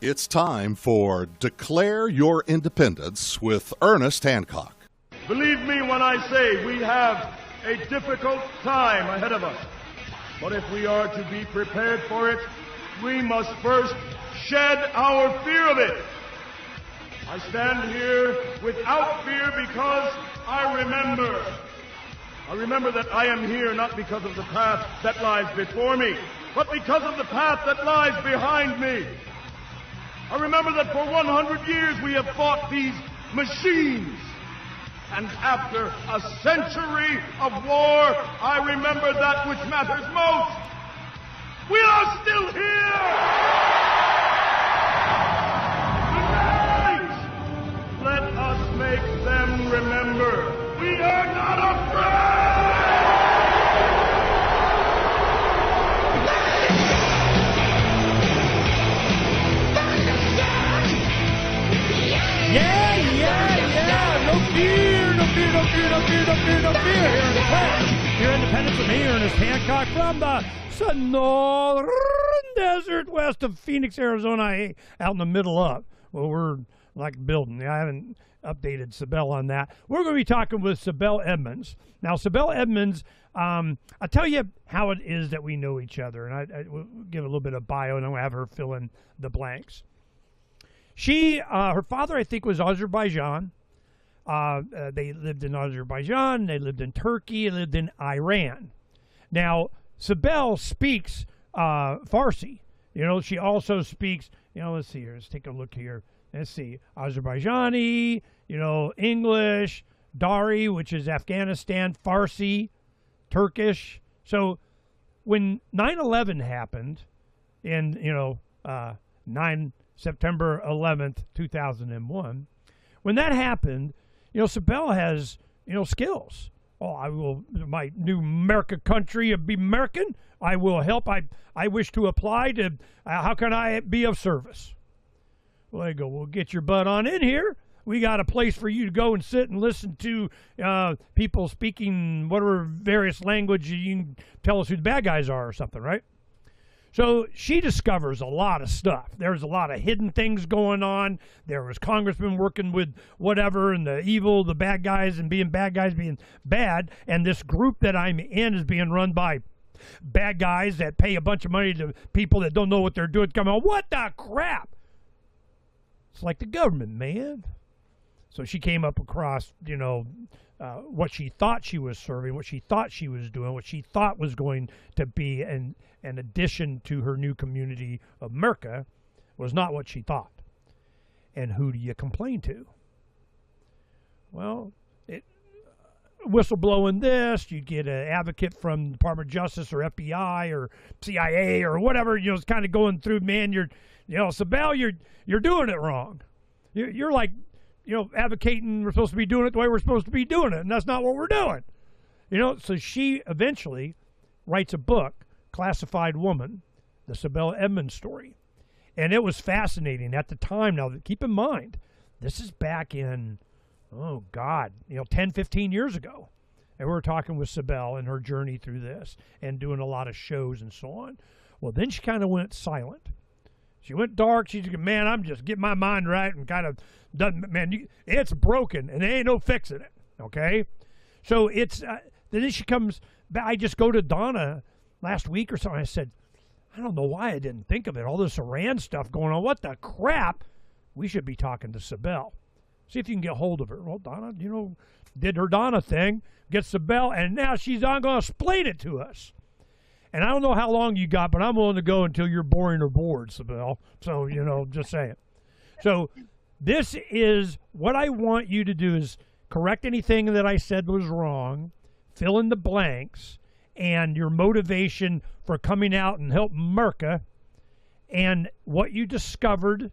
It's time for Declare Your Independence with Ernest Hancock. Believe me when I say we have a difficult time ahead of us. But if we are to be prepared for it, we must first shed our fear of it. I stand here without fear because I remember that I am here not because of the path that lies before me, but because of the path that lies behind me. I remember that for 100 years we have fought these machines. And after a century of war, I remember that which matters most. We are still here! Tonight, let us make them remember we are not afraid! Yeah! No fear! Here Independence with me, Ernest Hancock, from the Sonora Desert west of Phoenix, Arizona, out in the middle of. Well, we're like building. I haven't updated Sibel on that. We're going to be talking with Sibel Edmonds. Now, Sibel Edmonds, I'll tell you how it is that we know each other, and I will give a little bit of bio, and I'm going to have her fill in the blanks. Her father, I think, was Azerbaijan. They lived in Azerbaijan, they lived in Turkey, they lived in Iran. Now, Sibel speaks Farsi. You know, she also speaks, let's see here, let's take a look here. Let's see, Azerbaijani, English, Dari, which is Afghanistan, Farsi, Turkish. So when 9/11 happened in, September 11th, 2001, when that happened, Sibel has, skills. Oh, I will, my new America country, be American. I will help. I wish to apply to, how can I be of service? Well, they go, well, get your butt on in here. We got a place for you to go and sit and listen to people speaking whatever various language. You can tell us who the bad guys are or something, right? So she discovers a lot of stuff. There's a lot of hidden things going on. There was congressmen working with whatever, and the bad guys, and being bad guys being bad. And this group that I'm in is being run by bad guys that pay a bunch of money to people that don't know what they're doing. Come on, what the crap? It's like the government, man. So she came up across, what she thought she was serving, what she thought she was doing, what she thought was going to be an addition to her new community of America was not what she thought. And who do you complain to? Well, whistleblowing this, you'd get an advocate from the Department of Justice or FBI or CIA or whatever, it's kind of going through, man, Sibel, you're doing it wrong. You're like, advocating we're supposed to be doing it the way we're supposed to be doing it, and that's not what we're doing. So she eventually writes a book, Classified Woman, the Sibel Edmonds story. And it was fascinating at the time. Now, keep in mind, this is back in, 10, 15 years ago. And we were talking with Sibel and her journey through this and doing a lot of shows and so on. Well, then she kind of went silent. She went dark. She's like, man, I'm just getting my mind right and kind of doesn't, man, it's broken and there ain't no fixing it. Okay? So then she comes back. I just go to Donna last week or so, and I said, I don't know why I didn't think of it. All this Iran stuff going on. What the crap? We should be talking to Sibel. See if you can get hold of her. Well, Donna, did her Donna thing, get Sibel, and now she's on going to explain it to us. And I don't know how long you got, but I'm willing to go until you're boring or bored, Sibel. So, just saying. So this is what I want you to do is correct anything that I said was wrong, fill in the blanks, and your motivation for coming out and help America, and what you discovered,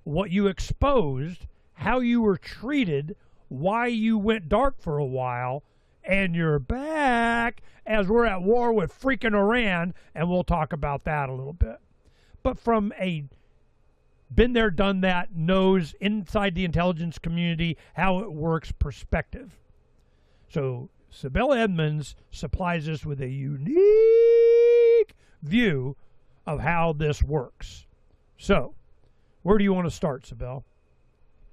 what you exposed, how you were treated, why you went dark for a while, and you're back as we're at war with freaking Iran, and we'll talk about that a little bit. But from a been there, done that, knows inside the intelligence community how it works perspective. So Sibel Edmonds supplies us with a unique view of how this works. So Where do you want to start, Sibel?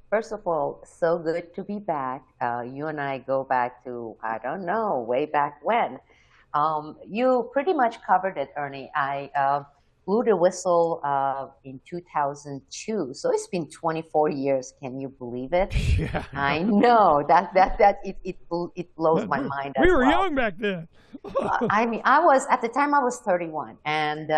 First of all, so good to be back. You and I go back to, I don't know, way back when. You pretty much covered it, Ernie. I blew the whistle in 2002, so it's been 24 years. Can you believe it? Yeah. I know it blows my mind. We were well. young back then. I mean, at the time I was 31, and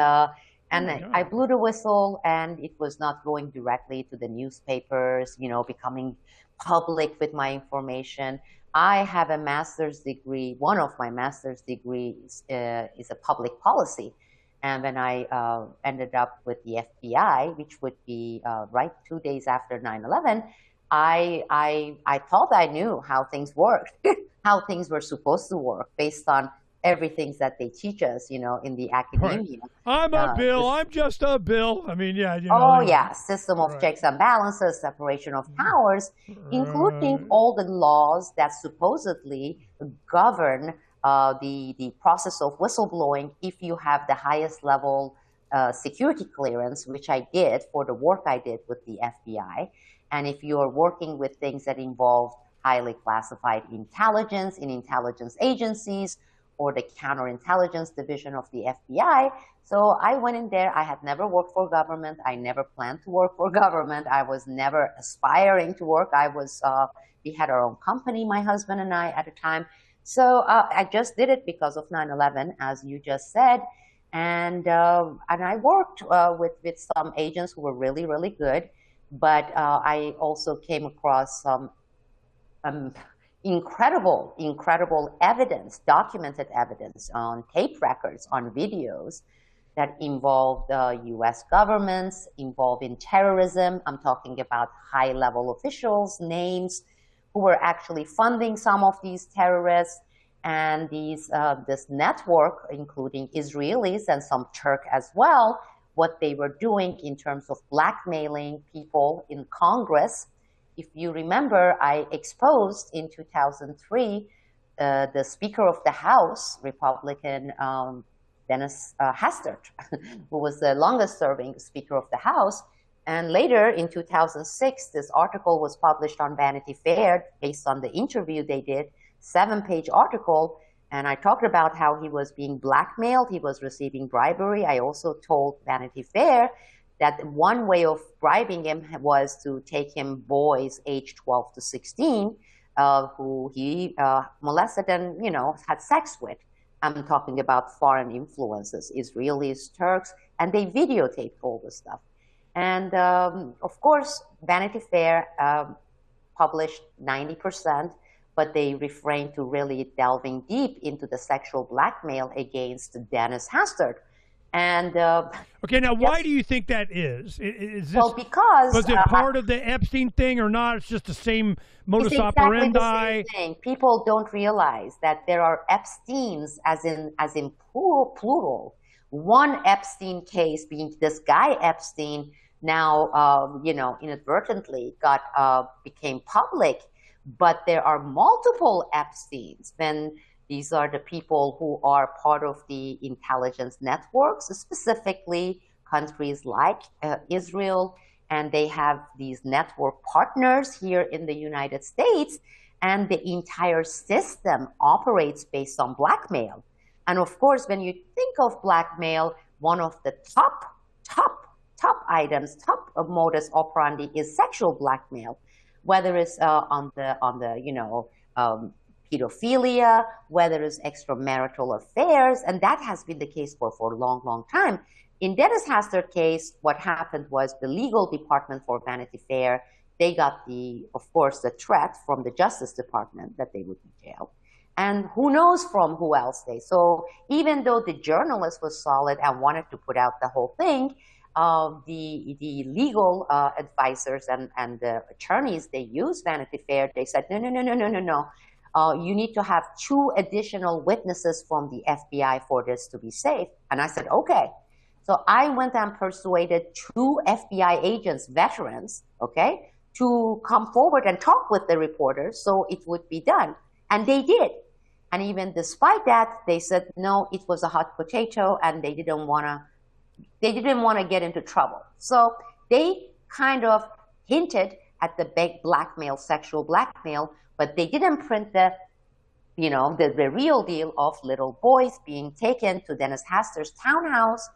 I blew the whistle, and it was not going directly to the newspapers, becoming public with my information. I have a master's degree. One of my master's degrees is a public policy. And when I ended up with the FBI, which would be right 2 days after 9/11, I thought I knew how things worked, how things were supposed to work based on everything that they teach us, in the academia. Right. I'm a bill. I'm just a bill. I mean, yeah. System of checks and balances, separation of powers, including all the laws that supposedly govern the process of whistleblowing if you have the highest level security clearance, which I did for the work I did with the FBI. And if you are working with things that involve highly classified intelligence in intelligence agencies, or the counterintelligence division of the FBI. So I went in there. I had never worked for government. I never planned to work for government. I was never aspiring to work. We had our own company, my husband and I, at the time. So I just did it because of 9/11, as you just said. And I worked with some agents who were really, really good. But I also came across some incredible evidence, documented evidence on tape records, on videos that involved U.S. governments, involved in terrorism. I'm talking about high-level officials, names, who were actually funding some of these terrorists. And this network, including Israelis and some Turk as well, what they were doing in terms of blackmailing people in Congress. If you remember, I exposed in 2003 the Speaker of the House, Republican Dennis Hastert, who was the longest-serving Speaker of the House. And later, in 2006, this article was published on Vanity Fair based on the interview they did, 7-page article. And I talked about how he was being blackmailed. He was receiving bribery. I also told Vanity Fair that one way of bribing him was to take him boys aged 12 to 16, who he molested and, had sex with. I'm talking about foreign influences, Israelis, Turks, and they videotaped all this stuff. And of course, Vanity Fair published 90%, but they refrained to really delving deep into the sexual blackmail against Dennis Hastert. And okay, now why do you think that is? Is this, because was it part of the Epstein thing or not? It's just the same modus it's exactly operandi. The same thing. People don't realize that there are Epsteins, as in plural. One Epstein case being this guy Epstein now, inadvertently became public, but there are multiple Epsteins. These are the people who are part of the intelligence networks, specifically countries like Israel, and they have these network partners here in the United States, and the entire system operates based on blackmail. And of course, when you think of blackmail, one of the top items, top modus operandi is sexual blackmail, whether it's on the pedophilia, whether it's extramarital affairs, and that has been the case for a long time. In Dennis Hastert's case, what happened was the legal department for Vanity Fair, they got of course, the threat from the Justice Department that they would be jailed. And who knows from who else so even though the journalist was solid and wanted to put out the whole thing, the legal advisors and the attorneys, they used Vanity Fair, they said, no. You need to have 2 additional witnesses from the FBI for this to be safe. And I said, okay. So I went and persuaded 2 FBI agents, veterans, okay, to come forward and talk with the reporters so it would be done. And they did. And even despite that, they said, no, it was a hot potato and they didn't want to get into trouble. So they kind of hinted at the big blackmail, sexual blackmail, but they didn't print the real deal of little boys being taken to Dennis Hastert townhouse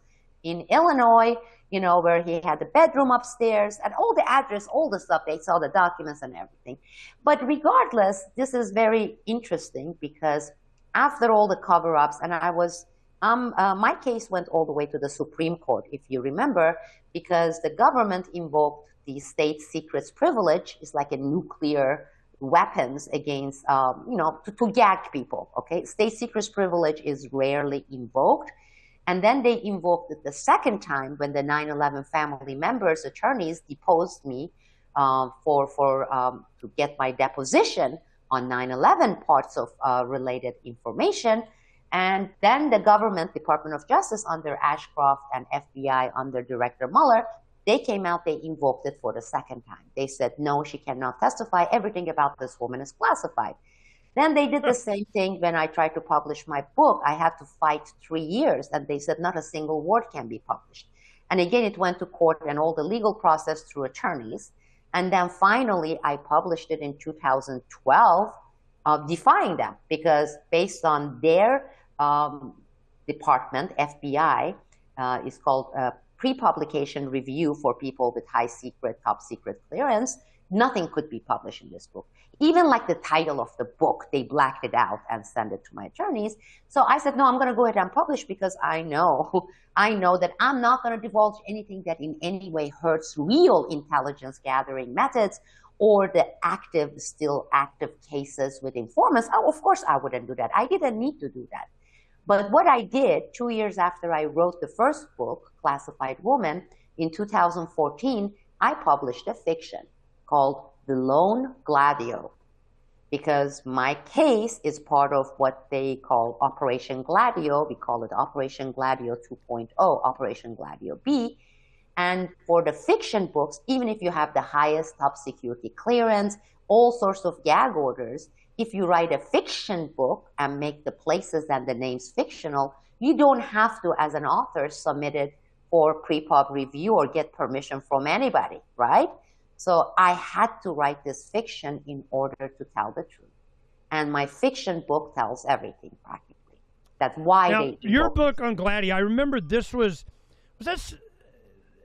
in Illinois, where he had the bedroom upstairs and all the address, all the stuff. They saw the documents and everything. But regardless, this is very interesting because after all the cover-ups, and my case went all the way to the Supreme Court, if you remember, because the government invoked the state secrets privilege. It's like a nuclear weapons against, to gag people, okay? State secrets privilege is rarely invoked. And then they invoked it the second time when the 9/11 family members' attorneys deposed me to get my deposition on 9/11 parts of related information. And then the government, Department of Justice under Ashcroft and FBI under Director Mueller, they came out, they invoked it for the second time. They said, no, she cannot testify. Everything about this woman is classified. Then they did the same thing when I tried to publish my book. I had to fight 3 years, and they said not a single word can be published. And again, it went to court and all the legal process through attorneys. And then finally, I published it in 2012, defying them, because based on their department, FBI, is called pre-publication review for people with high secret, top secret clearance, nothing could be published in this book. Even like the title of the book, they blacked it out and sent it to my attorneys. So I said, no, I'm going to go ahead and publish because I know that I'm not going to divulge anything that in any way hurts real intelligence gathering methods or the still active cases with informants. Oh, of course I wouldn't do that. I didn't need to do that. But what I did 2 years after I wrote the first book, Classified Woman, in 2014, I published a fiction called The Lone Gladio, because my case is part of what they call Operation Gladio. We call it Operation Gladio 2.0, Operation Gladio B. And for the fiction books, even if you have the highest top security clearance, all sorts of gag orders, if you write a fiction book and make the places and the names fictional, you don't have to, as an author, submit it for pre-pub review or get permission from anybody, right? So I had to write this fiction in order to tell the truth. And my fiction book tells everything practically. That's why now, your book on Gladio, I remember this was that,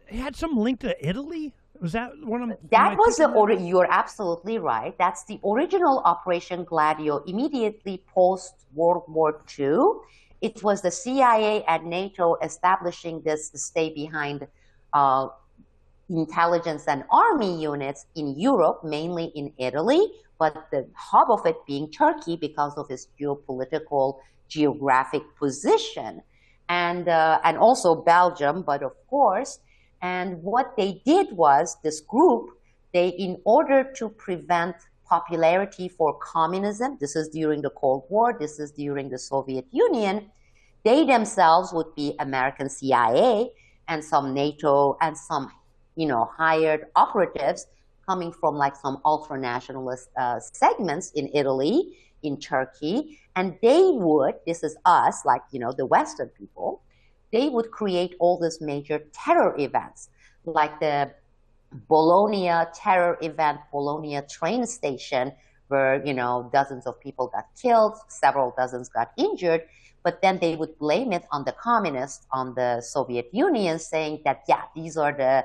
it had some link to Italy? Was that one of them? That was you're absolutely right. That's the original Operation Gladio immediately post-World War II. It was the CIA and NATO establishing this to stay behind intelligence and army units in Europe, mainly in Italy, but the hub of it being Turkey because of its geographic position, and also Belgium, but of course. And what they did was, this group, in order to prevent popularity for communism, this is during the Cold War, this is during the Soviet Union, they themselves would be American CIA and some NATO and some, hired operatives coming from like some ultra-nationalist segments in Italy, in Turkey, and they would, this is us, like, the Western people, they would create all these major terror events, like the Bologna terror event, Bologna train station, where, dozens of people got killed, several dozens got injured, but then they would blame it on the communists, on the Soviet Union, saying that, yeah, these are the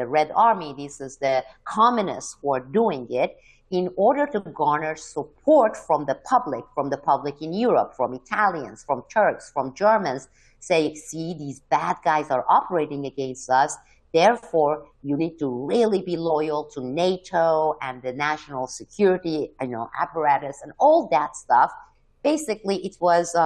Red Army, this is the communists who are doing it, in order to garner support from the public in Europe, from Italians, from Turks, from Germans, say, see, these bad guys are operating against us, therefore you need to really be loyal to NATO and the national security, apparatus and all that stuff. Basically, it was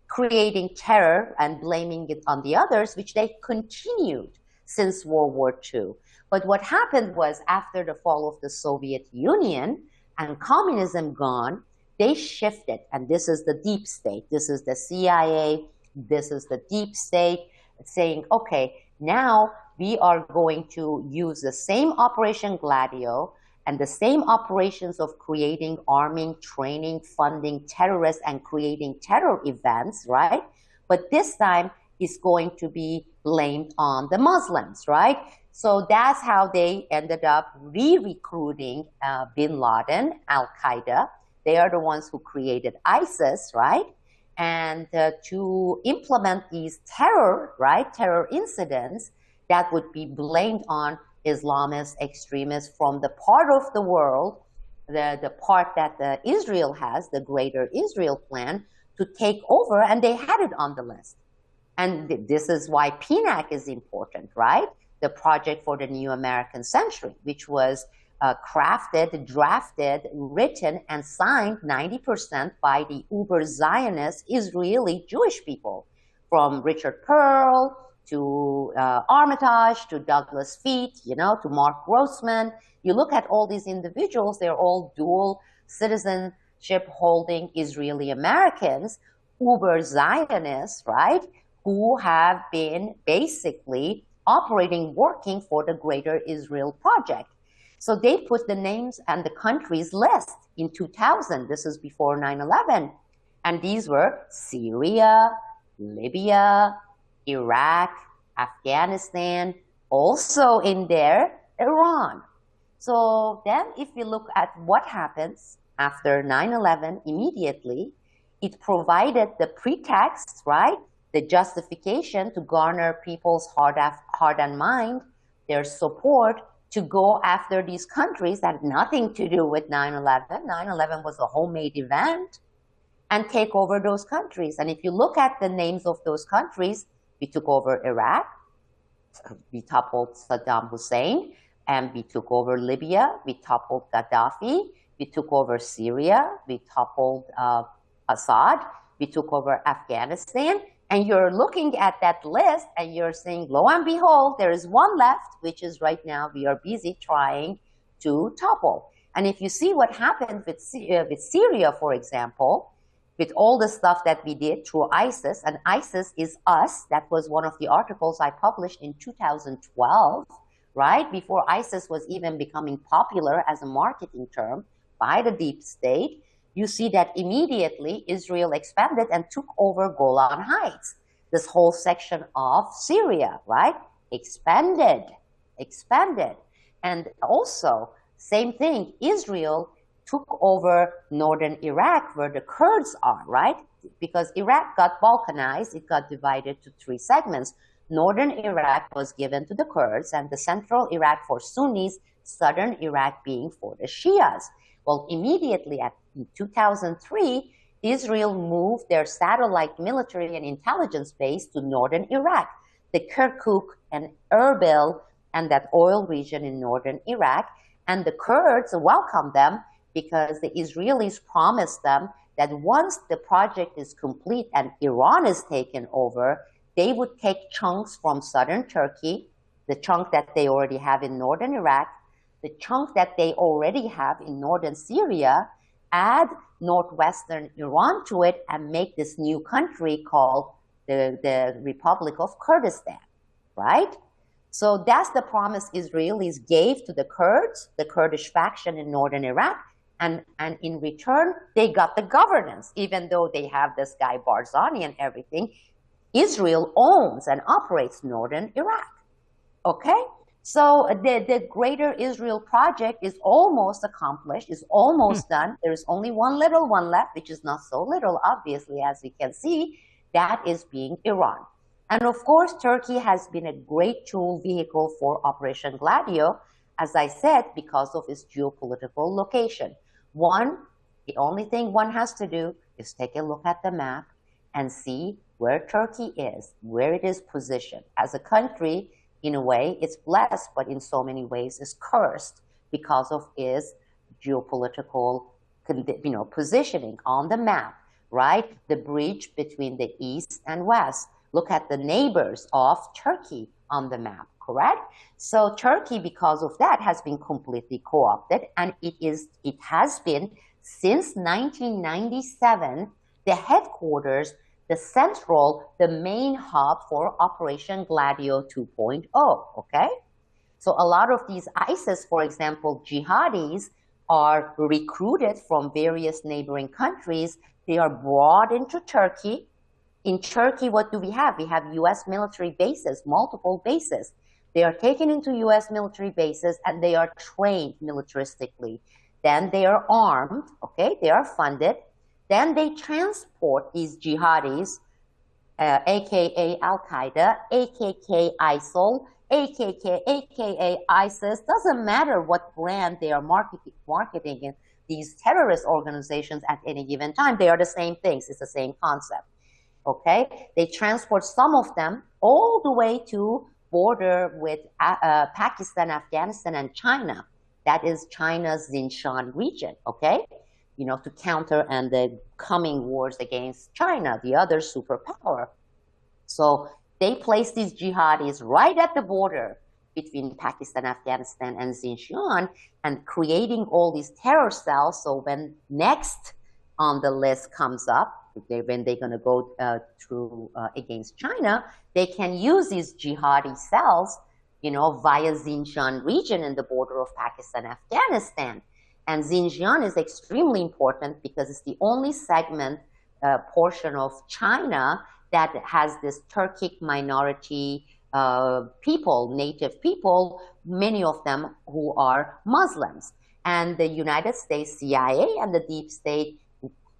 creating terror and blaming it on the others, which they continued since World War II. But what happened was, after the fall of the Soviet Union and communism gone, they shifted, and this is the deep state, this is the CIA, this is the deep state, saying, okay, now we are going to use the same Operation Gladio and the same operations of creating, arming, training, funding terrorists and creating terror events, right? But this time it's going to be blamed on the Muslims, right? So that's how they ended up re-recruiting bin Laden, Al-Qaeda. They are the ones who created ISIS, right? And to implement these terror incidents that would be blamed on Islamist extremists from the part of the world, the part that Israel has, the Greater Israel Plan, to take over, and they had it on the list. And this is why PNAC is important, right? The Project for the New American Century, which was crafted, drafted, written, and signed 90% by the uber-Zionist Israeli Jewish people, from Richard Pearl to Armitage to Douglas Feet, to Mark Grossman. You look at all these individuals, they're all dual citizenship holding Israeli Americans, uber-Zionists, right, who have been basically operating, working for the Greater Israel Project. So they put the names and the countries list in 2000. This is before 9/11. And these were Syria, Libya, Iraq, Afghanistan, also in there, Iran. So then if we look at what happens after 9/11 immediately, it provided the pretext, right? The justification to garner people's heart and mind, their support to go after these countries that had nothing to do with 9/11. 9/11 was a homemade event, and take over those countries. And if you look at the names of those countries, we took over Iraq, we toppled Saddam Hussein, and we took over Libya, we toppled Gaddafi, we took over Syria, we toppled Assad, we took over Afghanistan. And you're looking at that list and you're saying, lo and behold, there is one left, which is right now we are busy trying to topple. And if you see what happened with Syria, for example, with all the stuff that we did through ISIS, and ISIS is us, that was one of the articles I published in 2012, right? Before ISIS was even becoming popular as a marketing term by the deep state. You see that immediately Israel expanded and took over Golan Heights, this whole section of Syria, right? Expanded. And also, same thing, Israel took over northern Iraq where the Kurds are, right? Because Iraq got balkanized, it got divided to three segments. Northern Iraq was given to the Kurds and the central Iraq for Sunnis, southern Iraq being for the Shias. Well, immediately in 2003, Israel moved their satellite military and intelligence base to northern Iraq, the Kirkuk and Erbil and that oil region in northern Iraq. And the Kurds welcomed them because the Israelis promised them that once the project is complete and Iran is taken over, they would take chunks from southern Turkey, the chunk that they already have in northern Iraq, the chunk that they already have in northern Syria, add northwestern Iran to it, and make this new country called the Republic of Kurdistan, right? So that's the promise Israelis gave to the Kurds, the Kurdish faction in northern Iraq, and in return, they got the governance, even though they have this guy Barzani and everything. Israel owns and operates northern Iraq, okay? So the Greater Israel Project is almost accomplished, is almost done. There's only one little one left, which is not so little, obviously, as we can see. That is being Iran. And of course, Turkey has been a great tool vehicle for Operation Gladio, as I said, because of its geopolitical location. The only thing one has to do is take a look at the map and see where Turkey is, where it is positioned. As a country, in a way, it's blessed, but in so many ways is cursed because of its geopolitical, positioning on the map, right? The bridge between the East and West. Look at the neighbors of Turkey on the map, correct? So Turkey, because of that, has been completely co-opted, and it has been since 1997 the headquarters, the main hub for Operation Gladio 2.0, okay? So a lot of these ISIS, for example, jihadis are recruited from various neighboring countries. They are brought into Turkey. In Turkey, what do we have? We have U.S. military bases, multiple bases. They are taken into U.S. military bases and they are trained militaristically. Then they are armed, okay? They are funded. Then they transport these jihadis, aka Al-Qaeda, AKK ISIL, aka ISIS, doesn't matter what brand they are marketing in these terrorist organizations at any given time. They are the same things. It's the same concept. Okay? They transport some of them all the way to border with Pakistan, Afghanistan, and China. That is China's Xinjiang region, okay? You know, to counter and the coming wars against China, the other superpower. So they place these jihadis right at the border between Pakistan, Afghanistan, and Xinjiang, and creating all these terror cells. So when next on the list comes up, when they're going to go through against China, they can use these jihadi cells, you know, via Xinjiang region in the border of Pakistan, Afghanistan. And Xinjiang is extremely important because it's the only segment, portion of China that has this Turkic minority people, native people, many of them who are Muslims. And the United States CIA and the deep state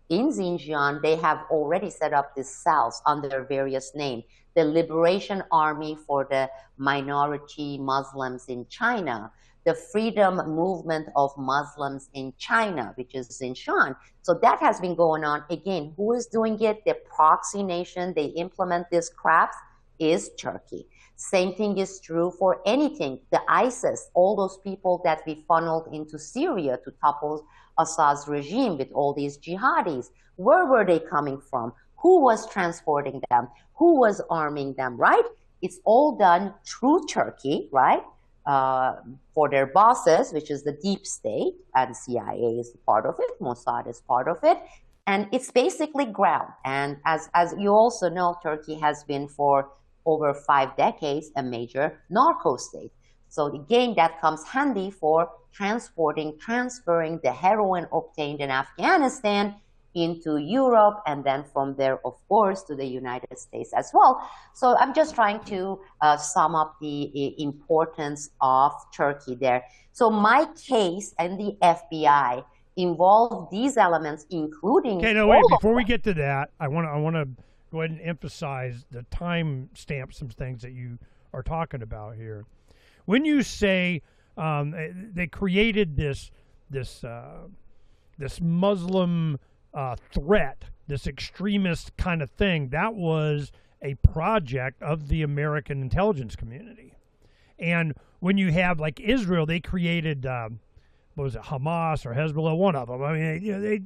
in Xinjiang, they have already set up these cells under various names. The Liberation Army for the Minority Muslims in China, the Freedom Movement of Muslims in China, which is Xinjiang. So that has been going on. Again, who is doing it? The proxy nation, they implement these craps, is Turkey. Same thing is true for anything. The ISIS, all those people that we funneled into Syria to topple Assad's regime with all these jihadis, where were they coming from? Who was transporting them? Who was arming them, right? It's all done through Turkey, right? For their bosses, which is the deep state, and CIA is part of it, Mossad is part of it, and it's basically ground. And as you also know, Turkey has been for over 5 decades a major narco state. So again, that comes handy for transferring the heroin obtained in Afghanistan into Europe, and then from there, of course, to the United States as well. So I'm just trying to sum up the importance of Turkey there. So my case and the FBI involved these elements, including... Okay, no, wait, before we get to that, I want to go ahead and emphasize the time stamp, some things that you are talking about here. When you say they created this Muslim threat, this extremist kind of thing, that was a project of the American intelligence community. And when you have, like, Israel, they created, what was it, Hamas or Hezbollah, one of them. I mean, you know,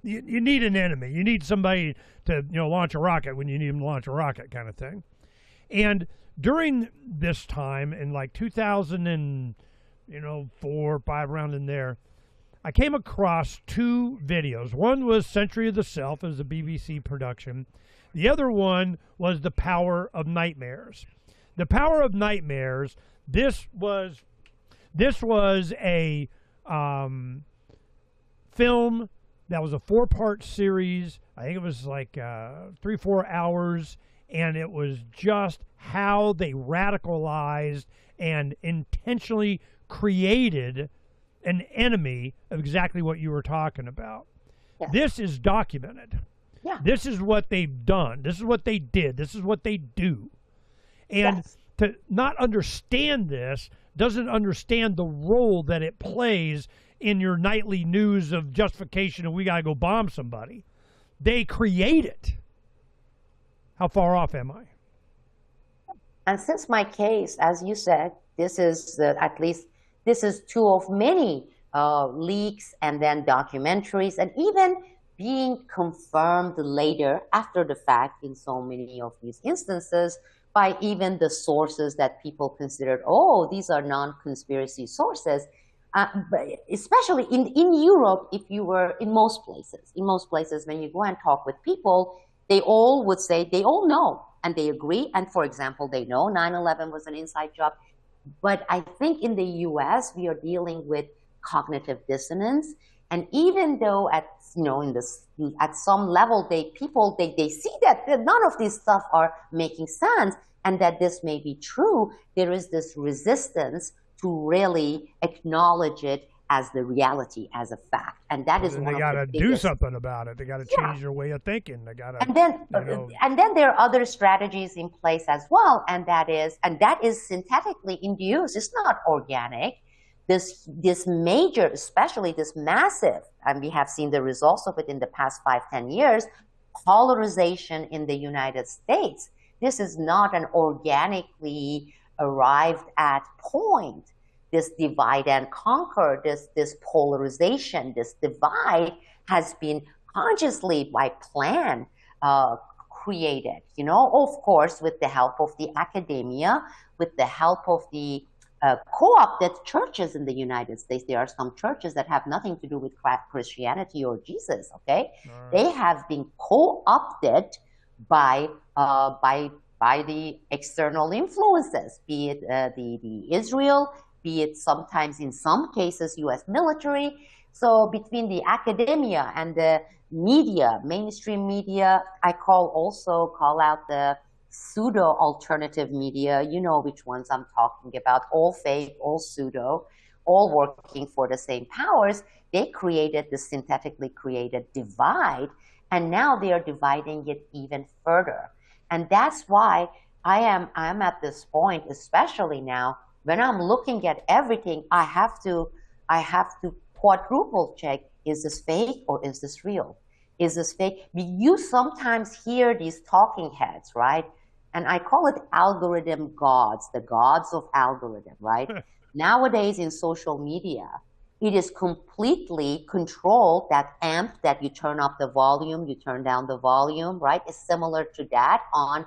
you need an enemy. You need somebody to, you know, launch a rocket when you need them to launch a rocket, kind of thing. And during this time, in like 2004, 5, around in there, I came across 2 videos. One was Century of the Self, as a BBC production. The other one was The Power of Nightmares. The Power of Nightmares, this was a film that was a 4-part series. I think it was like 3-4 hours, and it was just how they radicalized and intentionally created an enemy of exactly what you were talking about. Yeah. This is documented. Yeah. This is what they've done. This is what they did. This is what they do. And Yes. to not understand this doesn't understand the role that it plays in your nightly news of justification and we got to go bomb somebody. They create it. How far off am I? And since my case, as you said, this is at least this is 2 of many leaks and then documentaries, and even being confirmed later after the fact in so many of these instances by even the sources that people considered, oh, these are non-conspiracy sources. But especially in Europe, if you were in most places when you go and talk with people, they all would say they all know and they agree. And for example, they know 9/11 was an inside job. But I think in the US, we are dealing with cognitive dissonance. And even though at at some level they see that none of this stuff are making sense and that this may be true, there is this resistance to really acknowledge it as the reality, as a fact. And that is one of the biggest. They got to do something about it. They got to change their way of thinking. They got to. And then there are other strategies in place as well, and that is synthetically induced. It's not organic. This major, especially this massive, and we have seen the results of it in the past 5-10 years, polarization in the United States. This is not an organically arrived at point. This divide and conquer, this polarization, this divide has been consciously by plan created, of course, with the help of the academia, with the help of the co-opted churches in the United States. There are some churches that have nothing to do with Christianity or Jesus, okay? Right. They have been co-opted by the external influences, be it the Israel, be it sometimes in some cases U.S. military. So between the academia and the media, mainstream media, I call out the pseudo-alternative media. You know which ones I'm talking about, all fake, all pseudo, all working for the same powers. They created the synthetically created divide, and now they are dividing it even further. And that's why I'm at this point, especially now, when I'm looking at everything, I have to quadruple check, is this fake or is this real? Is this fake? You sometimes hear these talking heads, right? And I call it algorithm gods, the gods of algorithm, right? Nowadays in social media, it is completely controlled, that amp that you turn up the volume, you turn down the volume, right? It's similar to that on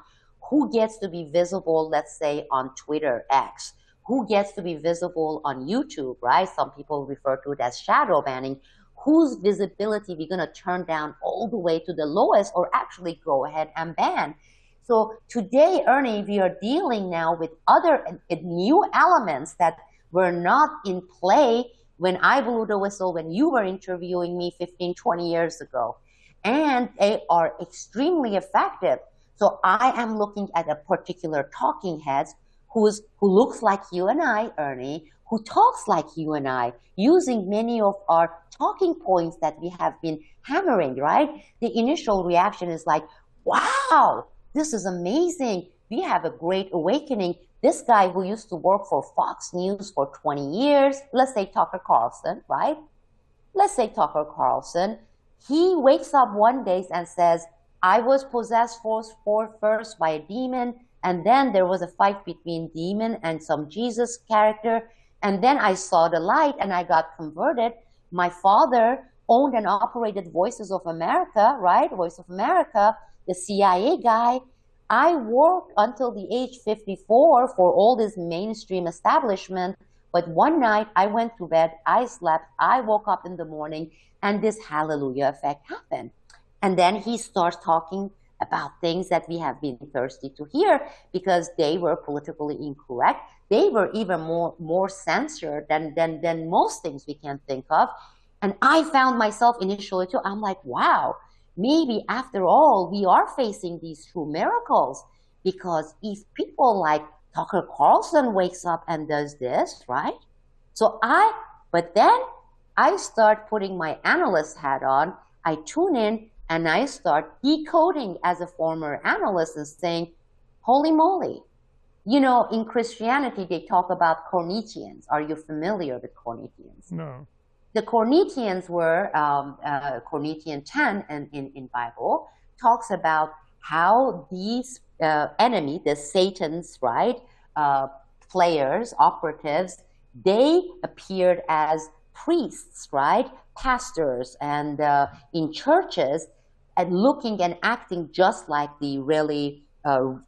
who gets to be visible, let's say on Twitter X, who gets to be visible on YouTube, right? Some people refer to it as shadow banning. Whose visibility we're going to turn down all the way to the lowest, or actually go ahead and ban. So today, Ernie, we are dealing now with other new elements that were not in play when I blew the whistle, when you were interviewing me 15, 20 years ago. And they are extremely effective. So I am looking at a particular talking heads who looks like you and I, Ernie, who talks like you and I, using many of our talking points that we have been hammering, right? The initial reaction is like, wow, this is amazing. We have a great awakening. This guy who used to work for Fox News for 20 years, let's say Tucker Carlson, right? Let's say Tucker Carlson, he wakes up one day and says, I was possessed first by a demon, and then there was a fight between demon and some Jesus character, and then I saw the light and I got converted. My father owned and operated Voices of America, right? Voice of America, the CIA guy. I worked until the age 54 for all this mainstream establishment, but one night I went to bed, I slept, I woke up in the morning, and this hallelujah effect happened. And then he starts talking about things that we have been thirsty to hear because they were politically incorrect. They were even more censored than most things we can think of. And I found myself initially too, I'm like, wow, maybe after all, we are facing these true miracles, because if people like Tucker Carlson wakes up and does this, right? But then I start putting my analyst hat on, I tune in, and I start decoding as a former analyst and saying, holy moly. You know, in Christianity, they talk about Corinthians. Are you familiar with Corinthians? No. The Corinthians were, Corinthians 10 in Bible, talks about how these enemy, the Satan's, right, players, operatives, they appeared as priests, right, pastors, and in churches, and looking and acting just like the really,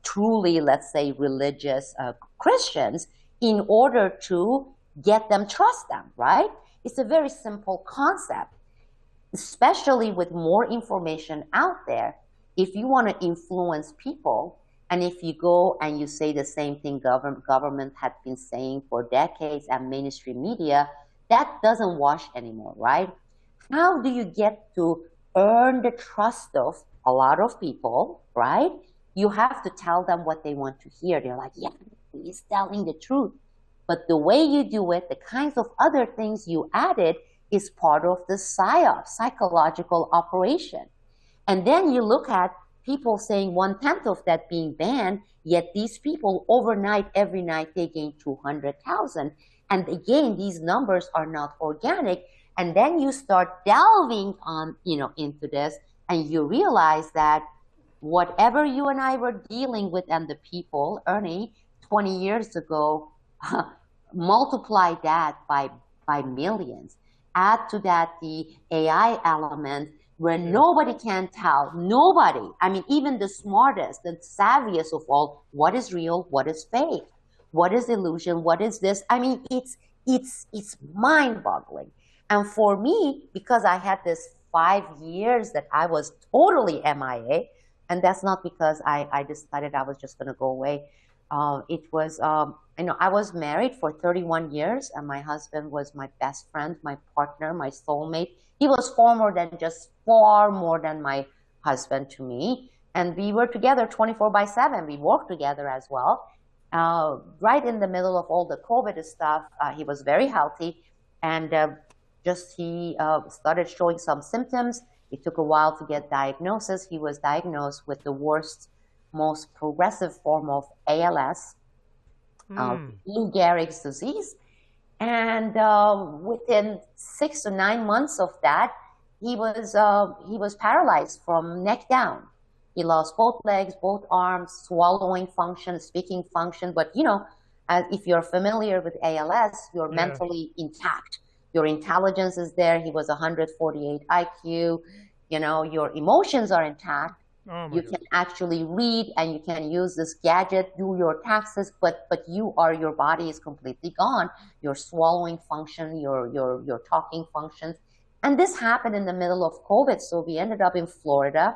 truly, let's say, religious Christians, in order to get them trust them, right? It's a very simple concept, especially with more information out there. If you want to influence people, and if you go and you say the same thing government had been saying for decades and mainstream media, that doesn't wash anymore, right? how do you get to earn the trust of a lot of people, right? You have to tell them what they want to hear. They're like, yeah, he's telling the truth. But the way you do it, the kinds of other things you added is part of the PSYOP, psychological operation. And then you look at people saying 1/10 of that being banned, yet these people overnight, every night, they gain 200,000. And again, these numbers are not organic. And then you start delving on, into this, and you realize that whatever you and I were dealing with and the people, Ernie, 20 years ago, multiply that by millions. Add to that the AI element where nobody can tell, nobody, I mean, even the smartest, the savviest of all, what is real, what is fake, what is illusion, what is this? I mean, it's mind-boggling. And for me, because I had this 5 years that I was totally MIA, and that's not because I decided I was just going to go away. It was, I was married for 31 years, and my husband was my best friend, my partner, my soulmate. He was far more than my husband to me. And we were together 24/7. We worked together as well. Right in the middle of all the COVID stuff, he was very healthy. And he started showing some symptoms. It took a while to get diagnosis. He was diagnosed with the worst, most progressive form of ALS, Lou Gehrig's disease. And within 6 to 9 months of that, he was paralyzed from neck down. He lost both legs, both arms, swallowing function, speaking function. But if you're familiar with ALS, you're mentally intact. Your intelligence is there. He was 148 IQ. Your emotions are intact. You can actually read, and you can use this gadget, do your taxes, but your body is completely gone. Your swallowing function, your talking functions. And this happened in the middle of COVID. So we ended up in Florida,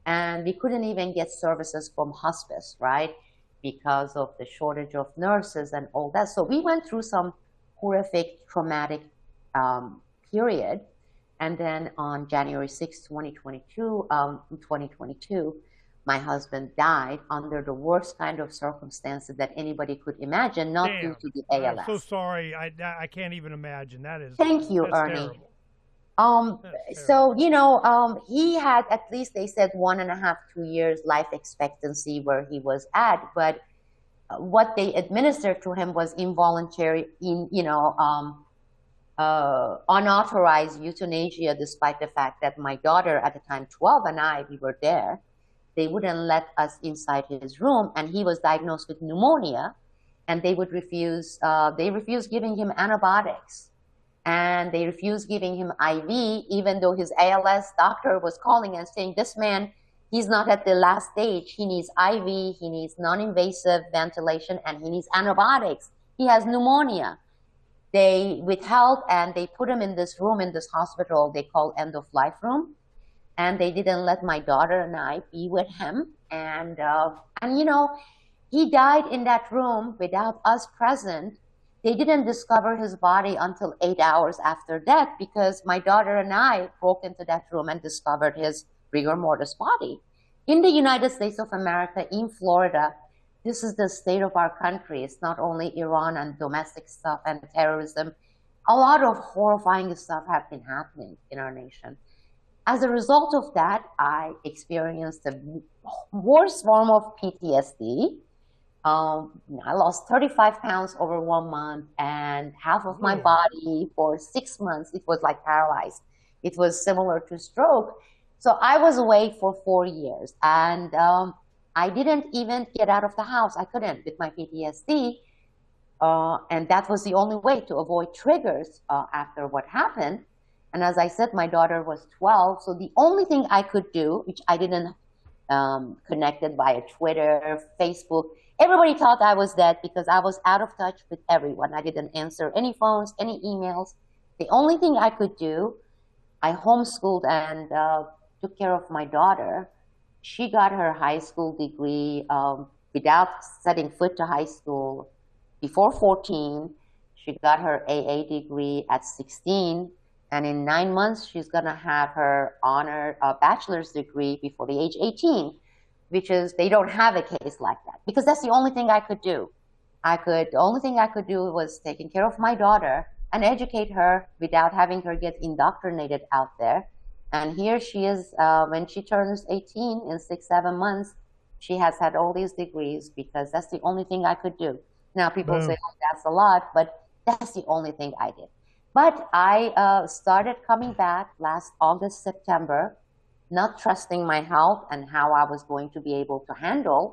and we couldn't even get services from hospice, right? Because of the shortage of nurses and all that. So we went through some horrific, traumatic period. And then on January 6, 2022, my husband died under the worst kind of circumstances that anybody could imagine, not due to the ALS. I'm so sorry. I can't even imagine. That is. Thank you, Ernie. Terrible. So, he had, at least they said, 1.5, 2 years life expectancy where he was at, but what they administered to him was involuntary, unauthorized euthanasia, despite the fact that my daughter at the time, 12, and we were there. They wouldn't let us inside his room, and he was diagnosed with pneumonia, and they refused giving him antibiotics. And they refused giving him IV, even though his ALS doctor was calling and saying, this man, he's not at the last stage. He needs IV, he needs non-invasive ventilation, and he needs antibiotics. He has pneumonia. They withheld, and they put him in this room in this hospital they call end-of-life room. And they didn't let my daughter and I be with him. And he died in that room without us present. They didn't discover his body until 8 hours after death, because my daughter and I broke into that room and discovered his rigor mortis body. In the United States of America, in Florida, this is the state of our country. It's not only Iran and domestic stuff and terrorism. A lot of horrifying stuff have been happening in our nation. As a result of that, I experienced the worst form of PTSD. I lost 35 pounds over 1 month, and half of my body for 6 months. It was like paralyzed. It was similar to stroke. So I was away for 4 years, and I didn't even get out of the house. I couldn't with my PTSD. And that was the only way to avoid triggers after what happened. And as I said, my daughter was 12. So the only thing I could do, which I didn't connected via Twitter, Facebook, everybody thought I was dead because I was out of touch with everyone. I didn't answer any phones, any emails. The only thing I could do, I homeschooled and took care of my daughter. She got her high school degree without setting foot to high school before 14. She got her AA degree at 16. And in 9 months, she's going to have her honor bachelor's degree before the age 18, which is, they don't have a case like that, because that's the only thing I could do. The only thing I could do was taking care of my daughter and educate her without having her get indoctrinated out there. And here she is, when she turns 18 in 6-7 months, she has had all these degrees because that's the only thing I could do. Now people say, oh, that's a lot, but that's the only thing I did. But I started coming back last August, September, not trusting my health and how I was going to be able to handle.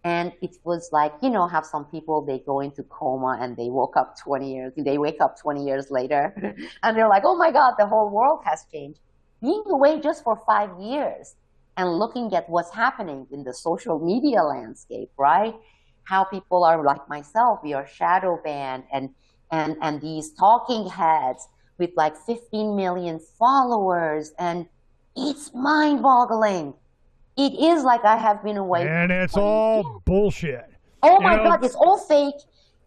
And it was like, you know, how some people, they go into coma and they wake up 20 years later and they're like, oh my God, the whole world has changed. Being away just for 5 years and looking at what's happening in the social media landscape, right? How people are like myself, we are shadow banned, and these talking heads with like 15 million followers, and it's mind-boggling. It is like I have been away. And it's all bullshit. Oh my God, it's all fake.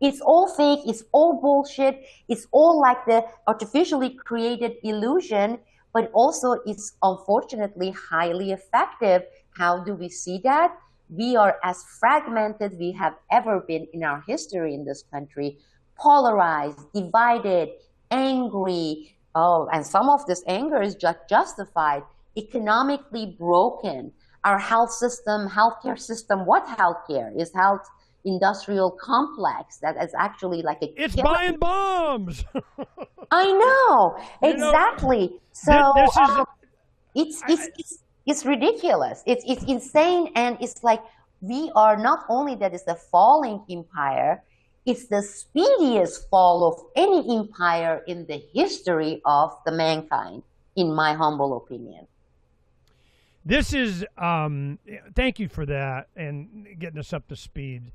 It's all fake. It's all bullshit. It's all like the artificially created illusion, but also it's unfortunately highly effective. How do we see that? We are as fragmented we have ever been in our history in this country, polarized, divided, angry. Oh, and some of this anger is just justified, economically broken. Our health system, healthcare system, what healthcare? Is health industrial complex that is actually like a It's buying bombs. I know, exactly. So it's ridiculous. It's insane, and it's like we are not only that it's a falling empire, it's the speediest fall of any empire in the history of the mankind, in my humble opinion. This is, thank you for that and getting us up to speed.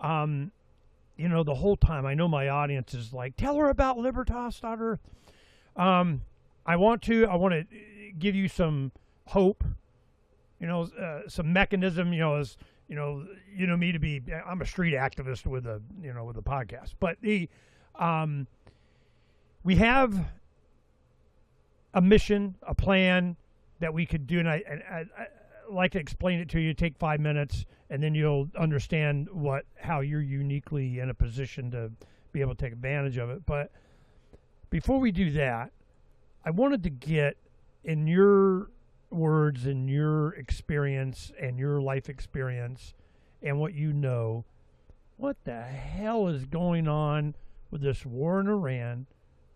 You know, the whole time, I know my audience is like, tell her about Libertas.earth. I want to give you some hope, you know, some mechanism, you know, as, you know me to be, I'm a street activist with a podcast, but we have a mission, a plan that we could do, and I like to explain it to you. Take 5 minutes, and then you'll understand how you're uniquely in a position to be able to take advantage of it. But before we do that, I wanted to get, in your words and your experience and your life experience and what you know, what the hell is going on with this war in Iran,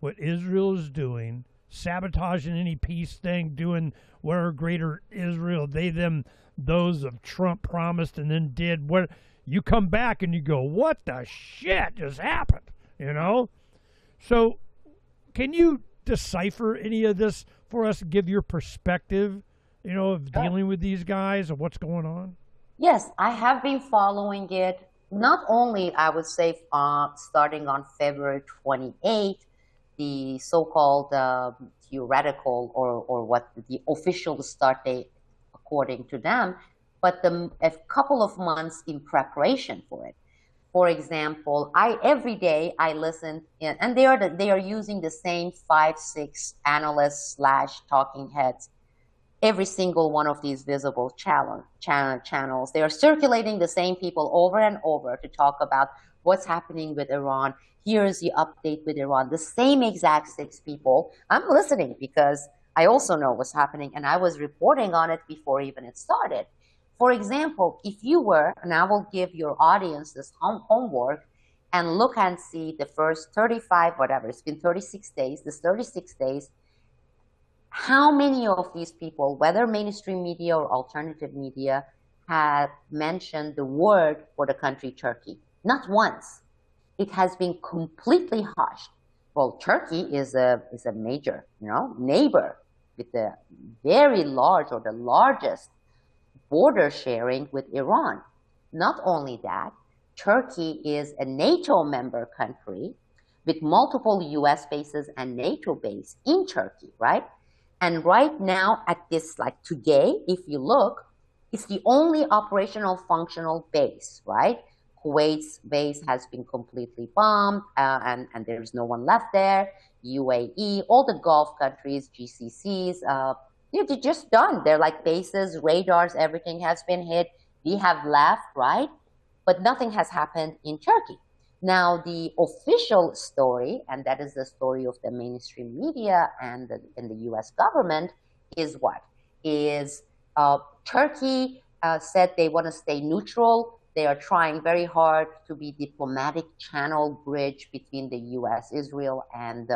what Israel is doing, sabotaging any peace thing, doing where greater Israel, they, them, those of Trump promised and then did. What you come back and you go, what the shit just happened, you know? So can you decipher any of this for us, give your perspective, you know, of dealing with these guys, of what's going on? Yes, I have been following it, not only, I would say, starting on February 28th, the so-called theoretical or what the official start date according to them, but a couple of months in preparation for it. For example, every day I listen, and they are using the same 5-6 analysts / talking heads. Every single one of these visible channels, they are circulating the same people over and over to talk about what's happening with Iran. Here's the update with Iran. The same exact 6 people. I'm listening because I also know what's happening, and I was reporting on it before even it started. For example, if you were, and I will give your audience this homework, and look and see the first 35, whatever, it's been 36 days, this 36 days, how many of these people, whether mainstream media or alternative media, have mentioned the word for the country Turkey? Not once. It has been completely hushed. Well, Turkey is a major, neighbor with the very large or the largest border sharing with Iran. Not only that, Turkey is a NATO member country with multiple US bases and NATO base in Turkey, right? And right now at this, like today, if you look, it's the only operational functional base, right? Kuwait's base has been completely bombed, and there's no one left there. UAE, all the Gulf countries, GCCs, they're just done. They're like bases, radars, everything has been hit. We have left, right? But nothing has happened in Turkey. Now, the official story, and that is the story of the mainstream media and the US government, is what? Is Turkey said they want to stay neutral. They are trying very hard to be diplomatic channel bridge between the US, Israel, and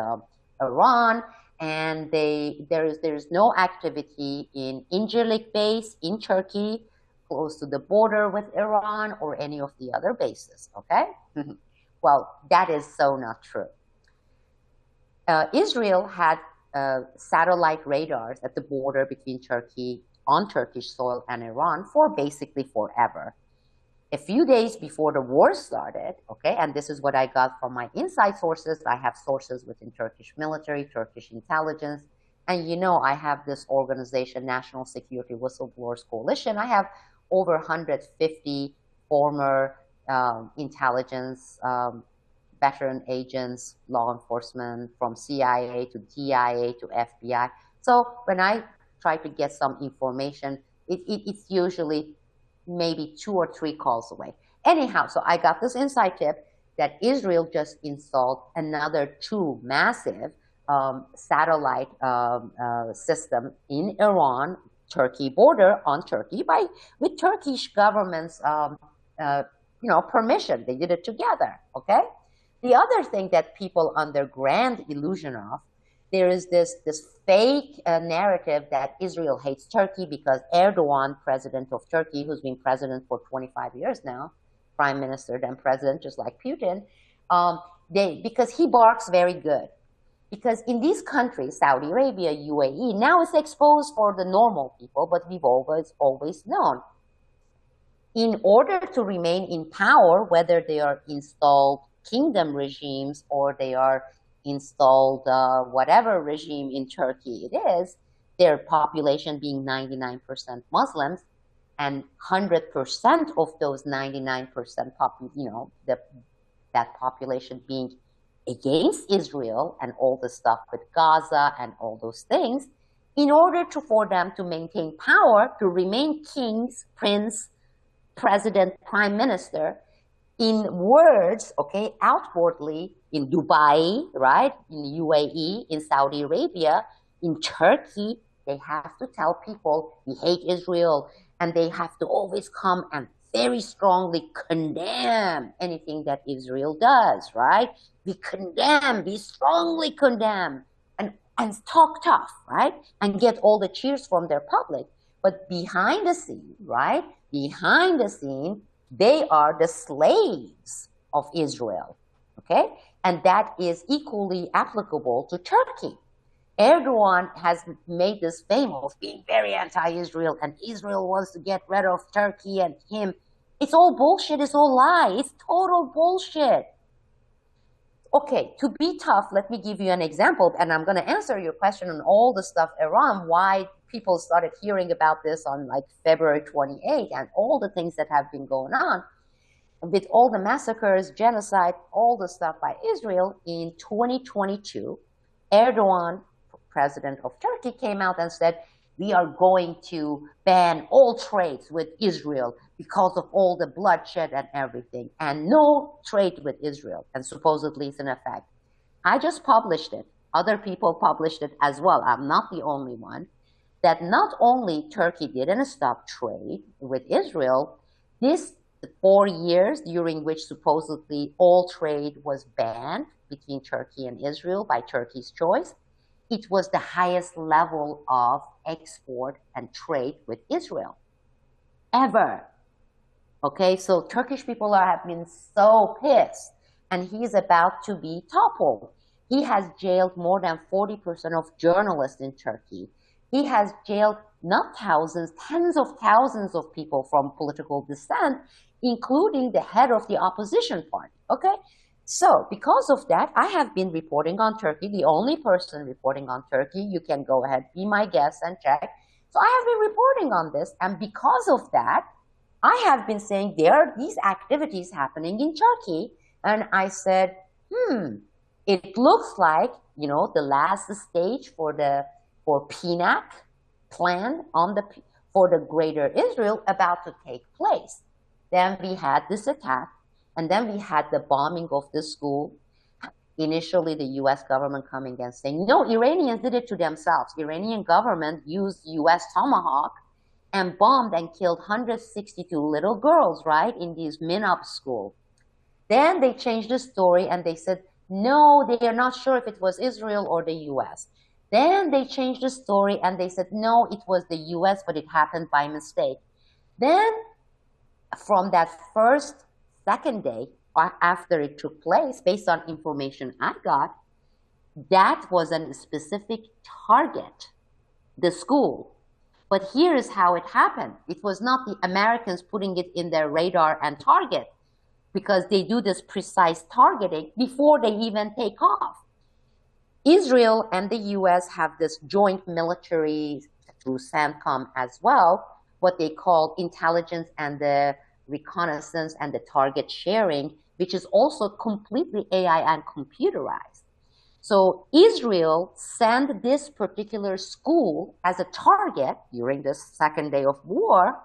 Iran. And there's no activity in Incirlik base in Turkey, close to the border with Iran, or any of the other bases, okay? Well, that is so not true. Israel had satellite radars at the border between Turkey, on Turkish soil, and Iran for basically forever. A few days before the war started, okay, and this is what I got from my inside sources. I have sources within Turkish military, Turkish intelligence, and you know I have this organization, National Security Whistleblowers Coalition. I have over 150 former intelligence veteran agents, law enforcement, from CIA to DIA to FBI. So when I try to get some information, it's usually maybe 2 or 3 calls away. Anyhow, so I got this inside tip that Israel just installed another 2 massive satellite system in Iran, Turkey border, on Turkey, with Turkish government's permission. They did it together, okay? The other thing that people under grand illusion of, there is this fake narrative that Israel hates Turkey because Erdogan, president of Turkey, who's been president for 25 years now, prime minister, then president, just like Putin, because he barks very good. Because in these countries, Saudi Arabia, UAE, now it's exposed for the normal people, but we've always known. In order to remain in power, whether they are installed kingdom regimes or they are installed whatever regime in Turkey it is, their population being 99% Muslims, and 100% of those 99% that population being against Israel and all the stuff with Gaza and all those things, in order for them to maintain power, to remain kings, prince, president, prime minister, in words, okay, outwardly, in Dubai, right, in UAE, in Saudi Arabia, in Turkey, they have to tell people we hate Israel, and they have to always come and very strongly condemn anything that Israel does, right? We condemn, we strongly condemn, and talk tough, right? And get all the cheers from their public. But behind the scene, right? Behind the scene, they are the slaves of Israel, okay? And that is equally applicable to Turkey. Erdogan has made this fame of being very anti-Israel, and Israel wants to get rid of Turkey and him. It's all bullshit, it's all lie, it's total bullshit. Okay, to be tough, let me give you an example, and I'm going to answer your question on all the stuff Iran, why people started hearing about this on like February 28th, and all the things that have been going on with all the massacres, genocide, all the stuff by Israel. In 2022, Erdogan, president of Turkey, came out and said, we are going to ban all trades with Israel because of all the bloodshed and everything, and no trade with Israel. And supposedly it's in effect. I just published it. Other people published it as well. I'm not the only one. That not only Turkey didn't stop trade with Israel, this 4 years during which supposedly all trade was banned between Turkey and Israel by Turkey's choice, it was the highest level of export and trade with Israel ever. Okay, so Turkish people have been so pissed, and he's about to be toppled. He has jailed more than 40% of journalists in Turkey. He has jailed not thousands, tens of thousands of people from political dissent, including the head of the opposition party. Okay, so because of that, I have been reporting on Turkey, the only person reporting on Turkey. You can go ahead, be my guest and check. So I have been reporting on this, and because of that, I have been saying there are these activities happening in Turkey. And I said, it looks like, the last stage for PNAC plan for the greater Israel about to take place. Then we had this attack, and then we had the bombing of the school. Initially, the U.S. government coming and saying, no, Iranians did it to themselves. Iranian government used U.S. Tomahawk and bombed and killed 162 little girls, right, in these Minab school. Then they changed the story and they said, no, they are not sure if it was Israel or the U.S. Then they changed the story and they said, no, it was the U.S., but it happened by mistake. Then from that second day, after it took place, based on information I got, that was a specific target, the school. But here is how it happened. It was not the Americans putting it in their radar and target, because they do this precise targeting before they even take off. Israel and the U.S. have this joint military, through CENTCOM as well, what they call intelligence and the reconnaissance and the target sharing, which is also completely AI and computerized. So Israel sent this particular school as a target during the second day of war.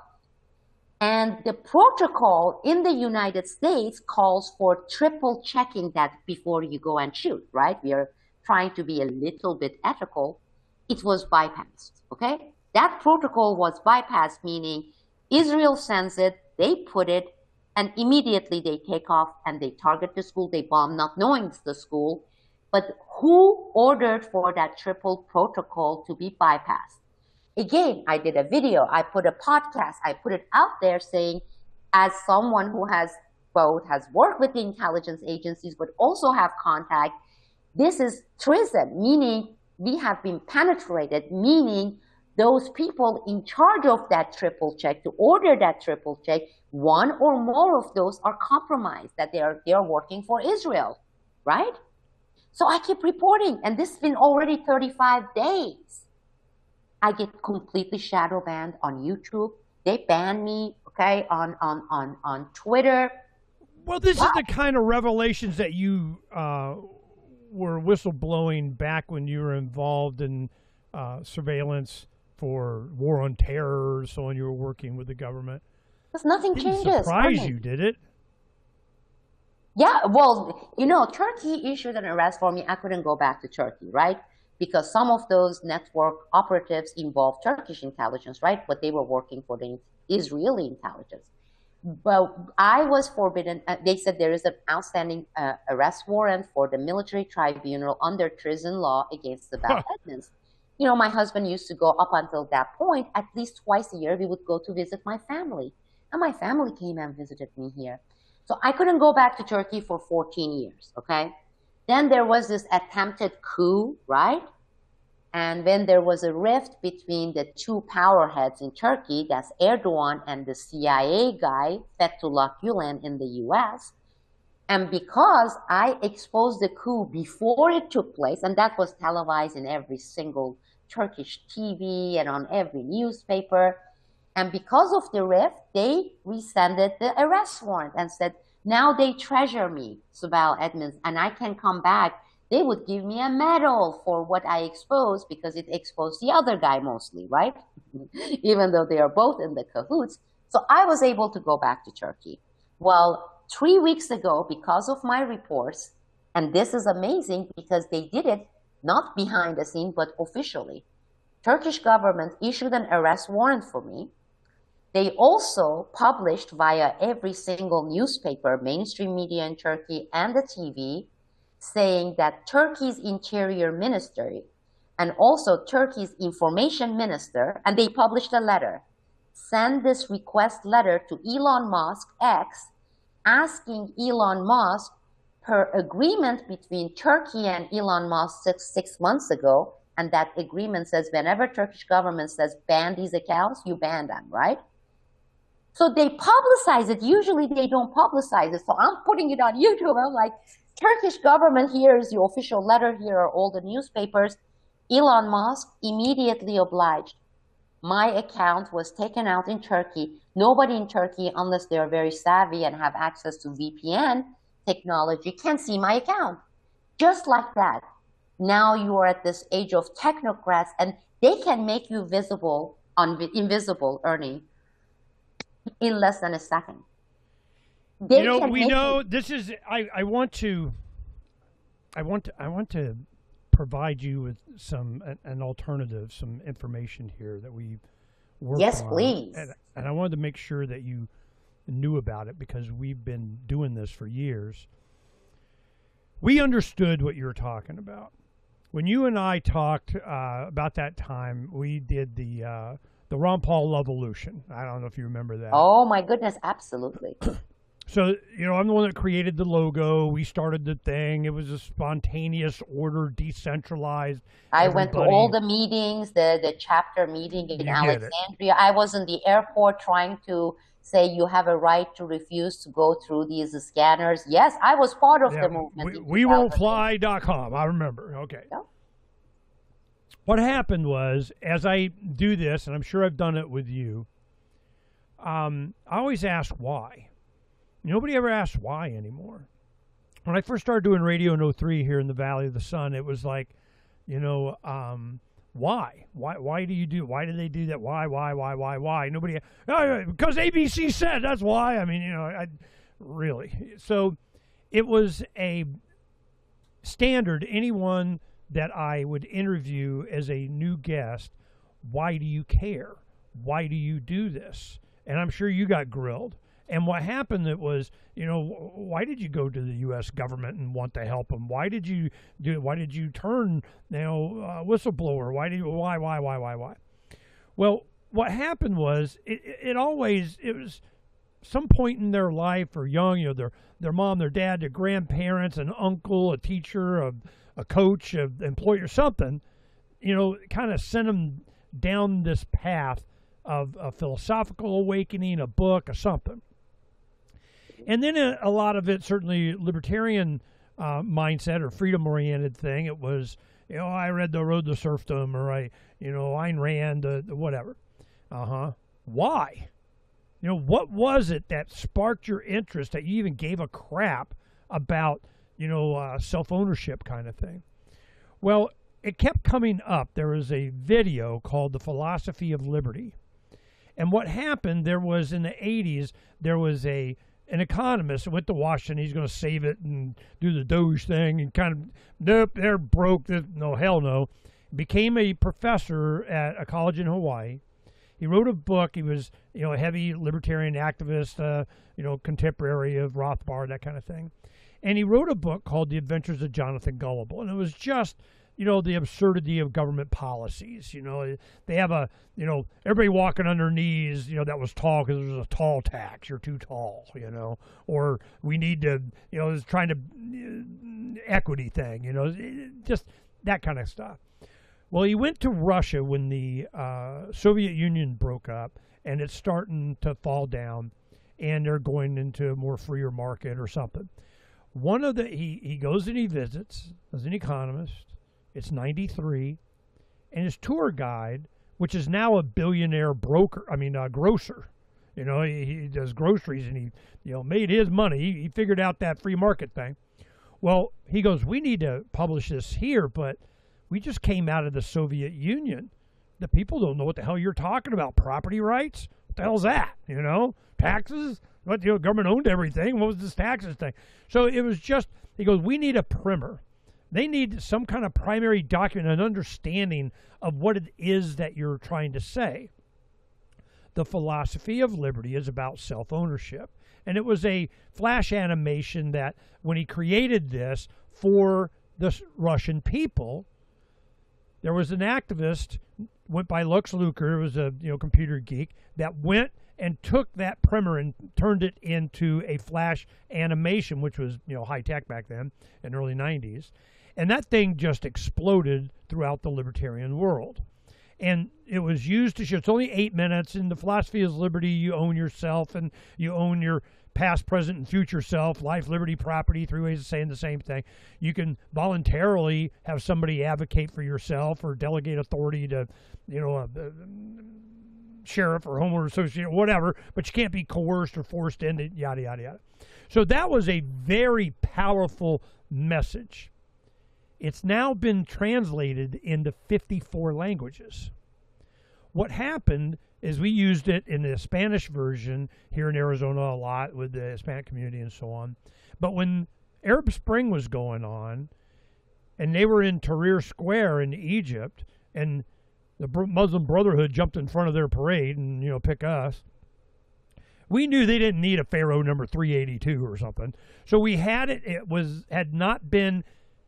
And the protocol in the United States calls for triple checking that before you go and shoot, right? We are trying to be a little bit ethical. It was bypassed, okay? That protocol was bypassed, meaning Israel sends it, they put it, and immediately they take off and they target the school, they bomb, not knowing it's the school. But who ordered for that triple protocol to be bypassed? Again, I did a video, I put a podcast, I put it out there saying, as someone who has worked with the intelligence agencies, but also have contact, this is treason, meaning we have been penetrated, meaning those people in charge of that triple check, to order that triple check, one or more of those are compromised, that they are working for Israel, right? So I keep reporting, and this has been already 35 days. I get completely shadow banned on YouTube. They ban me, okay, on Twitter. Well, this is the kind of revelations that you were whistleblowing back when you were involved in surveillance for war on terror, so when you were working with the government. Because nothing changes. Didn't surprise you, did it? Yeah, well, Turkey issued an arrest for me. I couldn't go back to Turkey, right? Because some of those network operatives involved Turkish intelligence, right? But they were working for the Israeli intelligence. But I was forbidden. They said there is an outstanding arrest warrant for the military tribunal under treason law against Sibel Edmonds. My husband used to go up until that point, at least twice a year, we would go to visit my family. And my family came and visited me here. So I couldn't go back to Turkey for 14 years, okay? Then there was this attempted coup, right? And when there was a rift between the two power heads in Turkey, that's Erdogan and the CIA guy, Fethullah Gulen in the US. And because I exposed the coup before it took place, and that was televised in every single Turkish TV and on every newspaper, and because of the rift, they rescinded the arrest warrant and said, now they treasure me, Sibel Edmonds, and I can come back. They would give me a medal for what I exposed, because it exposed the other guy mostly, right? Even though they are both in the cahoots. So I was able to go back to Turkey. Well, 3 weeks ago, because of my reports, and this is amazing because they did it not behind the scene, but officially. Turkish government issued an arrest warrant for me. They also published via every single newspaper, mainstream media in Turkey and the TV, saying that Turkey's interior ministry and also Turkey's information minister, and they published a letter, send this request letter to Elon Musk, X, asking Elon Musk, per agreement between Turkey and Elon Musk six months ago, and that agreement says whenever Turkish government says ban these accounts, you ban them, right? So they publicize it. Usually they don't publicize it. So I'm putting it on YouTube. I'm like, Turkish government, here is the official letter. Here are all the newspapers. Elon Musk immediately obliged. My account was taken out in Turkey. Nobody in Turkey, unless they are very savvy and have access to VPN technology, can see my account. Just like that. Now you are at this age of technocrats, and they can make you invisible, Ernie, in less than a second. They know this is. I want to provide you with an alternative, some information here that we worked on. Yes, please. And I wanted to make sure that you knew about it because we've been doing this for years. We understood what you were talking about. When you and I talked about that time, we did the Ron Paul Levolution. I don't know if you remember that. Oh my goodness, absolutely. So, I'm the one that created the logo. We started the thing. It was a spontaneous order, decentralized. I went to all the meetings, the chapter meeting in Alexandria. I was in the airport trying to say you have a right to refuse to go through these scanners. Yes, I was part of the movement. We won't fly.com. I remember. Okay. Yeah. What happened was, as I do this, and I'm sure I've done it with you, I always ask why. Nobody ever asks why anymore. When I first started doing radio in 03 here in the Valley of the Sun, it was like, why? Why do you do? Why do they do that? Why? Nobody. Because ABC said that's why. I mean, really. So it was a standard. Anyone that I would interview as a new guest, why do you care? Why do you do this? And I'm sure you got grilled. And what happened was, why did you go to the U.S. government and want to help them? Why did you turn, whistleblower? Why? Well, what happened was, it was some point in their life or young, their mom, their dad, their grandparents, an uncle, a teacher, a coach, an employer, something, kind of sent them down this path of a philosophical awakening, a book, or something. And then a lot of it, certainly libertarian mindset or freedom-oriented thing. It was, I read The Road to Serfdom, or Ayn Rand, whatever. Why? What was it that sparked your interest that you even gave a crap about, self-ownership kind of thing? Well, it kept coming up. There was a video called The Philosophy of Liberty. And what happened, there was in the 80s, there was an economist who went to Washington. He's going to save it and do the Doge thing and kind of, nope, they're broke. No, hell no. Became a professor at a college in Hawaii. He wrote a book. He was, a heavy libertarian activist, contemporary of Rothbard, that kind of thing. And he wrote a book called The Adventures of Jonathan Gullible. And it was just, the absurdity of government policies. They have everybody walking on their knees, that was tall because there's a tall tax. You're too tall, or we need to, it's trying to, equity thing, just that kind of stuff. Well, he went to Russia when the Soviet Union broke up, and it's starting to fall down, and they're going into a more freer market or something. He goes and he visits as an economist. It's 93, and his tour guide, which is now a billionaire grocer. He does groceries, and he, made his money. He figured out that free market thing. Well, he goes, we need to publish this here, but we just came out of the Soviet Union. The people don't know what the hell you're talking about. Property rights? What the hell's that? Taxes? What, government owned everything. What was this taxes thing? So it was just, he goes, we need a primer. They need some kind of primary document, an understanding of what it is that you're trying to say. The Philosophy of Liberty is about self-ownership. And it was a flash animation that when he created this for the Russian people, there was an activist, went by Lux Luker, was a computer geek, that went and took that primer and turned it into a flash animation, which was high tech back then in the early 90s. And that thing just exploded throughout the libertarian world. And it was used to show, it's only 8 minutes. In the Philosophy of Liberty, you own yourself and you own your past, present, and future self, life, liberty, property, 3 ways of saying the same thing. You can voluntarily have somebody advocate for yourself or delegate authority to, a sheriff or homeowner association, whatever, but you can't be coerced or forced into it, yada, yada, yada. So that was a very powerful message. It's now been translated into 54 languages. What happened is we used it in the Spanish version here in Arizona a lot with the Hispanic community and so on. But when Arab Spring was going on, and they were in Tahrir Square in Egypt, and the Muslim Brotherhood jumped in front of their parade and, pick us, we knew they didn't need a Pharaoh number 382 or something. So we had it. It had not been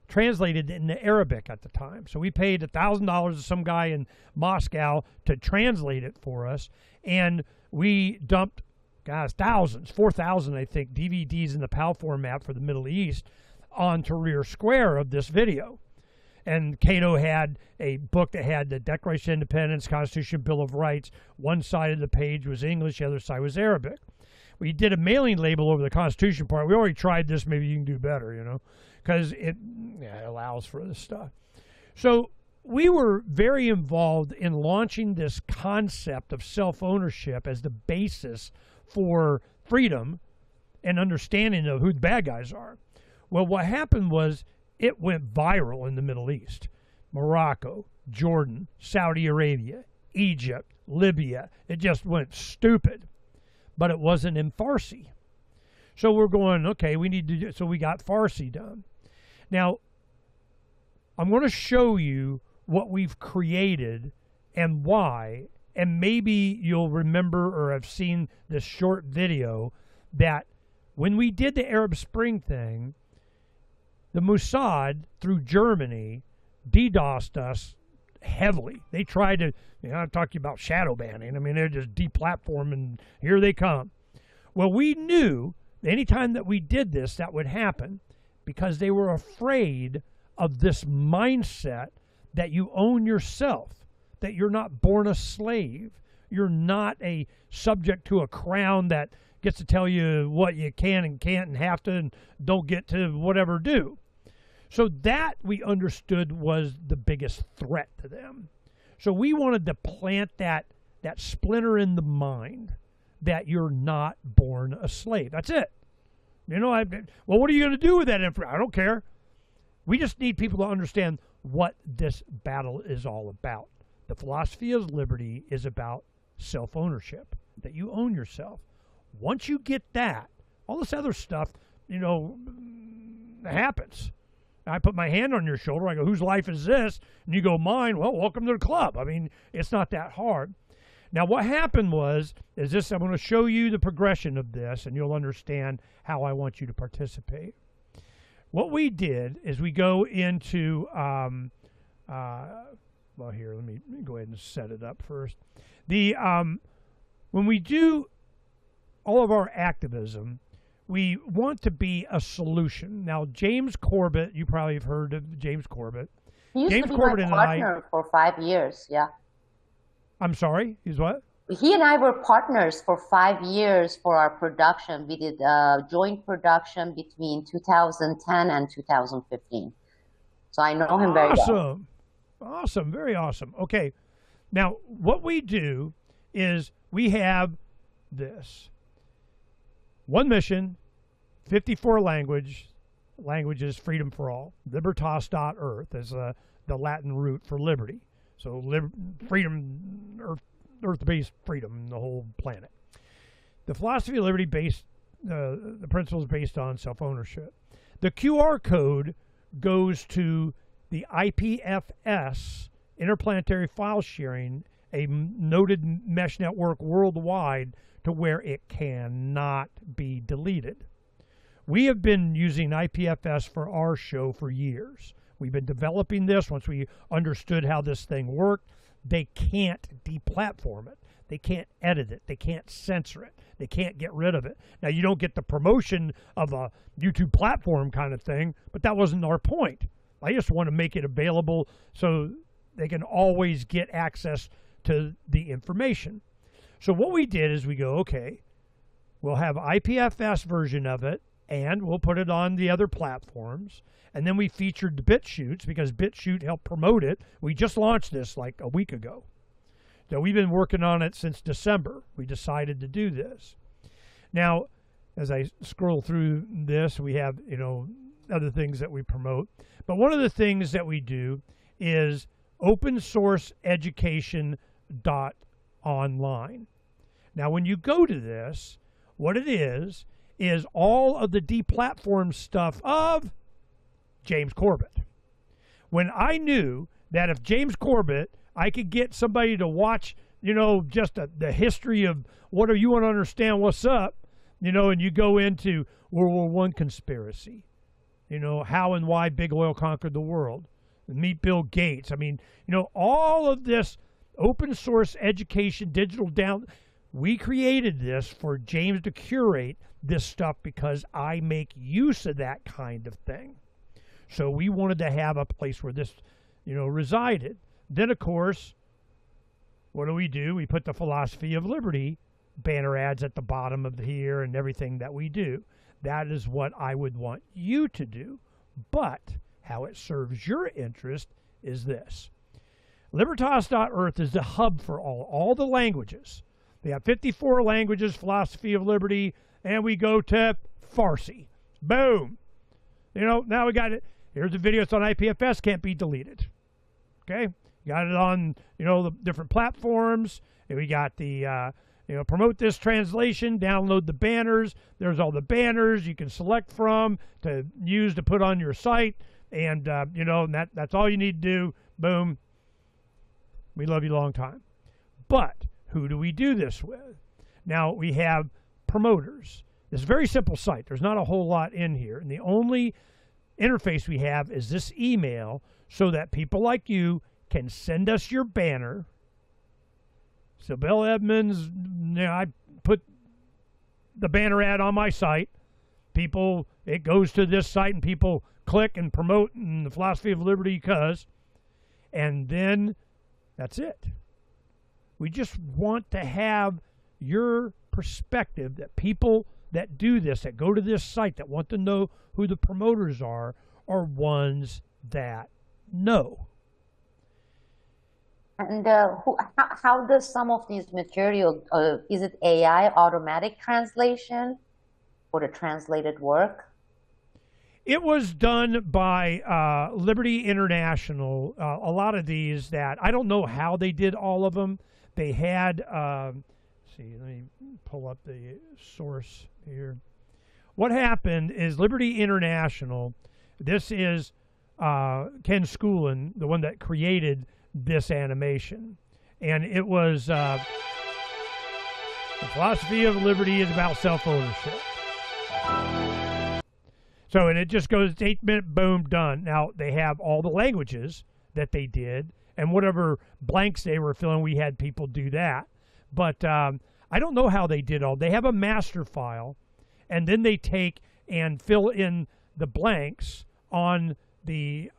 translated into Arabic at the time. So we paid $1,000 to some guy in Moscow to translate it for us. And we dumped, thousands, 4,000, I think, DVDs in the PAL format for the Middle East on Tahrir Square of this video. And Cato had a book that had the Declaration of Independence, Constitution, Bill of Rights. One side of the page was English, the other side was Arabic. We did a mailing label over the Constitution part. We already tried this. Maybe you can do better, because it allows for this stuff. So we were very involved in launching this concept of self-ownership as the basis for freedom and understanding of who the bad guys are. Well, what happened was it went viral in the Middle East. Morocco, Jordan, Saudi Arabia, Egypt, Libya. It just went stupid. But it wasn't in Farsi. So we're going, okay, we need to do, so we got Farsi done. Now, I'm going to show you what we've created and why, and maybe you'll remember or have seen this short video that when we did the Arab Spring thing, the Mossad, through Germany, DDoSed us heavily. They tried to, I'm talking about shadow banning. I mean, they're just deplatforming, here they come. Well, we knew anytime that we did this, that would happen because they were afraid of this mindset that you own yourself, that you're not born a slave. You're not a subject to a crown that gets to tell you what you can and can't and have to and don't get to whatever do. So that we understood was the biggest threat to them. So we wanted to plant that splinter in the mind that you're not born a slave. That's it. Well, what are you going to do with that information? I don't care. We just need people to understand what this battle is all about. The philosophy of liberty is about self-ownership, that you own yourself. Once you get that, all this other stuff, happens. I put my hand on your shoulder. I go, whose life is this? And you go, mine. Well, welcome to the club. I mean, it's not that hard. Now, what happened is this, I'm going to show you the progression of this, and you'll understand how I want you to participate. What we did is we go into, well, here, let me go ahead and set it up first. When we do all of our activism, we want to be a solution. Now, James Corbett, you probably have heard of James Corbett. He used James to be Corbett my partner for 5 years, yeah. I'm sorry, he's what? He and I were partners for 5 years for our production. We did joint production between 2010 and 2015. So I know him very well. Awesome, very awesome. Okay, now what we do is we have this. One mission, 54 languages, freedom for all. Libertas.earth is the Latin root for liberty. So freedom, earth-based freedom, the whole planet. The philosophy of liberty the principles based on self-ownership. The QR code goes to the IPFS, Interplanetary File Sharing, a noted mesh network worldwide, to where it cannot be deleted. We have been using IPFS for our show for years. We've been developing this. Once we understood how this thing worked, they can't deplatform it. They can't edit it. They can't censor it. They can't get rid of it. Now, you don't get the promotion of a YouTube platform kind of thing, but that wasn't our point. I just want to make it available so they can always get access to the information. So what we did is we go, okay, We'll have IPFS version of it, and we'll put it on the other platforms. And then we featured the BitChutes because BitChute helped promote it. We just launched this like a week ago. So we've been working on it since December. We decided to do this. Now, as I scroll through this, we have, other things that we promote. But one of the things that we do is open source education.online. Now, when you go to this, what it is all of the deplatform stuff of James Corbett. When I knew that if James Corbett, I could get somebody to watch, just the history of what do you want to understand what's up, and you go into World War I conspiracy, how and why big oil conquered the world, and meet Bill Gates. I mean, all of this open source education, digital down. We created this for James to curate this stuff because I make use of that kind of thing. So we wanted to have a place where this, resided. Then, of course, what do? We put the philosophy of liberty banner ads at the bottom of here and everything that we do. That is what I would want you to do. But how it serves your interest is this. Libertas.earth is the hub for all the languages. They have 54 languages, philosophy of liberty, and we go to Farsi. Boom. Now we got it. Here's a video. It's on IPFS. Can't be deleted. Okay? Got it on, the different platforms. And we got the, promote this translation, download the banners. There's all the banners you can select from to use to put on your site. And, and that's all you need to do. Boom. We love you a long time. But who do we do this with? Now, we have promoters. It's a very simple site. There's not a whole lot in here. And the only interface we have is this email so that people like you can send us your banner. Sibel Edmonds, I put the banner ad on my site. It goes to this site and people click and promote in the philosophy of liberty because, and then that's it. We just want to have your perspective that people that do this, that go to this site, that want to know who the promoters are ones that know. And how does some of these material, is it AI automatic translation for the translated work? It was done by Liberty International. A lot of these that, I don't know how they did all of them. They had, let me pull up the source here. What happened is Liberty International, this is Ken Schoolin, the one that created this animation. And it was, the philosophy of liberty is about self-ownership. So, and it just goes 8-minute, boom, done. Now, they have all the languages that they did, and whatever blanks they were filling, we had people do that. But I don't know how they did all. They have a master file, and then they take and fill in the blanks on the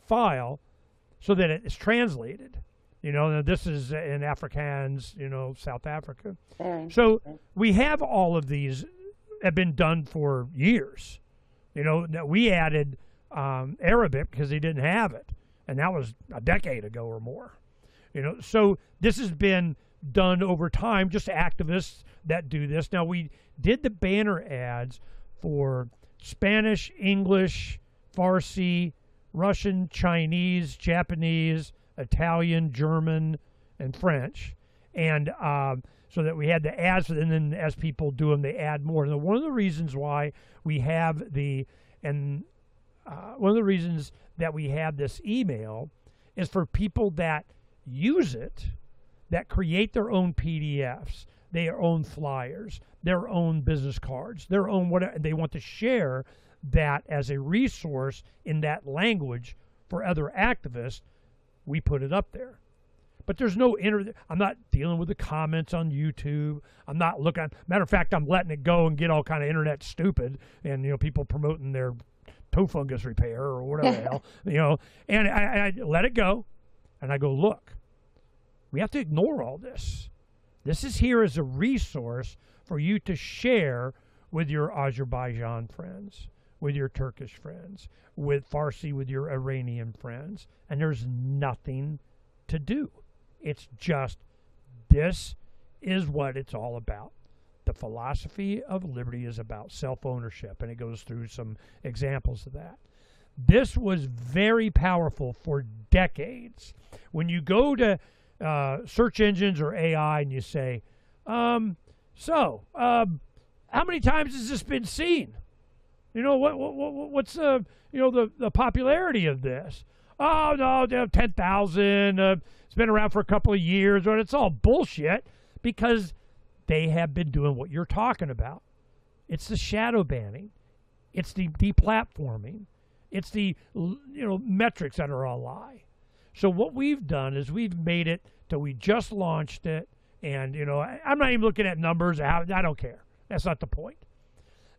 file so that it is translated. This is in Afrikaans, South Africa. So we have all of these have been done for years. We added Arabic because they didn't have it, and that was a decade ago or more. So this has been done over time, just activists that do this. Now, we did the banner ads for Spanish, English, Farsi, Russian, Chinese, Japanese, Italian, German, and French. And so that we had the ads, and then as people do them, they add more. And one of the reasons why we have one of the reasons that we have this email is for people that use it, that create their own PDFs, their own flyers, their own business cards, their own whatever. They want to share that as a resource in that language for other activists. We put it up there. But there's no I'm not dealing with the comments on YouTube. I'm not looking. Matter of fact, I'm letting it go and get all kind of internet stupid, and people promoting their toe fungus repair or whatever the hell, And I let it go, and I go, look, we have to ignore all this. This is here as a resource for you to share with your Azerbaijan friends, with your Turkish friends, with Farsi, with your Iranian friends, and there's nothing to do. It's just, this is what it's all about. The philosophy of liberty is about self-ownership, and it goes through some examples of that. This was very powerful for decades. When you go to search engines or AI and you say, how many times has this been seen? You know, what's the popularity of this? Oh, no, 10,000. It's been around for a couple of years. But it's all bullshit because they have been doing what you're talking about. It's the shadow banning. It's the deplatforming. It's the metrics that are a lie. So what we've done is we've made it till we just launched it. And, I'm not even looking at numbers. I don't care. That's not the point.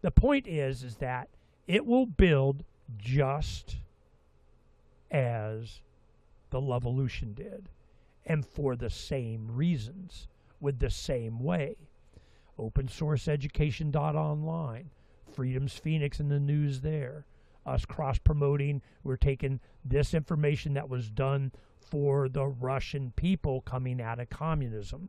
The point is that it will build just as the Levolution did, and for the same reasons, with the same way. Open source education.online, Freedom's Phoenix in the news there, us cross-promoting. We're taking this information that was done for the Russian people coming out of communism.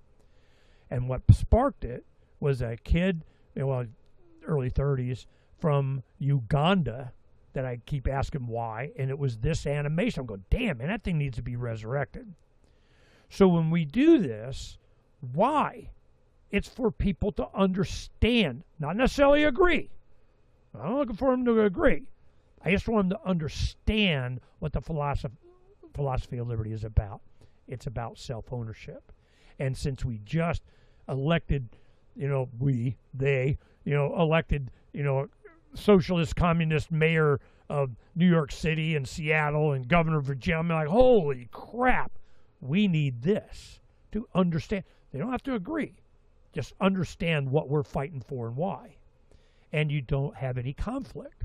And what sparked it was a kid, early 30s, from Uganda, that I keep asking why, and it was this animation. I'm going, damn, man, that thing needs to be resurrected. So when we do this, why? It's for people to understand, not necessarily agree. I'm not looking for them to agree. I just want them to understand what the philosophy of liberty is about. It's about self-ownership. And since we just elected, elected, socialist communist mayor of New York City and Seattle and governor of Virginia, I'm like, holy crap, we need this to understand. They don't have to agree. Just understand what we're fighting for and why. And you don't have any conflict.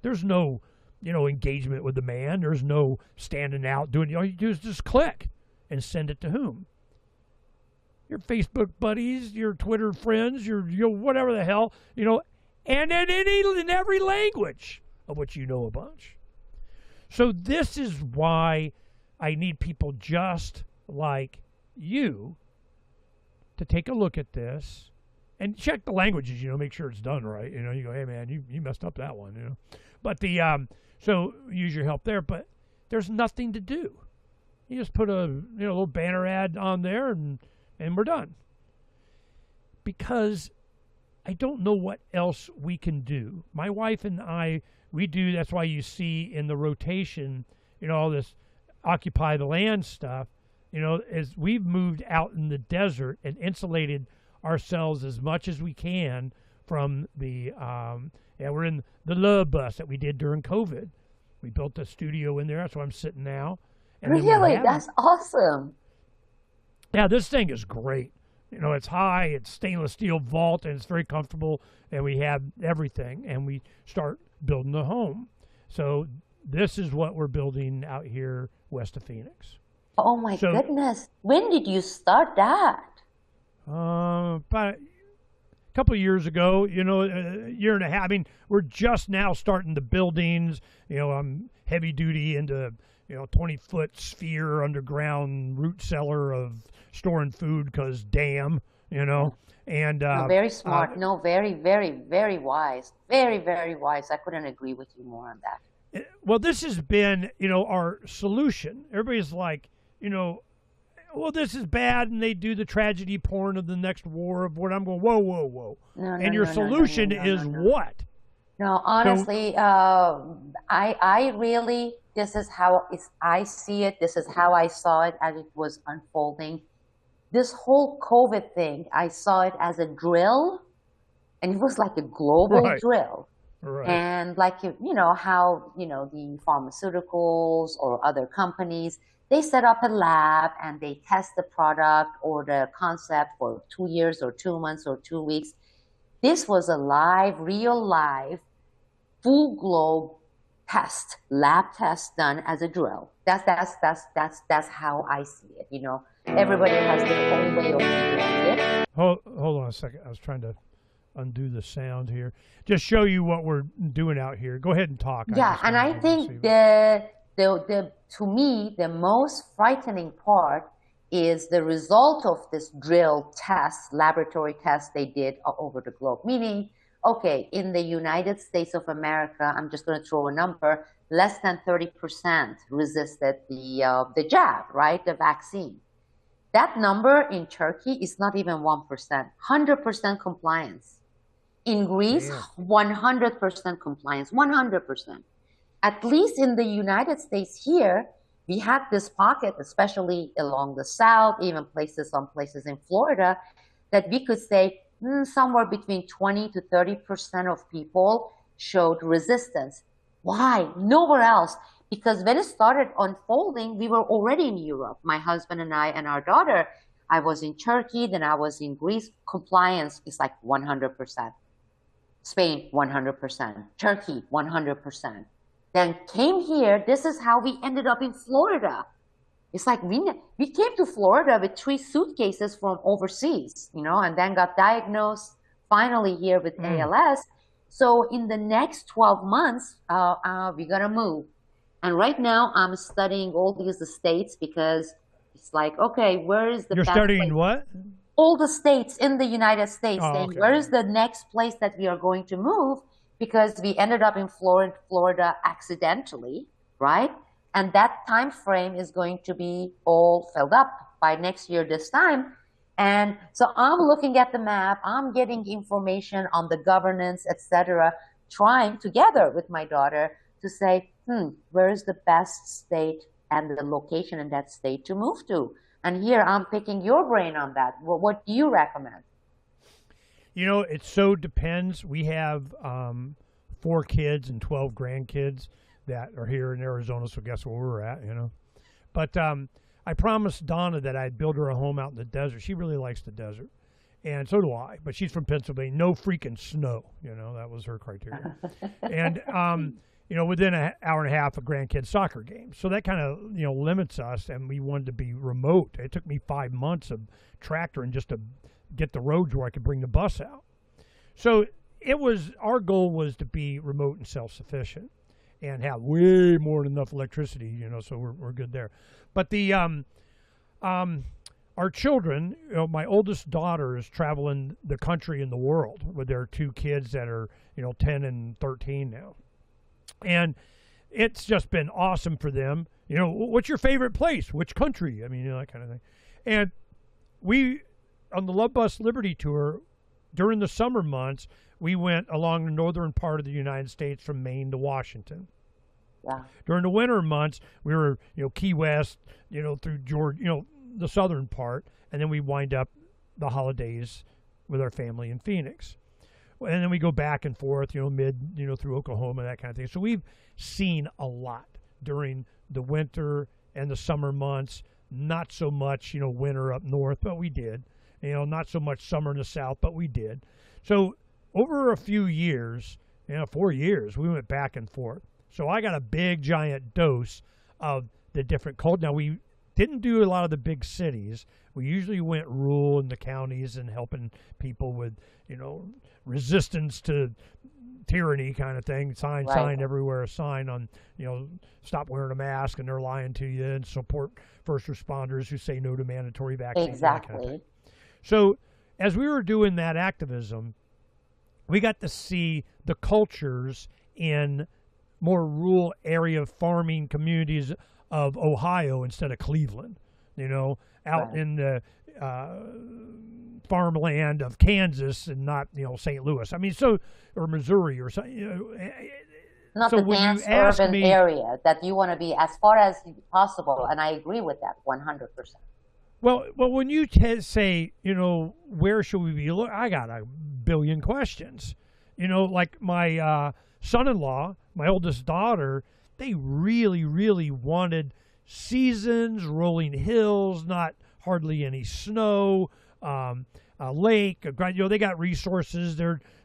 There's no, engagement with the man. There's no standing out doing, all you do is just click and send it to whom? Your Facebook buddies, your Twitter friends, your whatever the hell, and in every language of which you know a bunch. So this is why I need people just like you to take a look at this and check the languages, make sure it's done right. You go, hey man, you messed up that one, But so use your help there, but there's nothing to do. You just put a little banner ad on there and we're done. Because I don't know what else we can do. My wife and I, that's why you see in the rotation, all this occupy the land stuff, as we've moved out in the desert and insulated ourselves as much as we can from the, we're in the love bus that we did during COVID. We built a studio in there. That's where I'm sitting now. And really? That's awesome. Yeah, this thing is great. It's high, it's stainless steel vault, and it's very comfortable, and we have everything, and we start building the home. So this is what we're building out here west of Phoenix. Oh my goodness. When did you start that? About a couple of years ago, a year and a half. I mean, we're just now starting the buildings. I'm heavy duty into 20-foot sphere underground root cellar of storing food because damn, and very smart. Very, very, very wise. Very, very wise. I couldn't agree with you more on that. Well, this has been, our solution. Everybody's like, well, this is bad, and they do the tragedy porn of the next war of what I'm going, whoa. And your solution is what? No, honestly, I really, this is how I see it. This is how I saw it as it was unfolding. This whole COVID thing, I saw it as a drill, and it was like a global drill. Right. And like, how, the pharmaceuticals or other companies, they set up a lab and they test the product or the concept for 2 years or 2 months or 2 weeks. This was a real live, full globe lab test done as a drill. That's how I see it. Everybody has their own way of doing it. Hold on a second. I was trying to undo the sound here. Just show you what we're doing out here. Go ahead and talk. Yeah, and I think the to me the most frightening part is the result of this drill test, laboratory test they did all over the globe. Meaning, okay, in the United States of America, I'm just going to throw a number, less than 30% resisted the jab, right, the vaccine. That number in Turkey is not even 1%, 100% compliance. In Greece, 100% compliance, 100%. At least in the United States here, we had this pocket, especially along the South, even some places in Florida, that we could say somewhere between 20 to 30% of people showed resistance. Why? Nowhere else. Because when it started unfolding, we were already in Europe. My husband and I and our daughter, I was in Turkey, then I was in Greece. Compliance is like 100%. Spain, 100%. Turkey, 100%. Then came here. This is how we ended up in Florida. It's like we came to Florida with 3 suitcases from overseas, and then got diagnosed finally here with ALS. So in the next 12 months, we got to move. And right now I'm studying all these states because it's like, okay, where is the You're best studying place? What? All the states in the United States, saying, okay. where is the next place that we are going to move? Because we ended up in Florida accidentally, right? And that time frame is going to be all filled up by next year this time. And so I'm looking at the map, I'm getting information on the governance, etc., trying together with my daughter to say, where is the best state and the location in that state to move to? And here I'm picking your brain on that. Well, what do you recommend? It so depends. We have 4 kids and 12 grandkids that are here in Arizona, so guess where we're at, But I promised Donna that I'd build her a home out in the desert. She really likes the desert, and so do I. But she's from Pennsylvania. No freaking snow, that was her criteria. And within an hour and a half, a grandkid soccer game. So that kind of, limits us, and we wanted to be remote. It took me 5 months of tractoring just to get the roads where I could bring the bus out. So our goal was to be remote and self-sufficient and have way more than enough electricity, so we're good there. But our children, my oldest daughter is traveling the country and the world with their 2 kids that are, 10 and 13 now. And it's just been awesome for them. What's your favorite place? Which country? I mean, that kind of thing. And we, on the Love Bus Liberty Tour, during the summer months, we went along the northern part of the United States from Maine to Washington. Yeah. During the winter months, we were, Key West, through Georgia, the southern part, and then we wind up the holidays with our family in Phoenix. And then we go back and forth, through Oklahoma, that kind of thing. So we've seen a lot during the winter and the summer months. Not so much, winter up north, but we did. Not so much summer in the south, but we did. So over a few years, 4 years, we went back and forth. So I got a big, giant dose of the different culture. Now, we didn't do a lot of the big cities. We usually went rural in the counties and helping people with, resistance to tyranny kind of thing. Sign everywhere, a sign on, stop wearing a mask and they're lying to you, and support first responders who say no to mandatory vaccines. Exactly. Kind of thing. So as we were doing that activism, we got to see the cultures in more rural area farming communities of Ohio instead of Cleveland, out in the farmland of Kansas and not, St. Louis. I mean, or Missouri or something. Not So the when dense you ask urban me- area that you want to be as far as possible, and I agree with that 100%. Well, when you say, where should we be? Look, I got a billion questions. Like my son-in-law, my oldest daughter, they really, really wanted seasons, rolling hills, not hardly any snow, a lake. They got resources.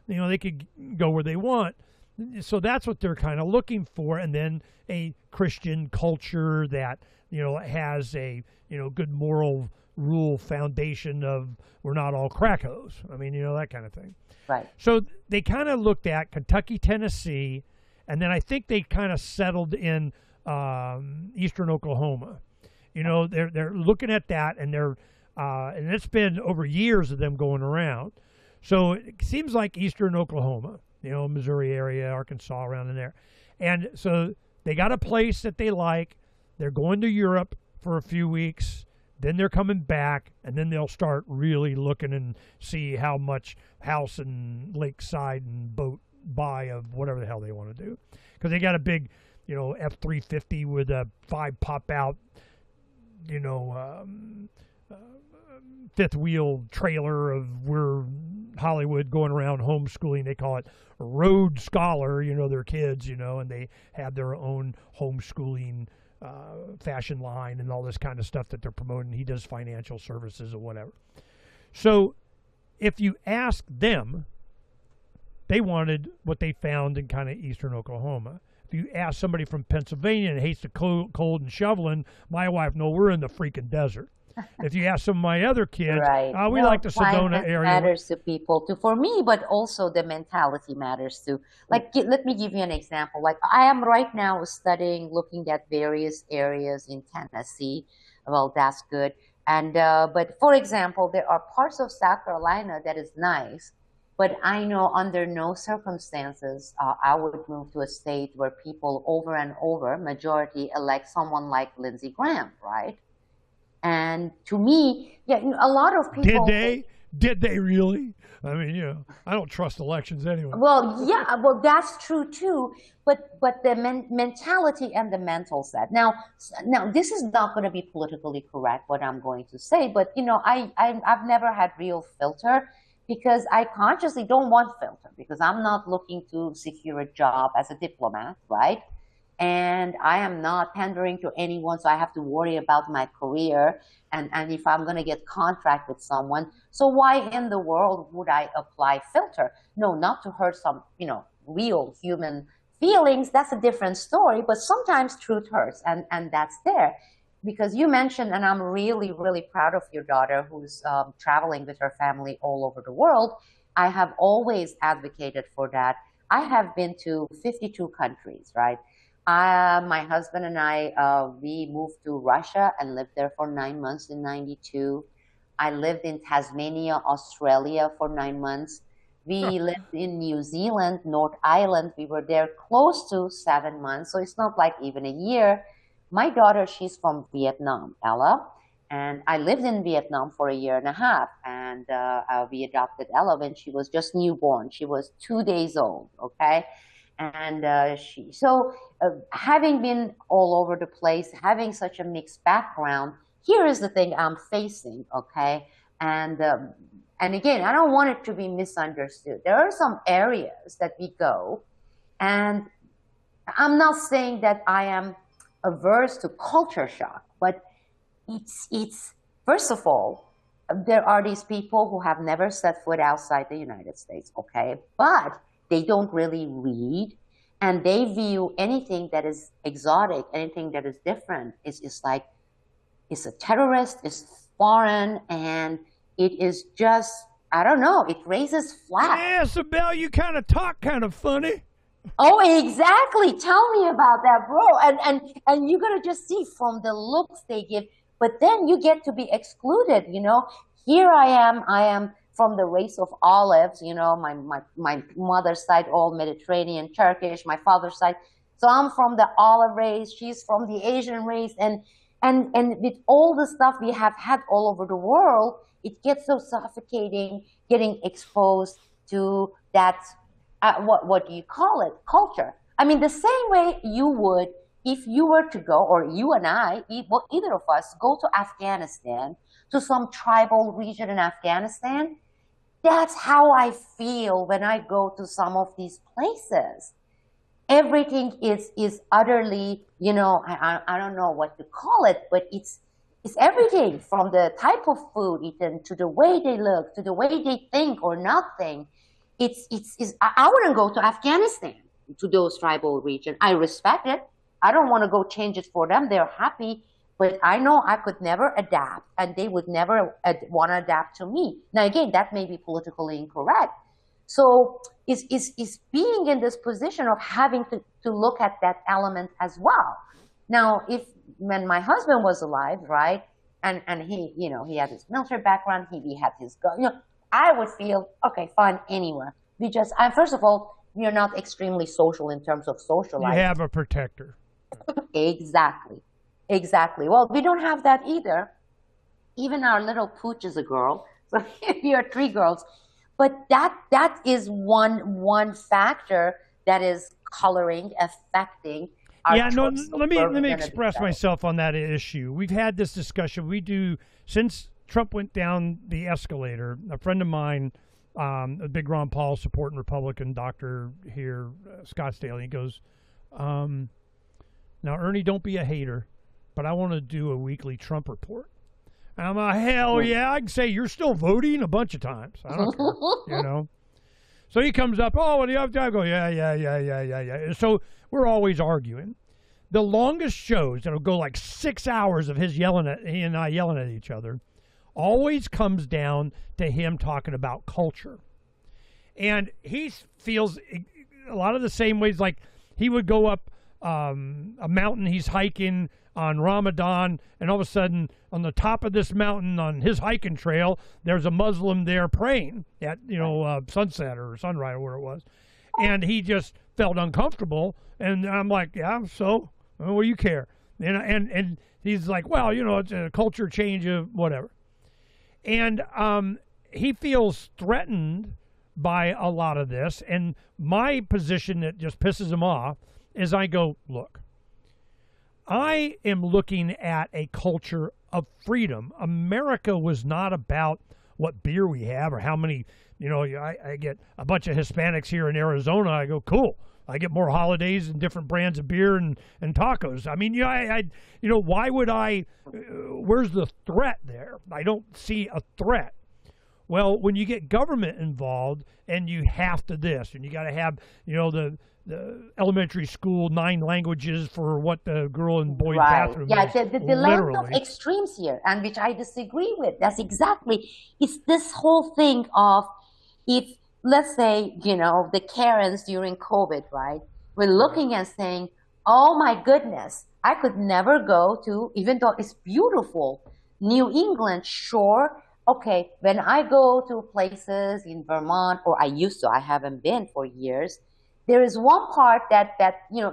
They could go where they want. So that's what they're kind of looking for. And then a Christian culture that, has a, good moral rule foundation of we're not all crackos. I mean, that kind of thing. Right. So they kind of looked at Kentucky, Tennessee, and then I think they kind of settled in eastern Oklahoma. They're looking at that, and and it's been over years of them going around. So it seems like eastern Oklahoma, Missouri area, Arkansas, around in there. And so they got a place that they like. They're going to Europe for a few weeks. Then they're coming back, and then they'll start really looking and see how much house and lakeside and boat buy of whatever the hell they want to do. Because they got a big, F-350 with a 5 pop-out, fifth wheel trailer of we're Hollywood going around homeschooling. They call it Road Scholar, their kids, and they have their own homeschooling fashion line and all this kind of stuff that they're promoting. He does financial services or whatever. So if you ask them, they wanted what they found in kind of eastern Oklahoma. If you ask somebody from Pennsylvania and hates the cold and shoveling, my wife, no, we're in the freaking desert. If you ask some of my other kids, right. We like the Sedona area. Matters to people too, for me, but also the mentality matters too. Like, let me give you an example. Like, I am right now looking at various areas in Tennessee. Well, that's good. And but for example, there are parts of South Carolina that is nice, but I know under no circumstances I would move to a state where people over and over, majority, elect someone like Lindsey Graham, right? And to me, a lot of people... Did they really? I mean, I don't trust elections anyway. Well, yeah, that's true too. But the mentality and the mental set. Now, this is not going to be politically correct, what I'm going to say. But, I've never had real filter because I consciously don't want filter because I'm not looking to secure a job as a diplomat, right? And I am not pandering to anyone, so I have to worry about my career and if I'm going to get contract with someone. So why in the world would I apply filter? No, not to hurt some, real human feelings. That's a different story, but sometimes truth hurts, and that's there. Because you mentioned, and I'm really, really proud of your daughter who's traveling with her family all over the world. I have always advocated for that. I have been to 52 countries, right? My husband and I, we moved to Russia and lived there for 9 months in 92. I lived in Tasmania, Australia for 9 months. We lived in New Zealand, North Island. We were there close to 7 months. So it's not like even a year. My daughter, she's from Vietnam, Ella. And I lived in Vietnam for a year and a half. And we adopted Ella when she was just newborn. She was 2 days old, okay? And having been all over the place, having such a mixed background, here is the thing I'm facing, okay? And again, I don't want it to be misunderstood. There are some areas that we go, and I'm not saying that I am averse to culture shock, but it's first of all, there are these people who have never set foot outside the United States, okay? But they don't really read, and they view anything that is exotic, anything that is different, is like, it's a terrorist, it's foreign, and it is just, I don't know, it raises flags. Yeah, Sibel, you kind of talk kind of funny. Oh, exactly. Tell me about that, bro. And you're going to just see from the looks they give, but then you get to be excluded, Here I am from the race of olives, my mother's side, all Mediterranean, Turkish, my father's side. So I'm from the olive race, she's from the Asian race. And with all the stuff we have had all over the world, it gets so suffocating getting exposed to that, what do you call it, culture. I mean, the same way you would if you were to go, or you and I, either of us, go to Afghanistan, to some tribal region in Afghanistan. That's how I feel when I go to some of these places. Everything is utterly, I don't know what to call it, but it's everything from the type of food eaten to the way they look, to the way they think or not think. I wouldn't go to Afghanistan, to those tribal regions. I respect it. I don't want to go change it for them. They're happy. But I know I could never adapt, and they would never want to adapt to me. Now, again, that may be politically incorrect. So is being in this position of having to look at that element as well. Now, when my husband was alive, right, and he, he had his military background, he had his gun, I would feel, okay, fine, anywhere. First of all, we are not extremely social in terms of social life. You have a protector. Exactly. Well, we don't have that either. Even our little pooch is a girl. So we are three girls. But that is one factor that is coloring, affecting our choice. Let me express myself on that issue. We've had this discussion. Since Trump went down the escalator, a friend of mine, a big Ron Paul supporting Republican doctor here, Scottsdale, he goes, now, Ernie, don't be a hater, but I want to do a weekly Trump report. And I'm like, hell yeah, I can say you're still voting a bunch of times. I don't care, So he comes up, oh, the other time I go, yeah. So we're always arguing. The longest shows that'll go like 6 hours of he and I yelling at each other always comes down to him talking about culture. And he feels a lot of the same ways, like he would go up a mountain he's hiking on Ramadan, and all of a sudden on the top of this mountain on his hiking trail, there's a Muslim there praying at, sunset or sunrise or where it was. And he just felt uncomfortable. And I'm like, yeah, so what do you care? And he's like, well, it's a culture change of whatever. And he feels threatened by a lot of this. And my position that just pisses him off is I go, look, I am looking at a culture of freedom. America was not about what beer we have or how many, I get a bunch of Hispanics here in Arizona. I go, cool. I get more holidays and different brands of beer and tacos. I mean, why would where's the threat there? I don't see a threat. Well, when you get government involved and you have to this, and you got to have, the elementary school 9 languages for what the girl and boy bathroom is. The level of extremes here, and which I disagree with. That's exactly, it's this whole thing of, if, let's say, the Karens during COVID, right? We're looking and saying, oh my goodness, I could never go to, even though it's beautiful, New England, sure. Okay, when I go to places in Vermont, or I haven't been for years, there is one part that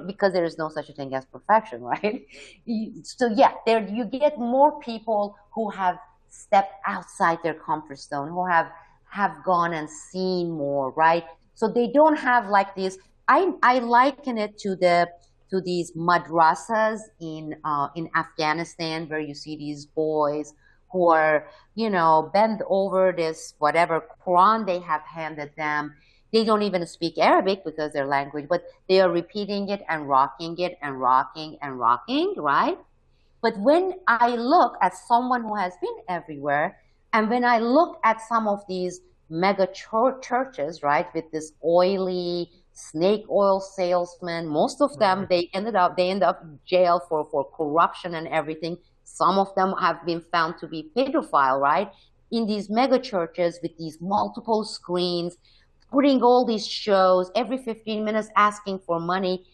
because there is no such a thing as perfection, right? There you get more people who have stepped outside their comfort zone, who have gone and seen more, right? So they don't have like this. I liken it to these madrasas in Afghanistan, where you see these boys who are bent over this whatever Quran they have handed them. They don't even speak Arabic because their language, but they are repeating it and rocking it and rocking and rocking, right? But when I look at someone who has been everywhere, and when I look at some of these mega churches, right, with this oily snake oil salesmen, most of them, they end up in jail for corruption and everything. Some of them have been found to be pedophile, right? In these mega churches with these multiple screens, putting all these shows every 15 minutes, asking for money.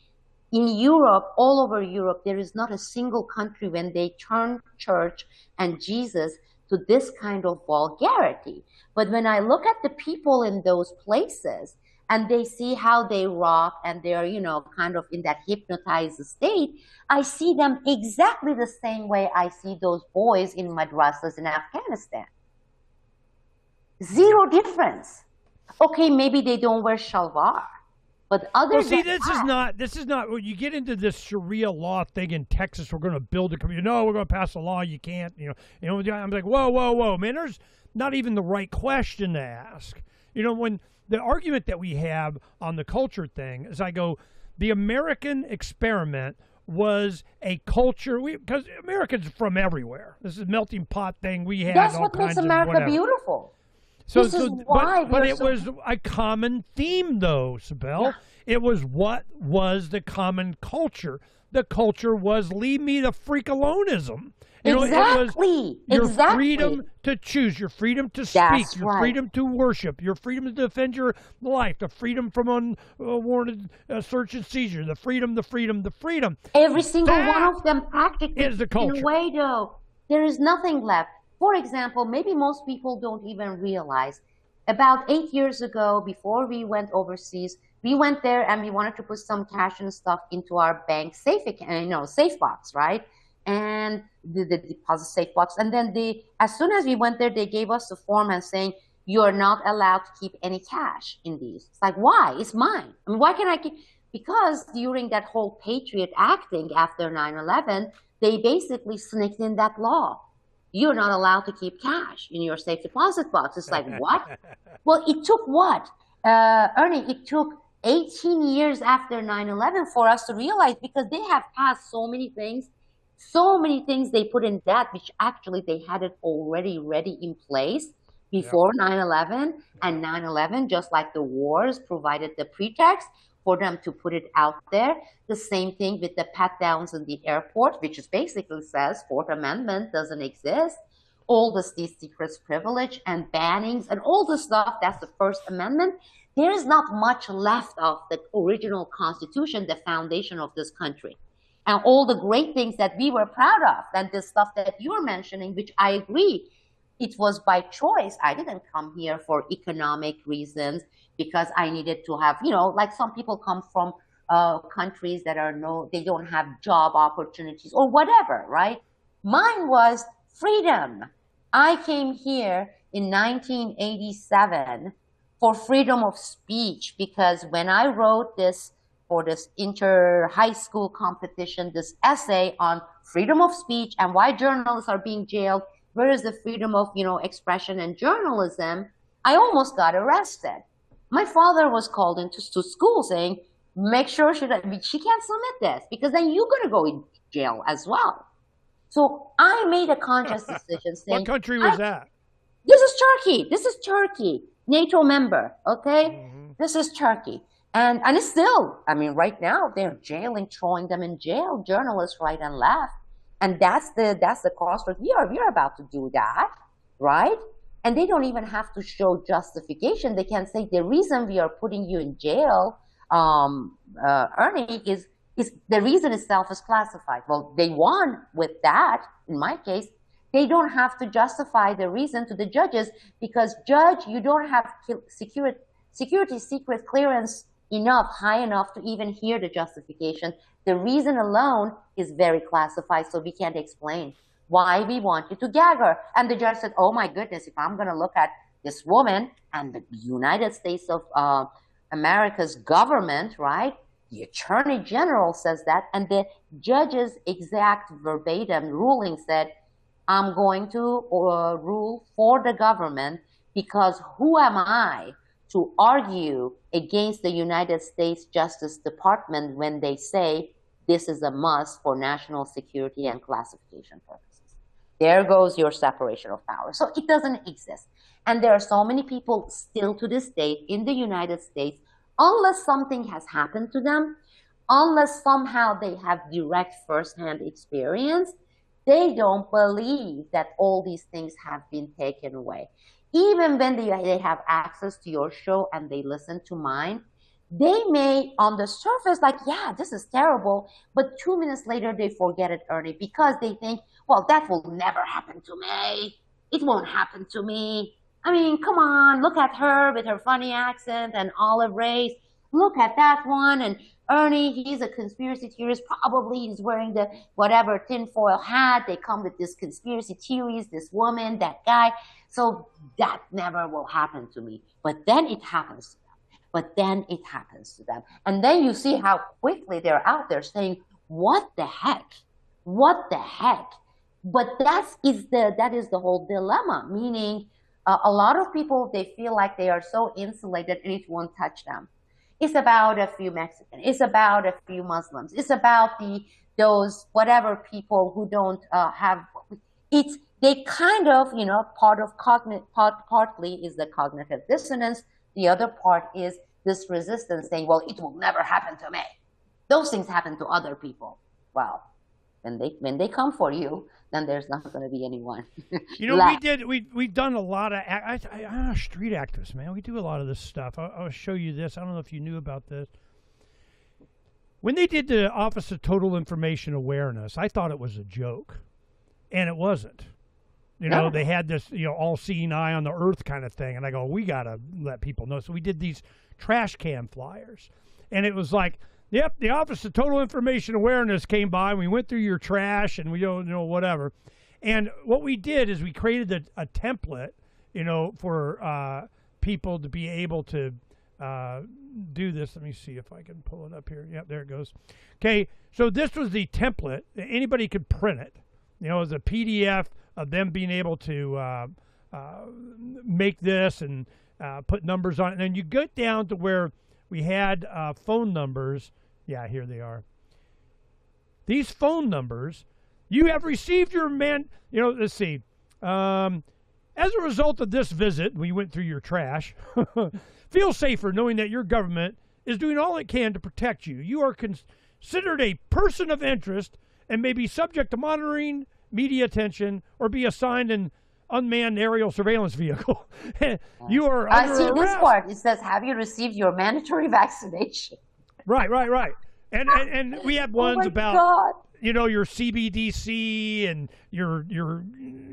In Europe, all over Europe, there is not a single country when they turn church and Jesus to this kind of vulgarity. But when I look at the people in those places and they see how they rock and they're, kind of in that hypnotized state, I see them exactly the same way I see those boys in madrasas in Afghanistan. Zero difference. Okay, maybe they don't wear shalwar, but other than this is not when you get into this Sharia law thing in Texas. We're going to build a community. No, we're going to pass a law. You can't. I'm like, whoa, man. There's not even the right question to ask. When the argument that we have on the culture thing is, I go, the American experiment was a culture, because Americans are from everywhere. This is a melting pot thing. We had that's all what kinds makes of America whatever. Beautiful. This is why but it was a common theme, though, Sibel. Yeah. It was what was the common culture. The culture was leave me the freak aloneism. You know, exactly. it was your freedom to choose, your freedom to speak, That's your right. freedom to worship, your freedom to defend your life, the freedom from unwarranted search and seizure, the freedom. Every single That one of them practically is the in culture. a way, though. There is nothing left. For example, maybe most people don't even realize. About 8 years ago, before we went overseas, we went there and we wanted to put some cash and stuff into our bank safe account, safe box, right? And the deposit safe box. And then as soon as we went there, they gave us a form and saying, you are not allowed to keep any cash in these. It's like, why? It's mine. I mean, why can I keep? Because during that whole Patriot acting after 9/11, they basically sneaked in that law. You're not allowed to keep cash in your safe deposit box. It's like, what? Well, it took what? Ernie, it took 18 years after 9/11 for us to realize, because they have passed so many things they put in that, which actually they had it already ready in place before 9/11. And 9/11, just like the wars, provided the pretext for them to put it out there. The same thing with the pat downs in the airport, which is basically says Fourth Amendment doesn't exist. All the state secrets privilege and bannings and all the stuff, that's the First Amendment. There is not much left of the original Constitution, the foundation of this country. And all the great things that we were proud of, and the stuff that you're mentioning, which I agree, it was by choice. I didn't come here for economic reasons because I needed to have, like some people come from countries that they don't have job opportunities or whatever, right? Mine was freedom. I came here in 1987 for freedom of speech, because when I wrote this for this inter-high school competition, this essay on freedom of speech and why journalists are being jailed, where is the freedom of, expression and journalism, I almost got arrested. My father was called into school saying, make sure she can't submit this, because then you're going to go in jail as well. So I made a conscious decision saying, what country was that? This is Turkey, NATO member, okay? Mm-hmm. This is Turkey. And it's still, right now they're throwing them in jail, journalists right and left. And that's the crossroads. We're about to do that, right? And they don't even have to show justification. They can say the reason we are putting you in jail, Ernie, is the reason itself is classified. Well, they won with that. In my case, they don't have to justify the reason to the judges, because judge, you don't have security secret clearance high enough to even hear the justification. The reason alone is very classified, so we can't explain why we want you to gag her. And the judge said, oh my goodness, if I'm going to look at this woman and the United States of America's government, right? The Attorney General says that, and the judge's exact verbatim ruling said, I'm going to rule for the government, because who am I to argue against the United States Justice Department when they say this is a must for national security and classification purposes? There goes your separation of power. So it doesn't exist. And there are so many people still to this day in the United States, unless something has happened to them, unless somehow they have direct firsthand experience, they don't believe that all these things have been taken away. Even when they have access to your show and they listen to mine, they may on the surface like, yeah, this is terrible, but 2 minutes later they forget it, Ernie, because they think, well, that will never happen to me. It won't happen to me. Come on, look at her with her funny accent and olive race. Look at that one. And Ernie, he's a conspiracy theorist. Probably he's wearing the whatever tinfoil hat. They come with this conspiracy theories, this woman, that guy. So that never will happen to me. But then it happens to them. And then you see how quickly they're out there saying, what the heck? What the heck? But that is the whole dilemma, meaning a lot of people, they feel like they are so insulated and it won't touch them. It's about a few Mexicans. It's about a few Muslims. It's about those whatever people who don't have. It's they kind of, part of partly is the cognitive dissonance. The other part is this resistance saying, well, it will never happen to me. Those things happen to other people. Well, when they come for you, then there's not going to be anyone. We've done a lot of street activists, man. We do a lot of this stuff. I'll show you this. I don't know if you knew about this. When they did the Office of Total Information Awareness, I thought it was a joke, and it wasn't. They had this, all-seeing eye on the earth kind of thing, and I go, we got to let people know. So we did these trash can flyers, and it was like, yep, the Office of Total Information Awareness came by, and we went through your trash, and we don't know whatever. And what we did is we created a template, for people to be able to do this. Let me see if I can pull it up here. Yep, there it goes. Okay, so this was the template. Anybody could print it. As a PDF of them being able to make this and put numbers on it. And then you get down to where we had phone numbers. Yeah, here they are. These phone numbers, you have received your let's see. As a result of this visit, we went through your trash. Feel safer knowing that your government is doing all it can to protect you. You are considered a person of interest and may be subject to monitoring, media attention, or be assigned an unmanned aerial surveillance vehicle. You are under arrest. This part. It says, have you received your mandatory vaccination? Right. And we had ones about, God. Your CBDC and your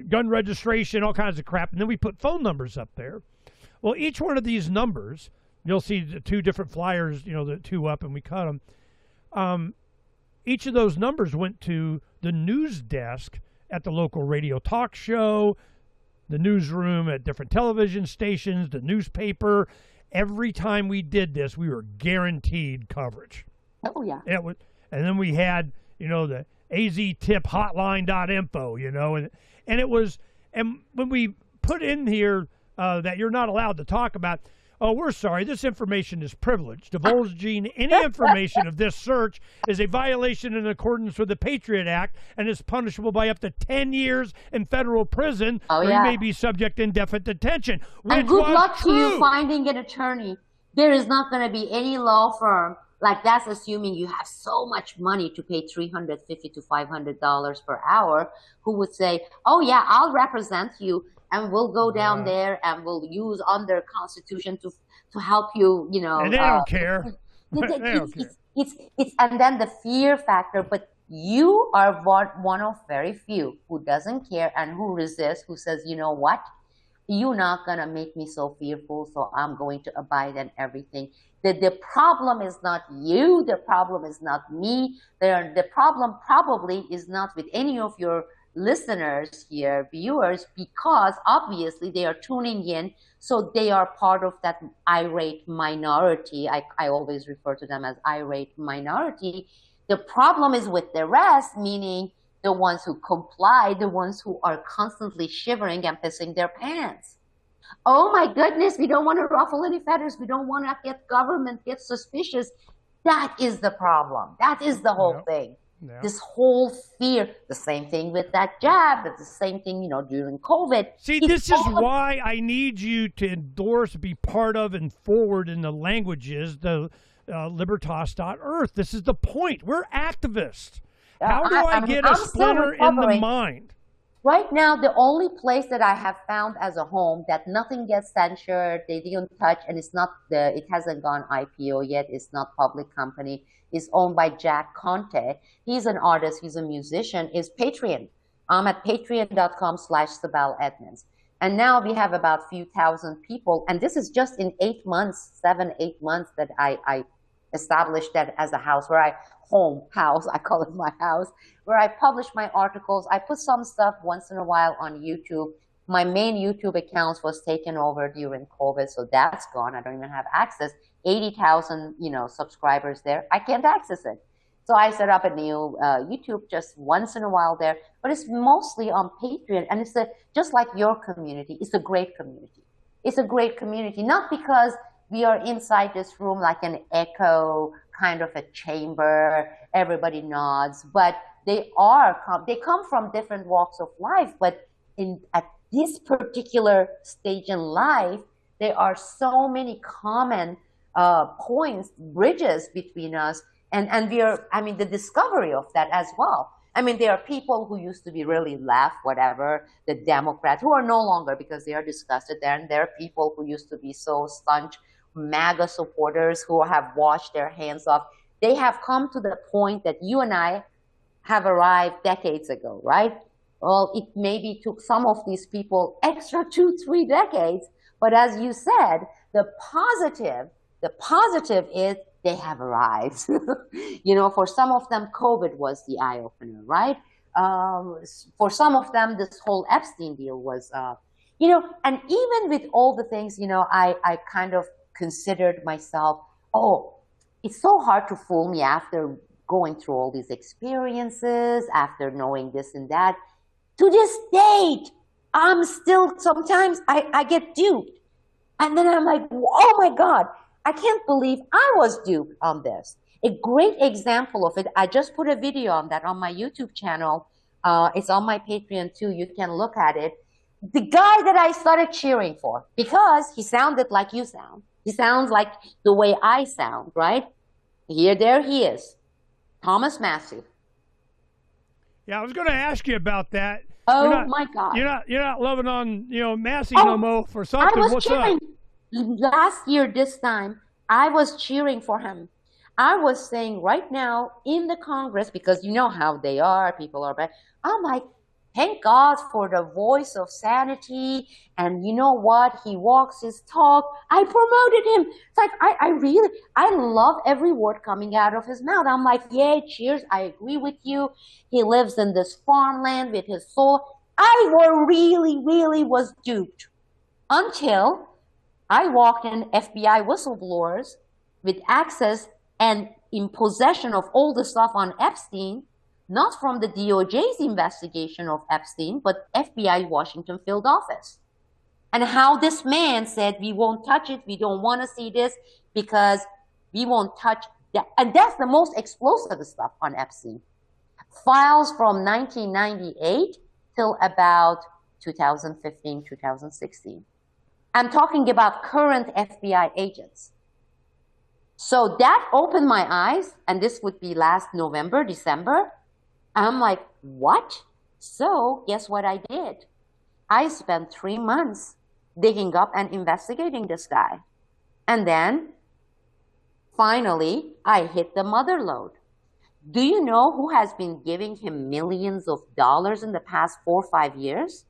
gun registration, all kinds of crap. And then we put phone numbers up there. Well, each one of these numbers, you'll see the two different flyers, the two up, and we cut them. Each of those numbers went to the news desk at the local radio talk show, the newsroom at different television stations, the newspaper. Every time we did this, we were guaranteed coverage. Oh, yeah. And then we had, the aztiphotline.info, and it was, and when we put in here that you're not allowed to talk about, oh, we're sorry, this information is privileged. Divulging any information of this search is a violation in accordance with the Patriot Act and is punishable by up to 10 years in federal prison, or you may be subject to indefinite detention. And good luck to you finding an attorney. There is not going to be any law firm, like that's assuming you have so much money to pay $350 to $500 per hour, who would say, oh yeah, I'll represent you. And we'll go down there and we'll use under Constitution to help you, And they don't care. It's and then the fear factor. But you are one of very few who doesn't care and who resists, who says, you know what? You're not going to make me so fearful, so I'm going to abide in everything. The problem is not you. The problem is not me. The problem probably is not with any of your listeners here, viewers, because obviously they are tuning in, so they are part of that irate minority. I always refer to them as irate minority. The problem is with the rest, meaning the ones who comply, the ones who are constantly shivering and pissing their pants. Oh my goodness, we don't want to ruffle any feathers. We don't want to get government get suspicious. That is the problem. That is the whole thing. Yeah. This whole fear, the same thing with that jab, but the same thing, during COVID. See, this is why I need you to endorse, be part of, and forward in the languages, the libertas.earth. This is the point. We're activists. How do I get a splinter in the mind? Right now, the only place that I have found as a home that nothing gets censored, they didn't touch, and it hasn't gone IPO yet, it's not public company, is owned by Jack Conte. He's an artist, he's a musician, is Patreon. I'm at patreon.com/Sibel Edmonds. And now we have about few thousand people, and this is just in 8 months, 7-8 months that I established that as a house where I call it my house, where I publish my articles. I put some stuff once in a while on YouTube. My main YouTube account was taken over during COVID, so that's gone. I don't even have access. 80,000, subscribers there. I can't access it. So I set up a new YouTube just once in a while there, but it's mostly on Patreon. And it's just like your community. It's a great community. It's a great community, not because we are inside this room like an echo, kind of a chamber, everybody nods, but they come from different walks of life, but at this particular stage in life, there are so many common points, bridges between us, and we are, I mean, the discovery of that as well. I mean, there are people who used to be really left, whatever, the Democrats, who are no longer because they are disgusted there. And there are people who used to be so staunch MAGA supporters who have washed their hands off. They have come to the point that you and I have arrived decades ago, right? Well, it maybe took some of these people extra 2-3 decades. But as you said, the positive is they have arrived. You know, for some of them, COVID was the eye opener, right? For some of them, this whole Epstein deal was, you know, and even with all the things, you know, I kind of considered myself, oh, it's so hard to fool me after going through all these experiences, after knowing this and that. To this date, I'm still, sometimes I get duped. And then I'm like, oh my God, I can't believe I was duped on this. A great example of it, I just put a video on that on my YouTube channel. It's on my Patreon too. You can look at it. The guy that I started cheering for, because he sounded like you sound. He sounds like the way I sound, right? There he is, Thomas Massey. Yeah, I was going to ask you about that. Oh my God! You're not loving on Massey no more for something. I was What's cheering. up? Last year, this time, I was cheering for him. I was saying right now in the Congress, because you know how they are, people are bad. I'm like, thank God for the voice of sanity. And you know what? He walks his talk. I promoted him. It's like, I love every word coming out of his mouth. I'm like, yay, cheers. I agree with you. He lives in this farmland with his soul. I really was duped until I walked in FBI whistleblowers with access and in possession of all the stuff on Epstein, not from the DOJ's investigation of Epstein, but FBI Washington field office. And how this man said, we won't touch it, we don't want to see this because we won't touch that. And that's the most explosive stuff on Epstein. Files from 1998 till about 2015, 2016. I'm talking about current FBI agents. So that opened my eyes, and this would be last November, December. I'm like, what? So guess what I did? I spent 3 months digging up and investigating this guy. And then finally, I hit the mother lode. Do you know who has been giving him millions of dollars in the past 4 or 5 years?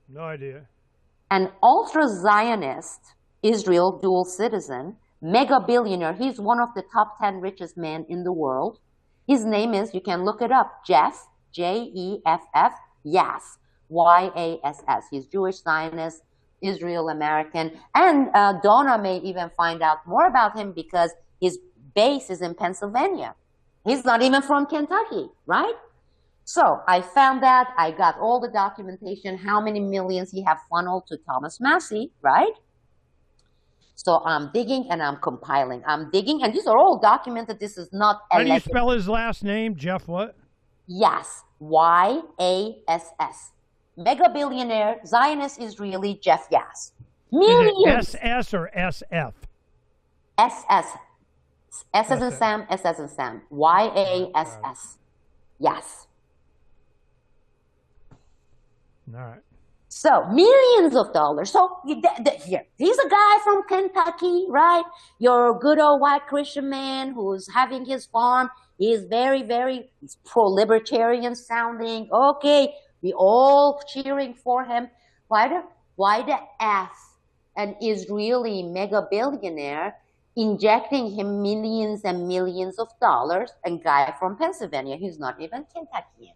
No idea. An ultra-Zionist, Israel dual citizen, mega billionaire. He's one of the top 10 richest men in the world. His name is, you can look it up, Jeff, Jeff, Yass, Yass. He's Jewish Zionist, Israel American. And Donna may even find out more about him because his base is in Pennsylvania. He's not even from Kentucky, right? So I found that. I got all the documentation, how many millions he have funneled to Thomas Massey, right? So I'm digging and I'm compiling. I'm digging, and these are all documented. This is not How do you spell his last name? Jeff what? Yass, Yass. Mega billionaire, Zionist Israeli Jeff Yass. Millions. Is it SS or SF? SS. S as in Sam, S as in Sam. Yass. Yes. All right. So millions of dollars. So here, he's a guy from Kentucky, right? Your good old white Christian man who's having his farm. He's he's pro-libertarian sounding. Okay, we all cheering for him. Why the F, an Israeli mega billionaire, injecting him millions and millions of dollars? A guy from Pennsylvania, he's not even Kentuckian.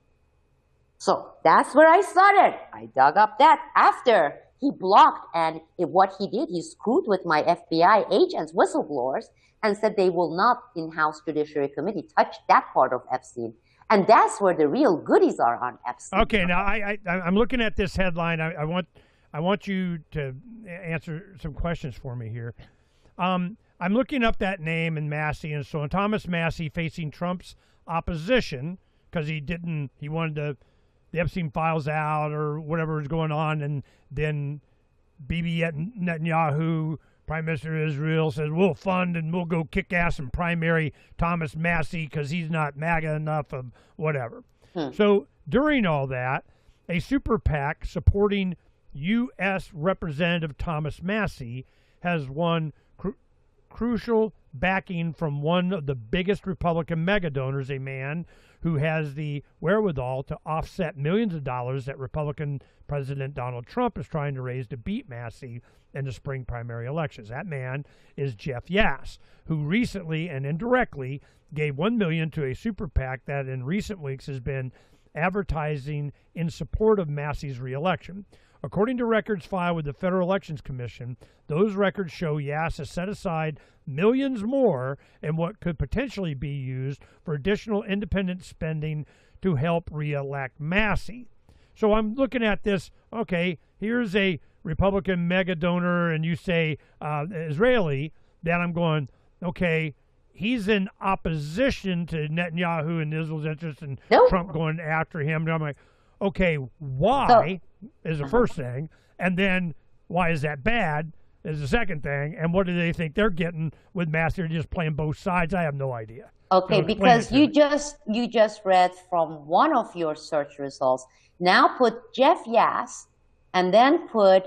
So that's where I started. I dug up that after he blocked, and what he did, he screwed with my FBI agents, whistleblowers, and said they will not, in-house Judiciary Committee, touch that part of Epstein. And that's where the real goodies are on Epstein. Okay, now I'm looking at this headline. I want you to answer some questions for me here. I'm looking up that name and Massey and so on. Thomas Massey facing Trump's opposition because he wanted to the Epstein files out or whatever is going on, and then Bibi Netanyahu, Prime Minister of Israel, says we'll fund and we'll go kick ass and primary Thomas Massie because he's not MAGA enough of whatever. So during all that, a super PAC supporting U.S. Representative Thomas Massie has won crucial backing from one of the biggest Republican mega donors, a man who has the wherewithal to offset millions of dollars that Republican President Donald Trump is trying to raise to beat Massie in the spring primary elections. That man is Jeff Yass, who recently and indirectly gave $1 million to a super PAC that in recent weeks has been advertising in support of Massie's reelection. According to records filed with the Federal Elections Commission, those records show Yass has set aside millions more in what could potentially be used for additional independent spending to help reelect Massie. So I'm looking at this, okay, here's a Republican mega donor, and you say Israeli, then I'm going, okay, he's in opposition to Netanyahu and Israel's interests and Trump going after him. And I'm like, okay, why is the first thing, and then why is that bad is the second thing, and what do they think they're getting with Massie? They're just playing both sides. I have no idea. Okay, so because you just read from one of your search results. Now put Jeff Yass and then put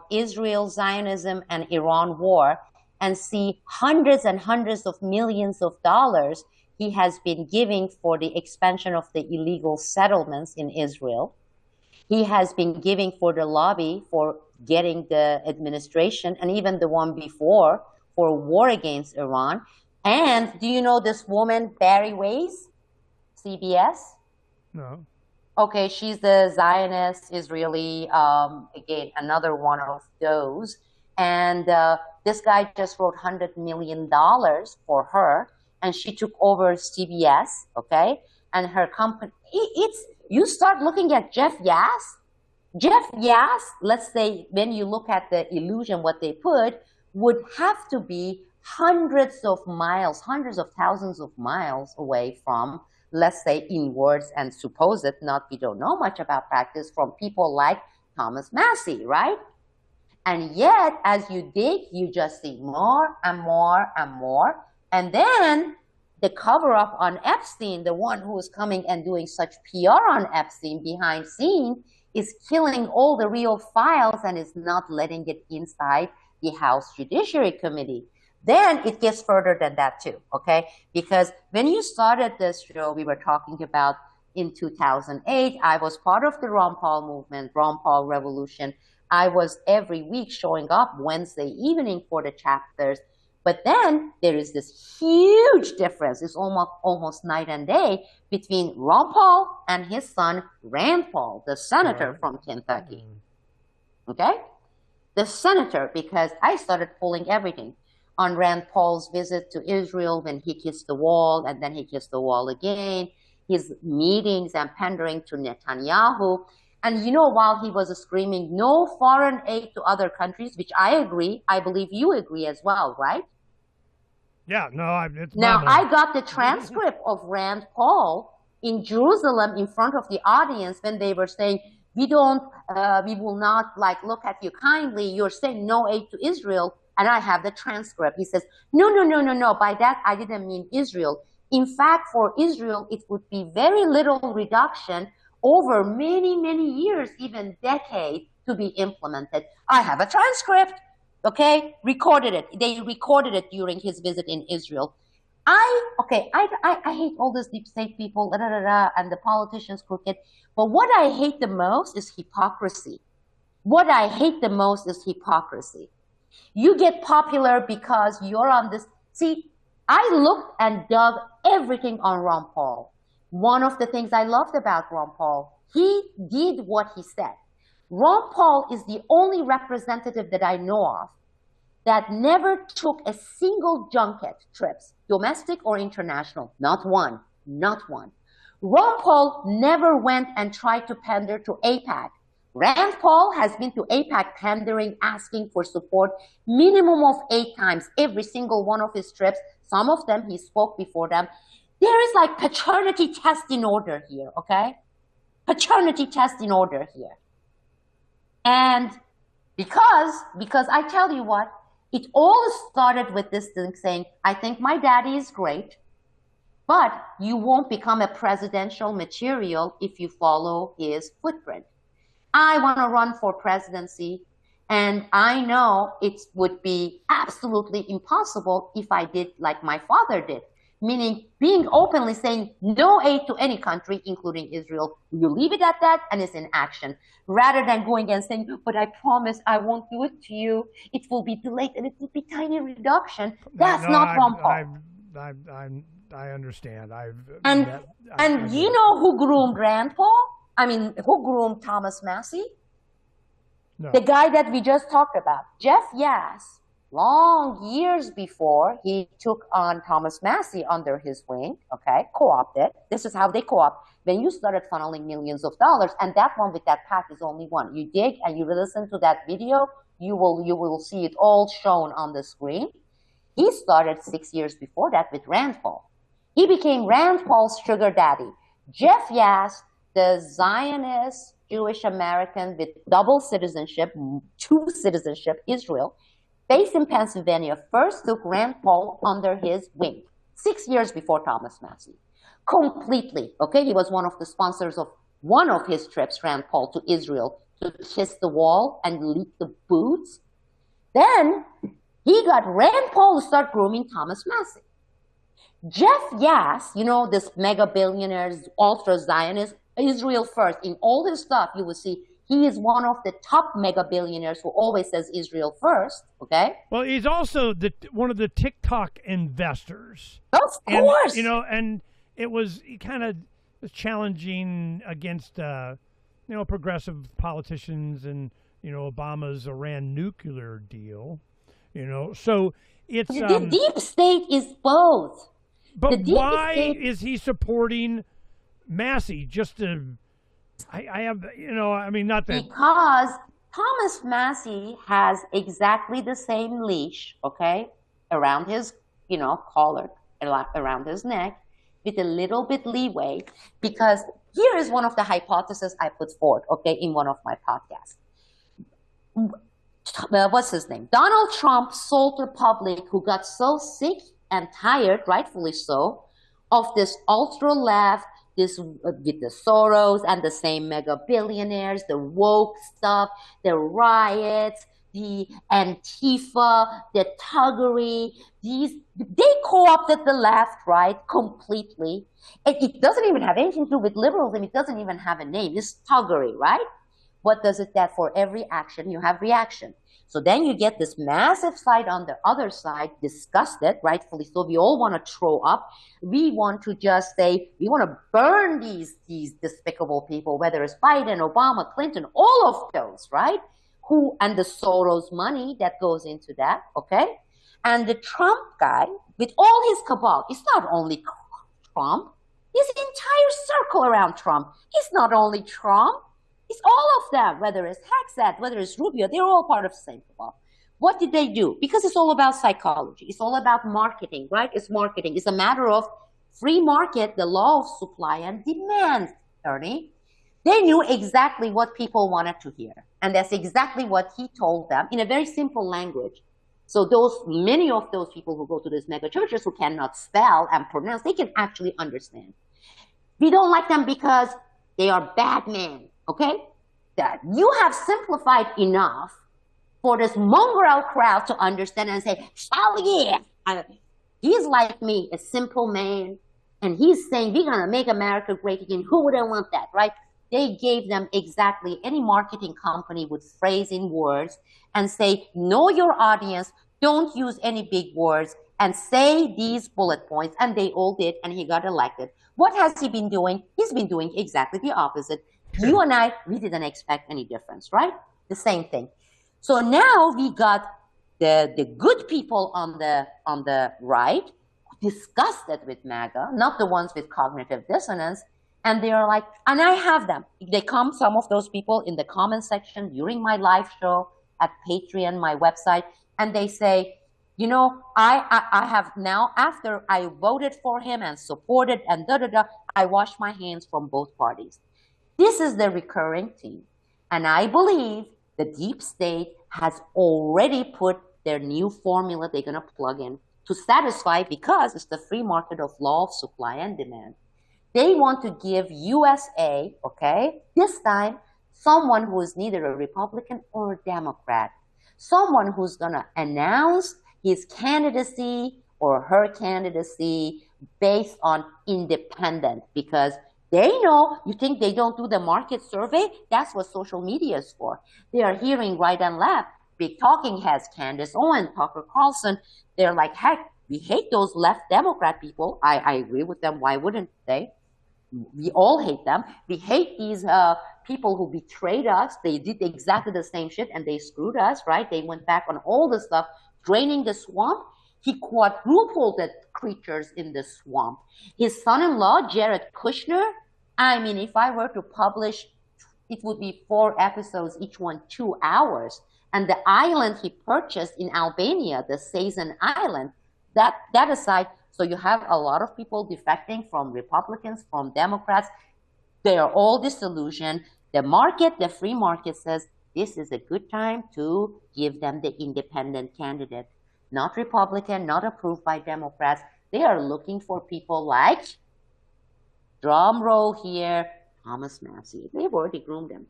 Israel, Zionism, and Iran war, and see hundreds and hundreds of millions of dollars he has been giving for the expansion of the illegal settlements in Israel. He has been giving for the lobby for getting the administration, and even the one before, for war against Iran. And do you know this woman, Barry Weiss, CBS? No. Okay, she's the Zionist Israeli, again, another one of those. And this guy just wrote $100 million for her, and she took over CBS, okay? And her company, you start looking at Jeff Yass. Jeff Yass, let's say, when you look at the illusion, what they put, would have to be hundreds of miles, hundreds of thousands of miles away from, let's say, in words and supposed, we don't know much about practice, from people like Thomas Massie, right? And yet, as you dig, you just see more and more and more. And then the cover-up on Epstein, the one who is coming and doing such PR on Epstein behind scene, is killing all the real files and is not letting it inside the House Judiciary Committee. Then it gets further than that too, okay? Because when you started this show, we were talking about in 2008, I was part of the Ron Paul movement, Ron Paul revolution. I was every week showing up Wednesday evening for the chapters. But then there is this huge difference. It's almost night and day between Ron Paul and his son, Rand Paul, the senator from Kentucky. Okay? The senator, because I started pulling everything on Rand Paul's visit to Israel when he kissed the wall and then he kissed the wall again, his meetings and pandering to Netanyahu. And you know, while he was screaming no foreign aid to other countries, which I agree, I believe you agree as well, right? Yeah, no, it's now I got the transcript of Rand Paul in Jerusalem in front of the audience when they were saying, we will not look at you kindly. You're saying no aid to Israel. And I have the transcript. He says, no. By that, I didn't mean Israel. In fact, for Israel, it would be very little reduction over many, many years, even decades, to be implemented. I have a transcript. Okay, recorded it. They recorded it during his visit in Israel. I hate all these deep state people, and the politicians crooked. But what I hate the most is hypocrisy. What I hate the most is hypocrisy. You get popular because you're on this. See, I looked and dug everything on Ron Paul. One of the things I loved about Ron Paul, he did what he said. Ron Paul is the only representative that I know of that never took a single junket trips, domestic or international, not one. Ron Paul never went and tried to pander to AIPAC. Rand Paul has been to AIPAC pandering, asking for support, minimum of 8 times, every single one of his trips. Some of them he spoke before them. There is paternity test in order here, okay? paternity test in order here. And because I tell you what, it all started with this thing saying, I think my daddy is great, but you won't become a presidential material if you follow his footprint. I want to run for presidency, and I know it would be absolutely impossible if I did like my father did, meaning being openly saying no aid to any country, including Israel. You leave it at that, and it's in action, rather than going and saying, but I promise I won't do it to you. It will be delayed, and it will be tiny reduction. That's not Ron Paul. I understand. And you know who groomed Rand Paul? I mean, who groomed Thomas Massey? No. The guy that we just talked about, Jeff Yass, long years before he took on Thomas Massey under his wing, okay, co-opted. This is how they co-opt. When you started funneling millions of dollars, and that one with that path is only one. You dig and you listen to that video, you will see it all shown on the screen. He started 6 years before that with Rand Paul. He became Rand Paul's sugar daddy. Jeff Yass, the Zionist Jewish American with double citizenship, two citizenship, Israel, based in Pennsylvania, first took Rand Paul under his wing 6 years before Thomas Massey. Completely, okay? He was one of the sponsors of one of his trips, Rand Paul, to Israel to kiss the wall and leak the boots. Then he got Rand Paul to start grooming Thomas Massey. Jeff Yass, you know, this mega billionaires, ultra Zionist, Israel first. In all his stuff, you will see he is one of the top mega billionaires who always says Israel first, okay? Well, he's also one of the TikTok investors. Of course. And, you know, and it was kind of challenging against, progressive politicians and, Obama's Iran nuclear deal, So it's... the deep state is both. But why is he supporting Massey? Just to, not that. Because Thomas Massey has exactly the same leash, okay, around his, collar, around his neck, with a little bit leeway. Because here is one of the hypotheses I put forward, okay, in one of my podcasts. What's his name? Donald Trump sold the public who got so sick and tired, rightfully so, of this ultra-left, this with the Soros and the same mega billionaires, the woke stuff, the riots, the Antifa, the thuggery, they co-opted the left, right, completely. It doesn't even have anything to do with liberalism. It doesn't even have a name. It's thuggery, right? What does it that for every action you have reaction? So then you get this massive fight on the other side, disgusted, rightfully so. We all want to throw up. We want to just say, we want to burn these despicable people, whether it's Biden, Obama, Clinton, all of those, right? And the Soros money that goes into that, okay? And the Trump guy, with all his cabal, it's not only Trump, his entire circle around Trump. It's not only Trump. It's all of them, whether it's Hexat, whether it's Rubio, they're all part of the same cabal. What did they do? Because it's all about psychology. It's all about marketing, right? It's marketing. It's a matter of free market, the law of supply and demand, Ernie. They knew exactly what people wanted to hear. And that's exactly what he told them in a very simple language. So many of those people who go to these mega churches who cannot spell and pronounce, they can actually understand. We don't like them because they are bad men. Okay? That you have simplified enough for this mongrel crowd to understand and say, oh yeah, he's like me, a simple man, and he's saying, we're going to make America great again. Who wouldn't want that, right? They gave them exactly any marketing company would phrase in words and say, know your audience, don't use any big words, and say these bullet points. And they all did, and he got elected. What has he been doing? He's been doing exactly the opposite. You and I, we didn't expect any difference, right? The same thing. So now we got the good people on the right, disgusted with MAGA, not the ones with cognitive dissonance, and they are like, and I have them. They come, some of those people, in the comment section during my live show at Patreon, my website, and they say, I have now, after I voted for him and supported and I wash my hands from both parties. This is the recurring theme. And I believe the deep state has already put their new formula they're going to plug in to satisfy, because it's the free market of law of supply and demand. They want to give USA, okay, this time, someone who is neither a Republican or a Democrat, someone who's going to announce his candidacy or her candidacy based on independent, because they know, you think they don't do the market survey? That's what social media is for. They are hearing right and left. Big talking heads, Candace Owen, Tucker Carlson, they're like, heck, we hate those left Democrat people. I agree with them. Why wouldn't they? We all hate them. We hate these people who betrayed us. They did exactly the same shit and they screwed us, right? They went back on all the stuff, draining the swamp. He quadrupled the creatures in the swamp. His son-in-law, Jared Kushner, I mean, if I were to publish, it would be 4 episodes, each one 2 hours. And the island he purchased in Albania, the Sazan Island, that aside, so you have a lot of people defecting from Republicans, from Democrats. They are all disillusioned. The market, the free market says, this is a good time to give them the independent candidate. Not Republican, not approved by Democrats. They are looking for people like, drum roll here, Thomas Massey. They've already groomed him.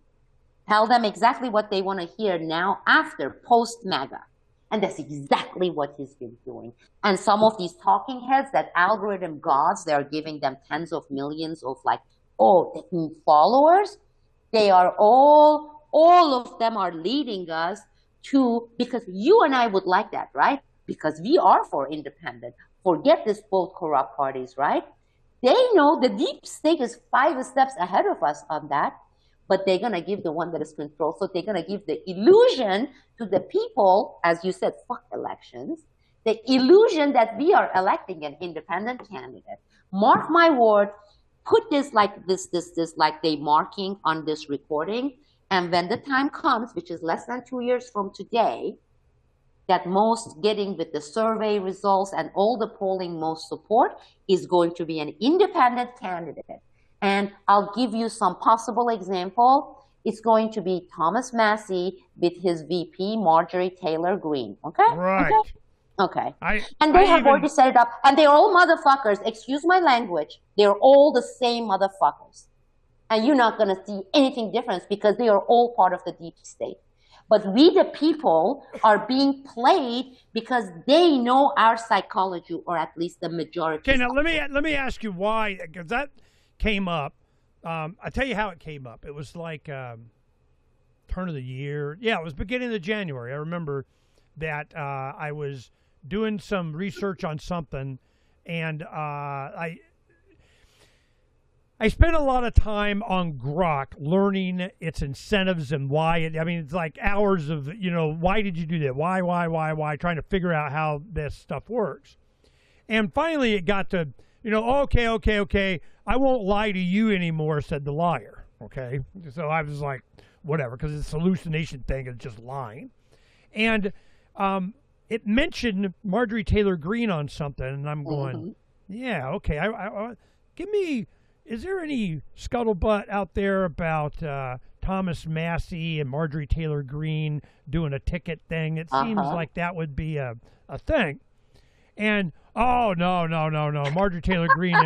Tell them exactly what they want to hear now after post-MAGA. And that's exactly what he's been doing. And some of these talking heads, that algorithm gods, they're giving them tens of millions of followers. They are all of them are leading us to, because you and I would like that, right? Because we are for independent. Forget this both corrupt parties, right? They know the deep state is 5 steps ahead of us on that, but they're going to give the one that is controlled. So they're going to give the illusion to the people, as you said, fuck elections, the illusion that we are electing an independent candidate. Mark my word, put this like this like they marking on this recording. And when the time comes, which is less than 2 years from today, that most getting with the survey results and all the polling most support is going to be an independent candidate. And I'll give you some possible example. It's going to be Thomas Massey with his VP, Marjorie Taylor Greene. Okay? Right. Okay. And they have already set it up. And they're all motherfuckers. Excuse my language. They're all the same motherfuckers. And you're not going to see anything different because they are all part of the deep state. But we, the people, are being played because they know our psychology, or at least the majority. Okay, now let me ask you why, because that came up. I'll tell you how it came up. It was like turn of the year. Yeah, it was beginning of January. I remember that I was doing some research on something, and I spent a lot of time on Grok learning its incentives and why it, I mean, it's like hours of, why did you do that? Why, trying to figure out how this stuff works. And finally it got to, okay. I won't lie to you anymore, said the liar. Okay. So I was like, whatever, because it's a hallucination thing. It's just lying. And it mentioned Marjorie Taylor Greene on something. And I'm going, yeah, okay. Give me, is there any scuttlebutt out there about Thomas Massey and Marjorie Taylor Greene doing a ticket thing? It seems like that would be a thing. And, oh, no. Marjorie Taylor Greene,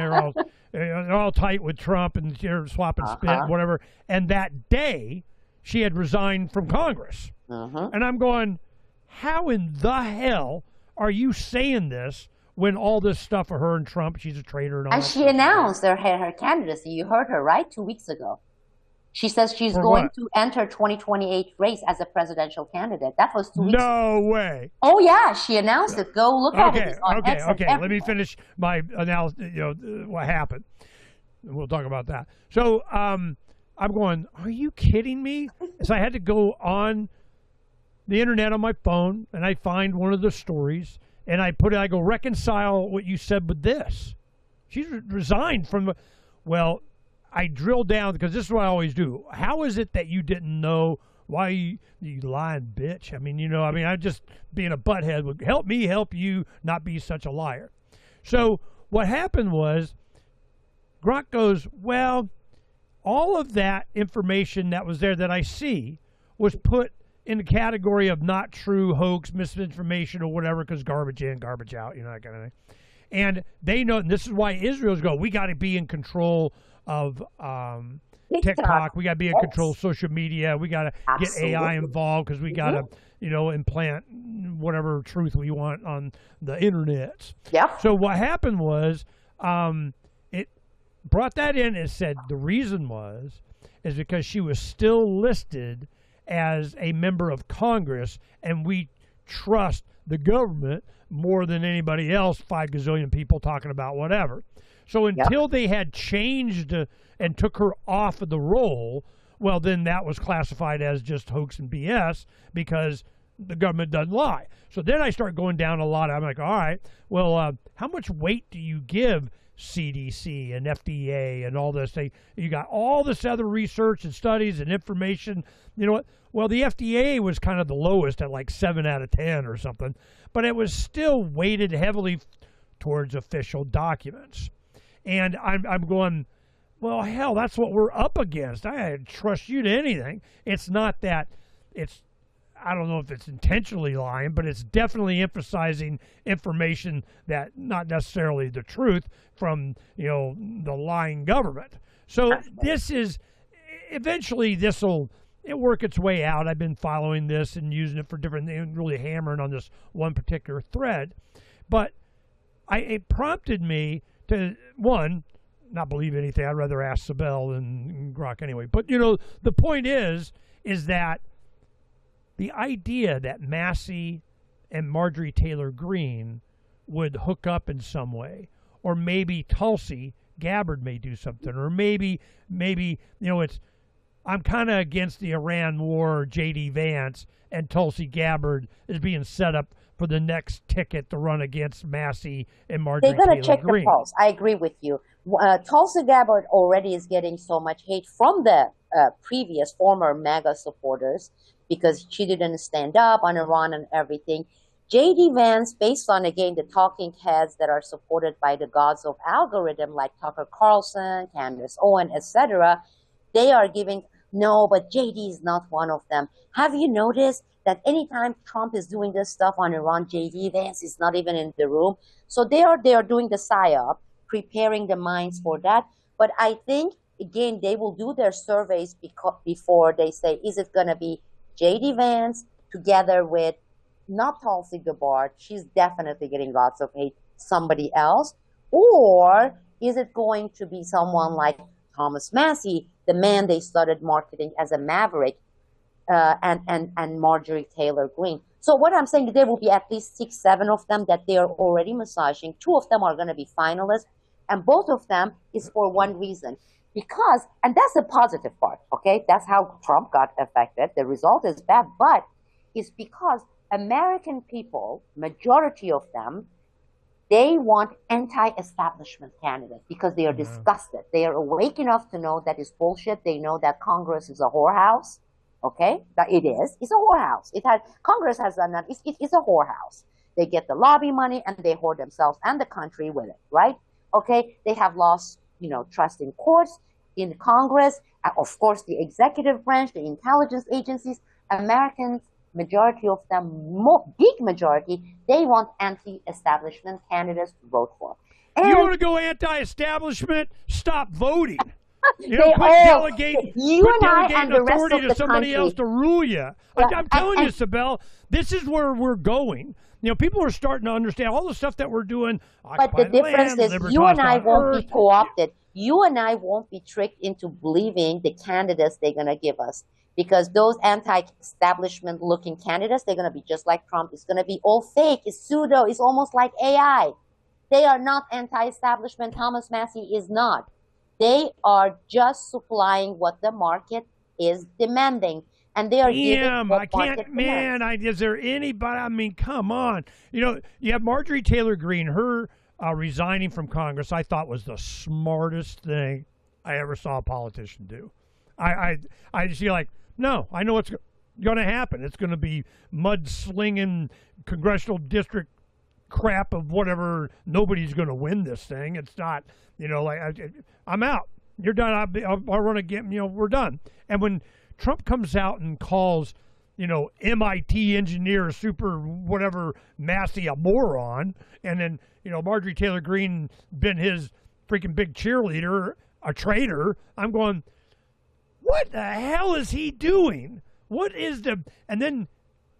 they're all tight with Trump and they're swapping spit, whatever. And that day, she had resigned from Congress. And I'm going, how in the hell are you saying this when all this stuff for her and Trump, she's a traitor and all and that she stuff. announced her candidacy. You heard her, right? 2 weeks ago. She says she's going to enter 2028 race as a presidential candidate. That was 2 weeks ago. No way. Oh, yeah. She announced it. Go look at it. It's on X and Let me finish my analysis, what happened. We'll talk about that. So I'm going, are you kidding me? So I had to go on the internet on my phone, and I find one of the stories, and I go, reconcile what you said with this. She's resigned from, well, I drilled down, because this is what I always do. How is it that you didn't know? Why you lying bitch? I mean, I just being a butthead would help me help you not be such a liar. So what happened was, Grok goes, well, all of that information that was there that I see was put in the category of not true, hoax, misinformation, or whatever, because garbage in, garbage out, that kind of thing. And they know, and this is why Israel's we got to be in control of TikTok. We got to be in control of social media. We got to get AI involved because we got to, implant whatever truth we want on the internet. Yep. So what happened was, it brought that in and said the reason is because she was still listed as a member of Congress, and we trust the government more than anybody else, 5 gazillion people talking about whatever. So until they had changed and took her off of the roll, well, then that was classified as just hoax and BS because the government doesn't lie. So then I start going down a lot. I'm like, all right, well, how much weight do you give CDC and FDA and all this? You got all this other research and studies and information. You know what? Well, the FDA was kind of the lowest at like 7 out of 10 or something, but it was still weighted heavily towards official documents. And I'm going, well, hell, that's what we're up against. I trust you to anything. It's not that I don't know if it's intentionally lying, but it's definitely emphasizing information that not necessarily the truth from, the lying government. So eventually this will work its way out. I've been following this and using it for different things, really hammering on this one particular thread. But it prompted me to, one, not believe anything. I'd rather ask Sibel than Grok anyway. But, the point is that the idea that Massey and Marjorie Taylor Greene would hook up in some way, or maybe Tulsi Gabbard may do something, or maybe I'm kind of against the Iran war, J.D. Vance, and Tulsi Gabbard is being set up for the next ticket to run against Massey and Marjorie Taylor Greene. They're going to check the pulse. I agree with you. Tulsi Gabbard already is getting so much hate from the previous former MAGA supporters because she didn't stand up on Iran and everything. J.D. Vance, based on, again, the talking heads that are supported by the gods of algorithm like Tucker Carlson, Candace Owen, etc., they are giving, no, but J.D. is not one of them. Have you noticed that anytime Trump is doing this stuff on Iran, J.D. Vance is not even in the room? So they are doing the PSYOP, preparing the minds for that. But I think, again, they will do their surveys before they say, is it going to be J.D. Vance together with not Tulsi Gabbard, she's definitely getting lots of hate, somebody else, or is it going to be someone like Thomas Massey, the man they started marketing as a maverick, and Marjorie Taylor Greene? So what I'm saying, there will be at least 6, 7 of them that they are already massaging. 2 of them are going to be finalists, and both of them is for one reason. Because, and that's the positive part, okay? That's how Trump got affected. The result is bad, but it's because American people, majority of them, they want anti-establishment candidates because they are disgusted. They are awake enough to know that it's bullshit. They know that Congress is a whorehouse, okay? That it is. It's a whorehouse. Congress has done that. It's a whorehouse. They get the lobby money and they hoard themselves and the country with it, right? Okay? They have lost, trust in courts, in Congress, of course, the executive branch, the intelligence agencies. Americans, majority of them, big majority, they want anti-establishment candidates to vote for. And you want to go anti-establishment? Stop voting. Delegate and the rest of the somebody else to rule you. Yeah, I'm telling you, Sibel, this is where we're going. People are starting to understand all the stuff that we're doing. But the difference is you and I won't be co-opted. You and I won't be tricked into believing the candidates they're going to give us. Because those anti-establishment looking candidates, they're going to be just like Trump. It's going to be all fake. It's pseudo. It's almost like AI. They are not anti-establishment. Thomas Massey is not. They are just supplying what the market is demanding. And they are giving what market demands. Is there anybody? I mean, come on. You have Marjorie Taylor Greene. Her resigning from Congress, I thought was the smartest thing I ever saw a politician do. I just feel like, no, I know what's going to happen. It's going to be mud-slinging congressional district crap of whatever. Nobody's going to win this thing. It's not, I'm out. You're done. I'll run again. We're done. And when Trump comes out and calls, MIT engineer super whatever Massey a moron, and then Marjorie Taylor Greene been his freaking big cheerleader, a traitor. I'm going, what the hell is he doing? What is and then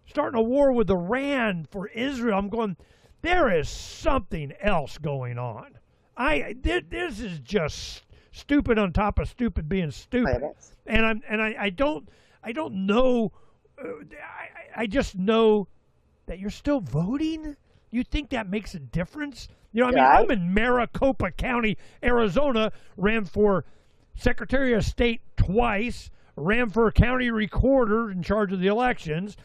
starting a war with Iran for Israel. I'm going, there is something else going on. This is just stupid on top of stupid being stupid. And I don't know. I just know that you're still voting. You think that makes a difference? I'm in Maricopa County, Arizona, ran for Secretary of State twice, ran for county recorder in charge of the elections,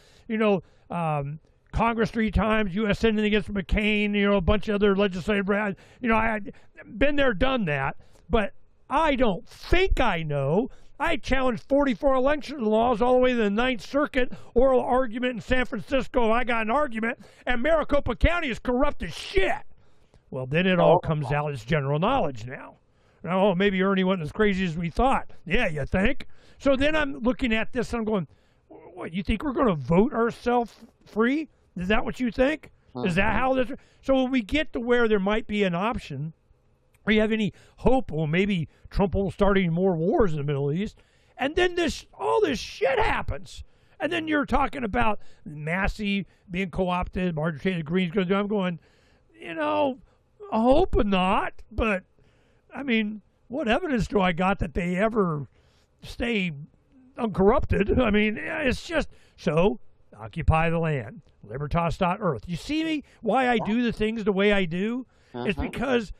Congress 3 times, U.S. Senate against McCain, a bunch of other legislative, I had been there, done that, but I don't think I know. I challenged 44 election laws all the way to the Ninth Circuit, oral argument in San Francisco. I got an argument, and Maricopa County is corrupt as shit. Well, then it all comes out as general knowledge now. Oh, maybe Ernie wasn't as crazy as we thought. Yeah, you think? So then I'm looking at this and I'm going, what, you think we're going to vote ourselves free? Is that what you think? Is that how this? So when we get to where there might be an option, or you have any hope, well, maybe Trump will start any more wars in the Middle East, and then all this shit happens. And then you're talking about Massey being co-opted, Marjorie Taylor Greene's going to do. I'm going, I hope not, but I mean, what evidence do I got that they ever stay uncorrupted? I mean, it's just so occupy the land, libertas.earth. You see me? Why I do the things the way I do? It's because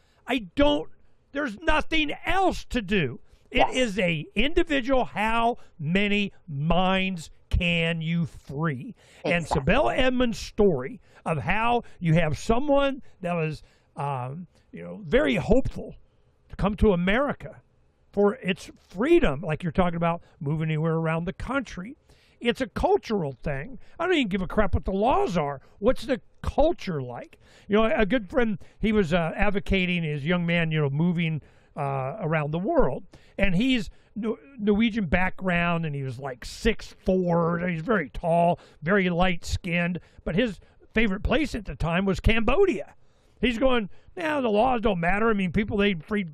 there's nothing else to do. It is a individual, how many minds can you free? Exactly. And Sibel Edmonds' story of how you have someone that was, very hopeful to come to America for its freedom, like you're talking about moving anywhere around the country. It's a cultural thing. I don't even give a crap what the laws are. What's the culture like? A good friend, he was advocating his young man, moving around the world. And he's Norwegian background, and he was like 6'4". He's very tall, very light-skinned. But his favorite place at the time was Cambodia. He's going, the laws don't matter. I mean, people, they free,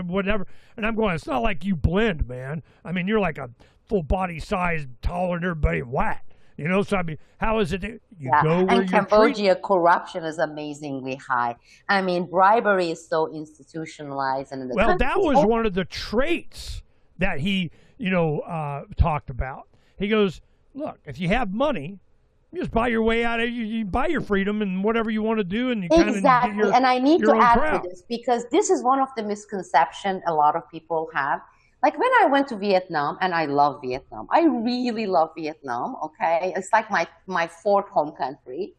whatever. And I'm going, it's not like you blend, man. I mean, you're like a full body size, taller than everybody, whack. So I mean, how is it that you go where and Cambodia corruption is amazingly high. I mean, bribery is so institutionalized. And that was one of the traits that he, talked about. He goes, look, if you have money, you just buy your way out of you buy your freedom and whatever you want to do, and you exactly. kind of get and I need to add crowd. to this, because this is one of the misconceptions a lot of people have. Like when I went to Vietnam, and I love Vietnam. I really love Vietnam, okay? It's like my fourth home country.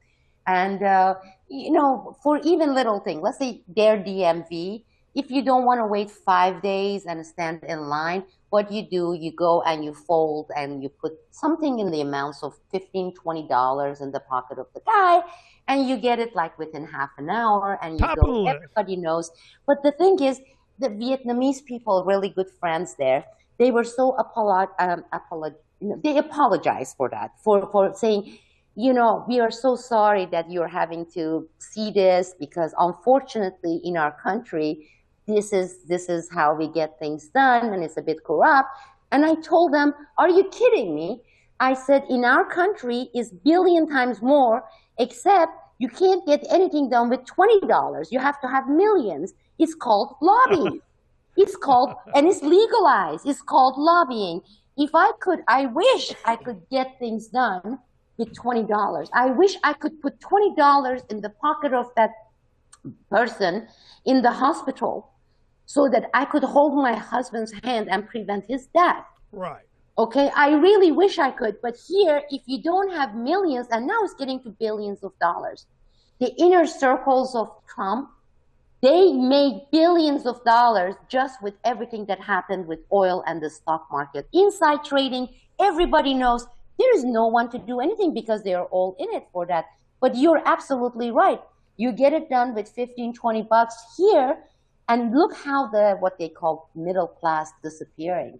And, for even little things, let's say their DMV, if you don't want to wait 5 days and stand in line, what you do, you go and you fold and you put something in the amounts of $15, $20 in the pocket of the guy, and you get it like within half an hour, and you go, everybody knows. But the thing is, the Vietnamese people, really good friends there, they were so they apologized for that, for saying, we are so sorry that you're having to see this, because unfortunately in our country, this is how we get things done, and it's a bit corrupt. And I told them, are you kidding me? I said, in our country is billion times more, except you can't get anything done with $20. You have to have millions. It's called lobbying. And it's legalized. It's called lobbying. I wish I could get things done with $20. I wish I could put $20 in the pocket of that person in the hospital so that I could hold my husband's hand and prevent his death. Right. Okay, I really wish I could. But here, if you don't have millions, and now it's getting to billions of dollars, the inner circles of Trump, they made billions of dollars just with everything that happened with oil and the stock market. Inside trading, everybody knows there is no one to do anything because they are all in it for that. But you're absolutely right. You get it done with $15, $20 here. And look how what they call middle class disappearing.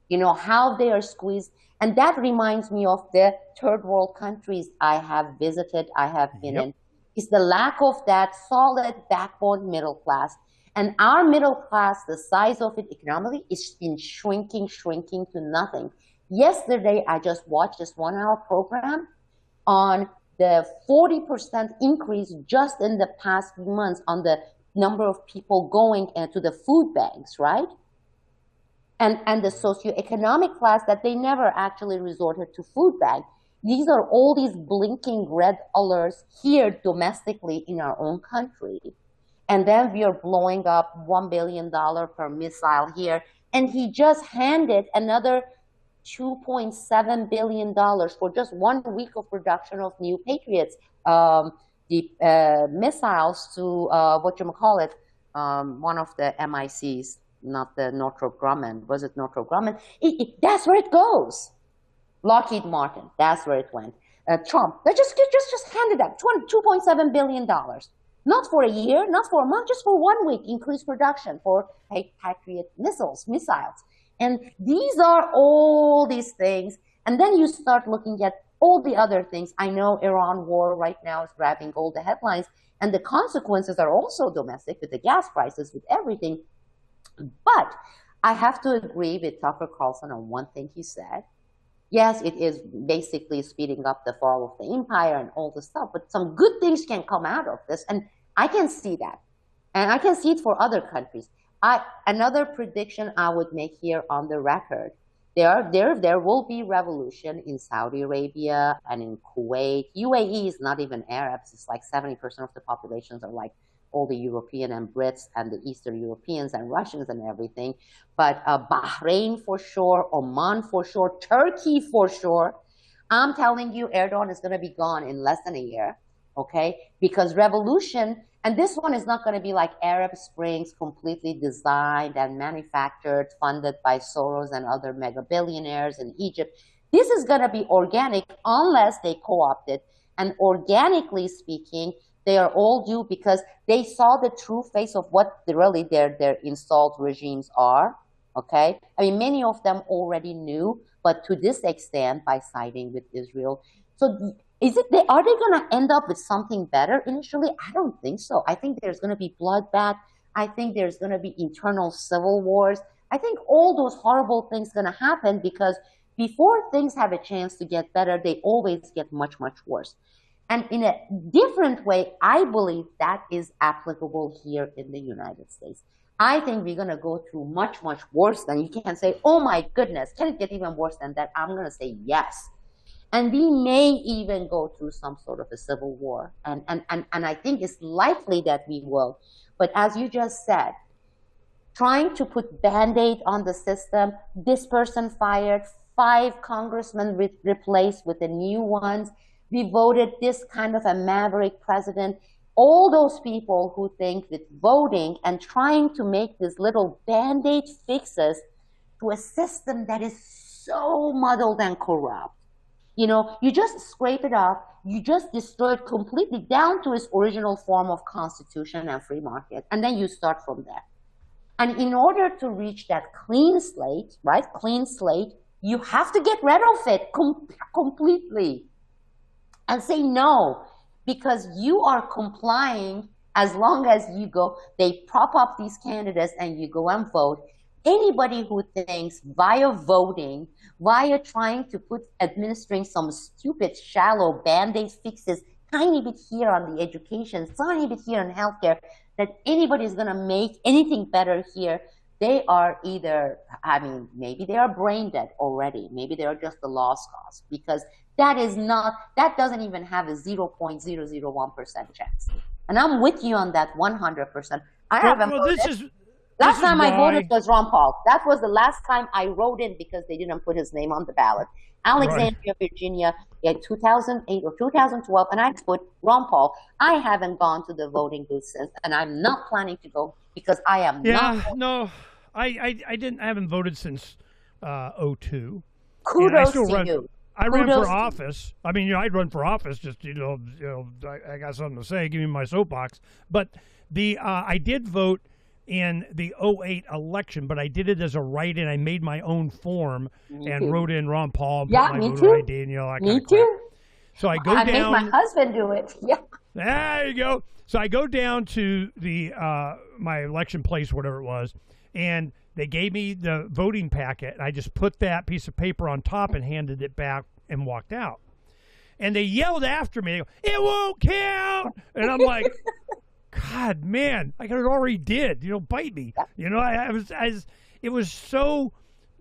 You know, how they are squeezed. And that reminds me of the third world countries I have visited, I have been in. It's the lack of that solid backbone middle class. And our middle class, the size of it economically, is been shrinking to nothing. Yesterday, I just watched this 1 hour program on the 40% increase just in the past few months on the number of people going to the food banks, right? And the socioeconomic class that they never actually resorted to food bank. These are all these blinking red alerts here domestically in our own country. And then we are blowing up $1 billion per missile here. And he just handed another $2.7 billion for just 1 week of production of new Patriots, the missiles to, one of the MICs, not the Northrop Grumman. Was it Northrop Grumman? That's where it goes. Lockheed Martin, that's where it went. Trump, they just handed up $2.7 billion. Not for a year, not for a month, just for 1 week, increased production for Patriot missiles. And these are all these things. And then you start looking at all the other things. I know Iran war right now is grabbing all the headlines, and the consequences are also domestic with the gas prices, with everything. But I have to agree with Tucker Carlson on one thing he said. Yes, it is basically speeding up the fall of the empire and all this stuff, but some good things can come out of this, and I can see that. And I can see it for other countries. Another prediction I would make here on the record, there will be revolution in Saudi Arabia and in Kuwait. UAE is not even Arabs. It's like 70% of the populations are like all the European and Brits and the Eastern Europeans and Russians and everything. But Bahrain for sure, Oman for sure, Turkey for sure. I'm telling you, Erdogan is going to be gone in less than a year, okay? Because revolution, and this one is not going to be like Arab Springs, completely designed and manufactured, funded by Soros and other mega billionaires in Egypt. This is going to be organic unless they co-opt it. And organically speaking, they are all due because they saw the true face of what really their installed regimes are, okay? I mean, many of them already knew, but to this extent by siding with Israel. So are they going to end up with something better initially? I don't think so. I think there's going to be bloodbath. I think there's going to be internal civil wars. I think all those horrible things are going to happen because before things have a chance to get better, they always get much, much worse. And in a different way, I believe that is applicable here in the United States. I think we're going to go through much, much worse than you can say, oh my goodness, can it get even worse than that? I'm going to say yes. And we may even go through some sort of a civil war. And I think it's likely that we will. But as you just said, trying to put Band-Aid on the system, this person fired, 5 congressmen replaced with the new ones. We voted this kind of a maverick president. All those people who think that voting and trying to make these little Band-Aid fixes to a system that is so muddled and corrupt. You know, you just scrape it up, you just destroy it completely down to its original form of constitution and free market, and then you start from there. And in order to reach that clean slate, right, clean slate, you have to get rid of it completely and say no, because you are complying as long as you go, they prop up these candidates and you go and vote. Anybody who thinks via voting, via trying to administering some stupid, shallow Band-Aid fixes, tiny bit here on the education, tiny bit here on healthcare, that anybody is going to make anything better here, they are either, I mean, maybe they are brain dead already. Maybe they are just a lost cause, because that doesn't even have a 0.001% chance. And I'm with you on that 100%. I haven't voted. Last time I voted was Ron Paul. That was the last time I wrote in because they didn't put his name on the ballot. Alexandria, Virginia, in 2008 or 2012, and I put Ron Paul. I haven't gone to the voting booth since, and I'm not planning to go because I am not. Yeah, no, I haven't voted since 2002. Kudos to you. I ran for office. I mean, I'd run for office just, I got something to say. Give me my soapbox. But I did vote in the '08 election, but I did it as a write-in. I made my own form and wrote in Ron Paul, and put my voter ID, and that kind of crap. So I go down. I made my husband do it. Yeah. There you go. So I go down to the my election place, whatever it was, and they gave me the voting packet. I just put that piece of paper on top and handed it back and walked out. And they yelled after me, "It won't count!" And I'm like, God, man, I already did. Bite me. It was so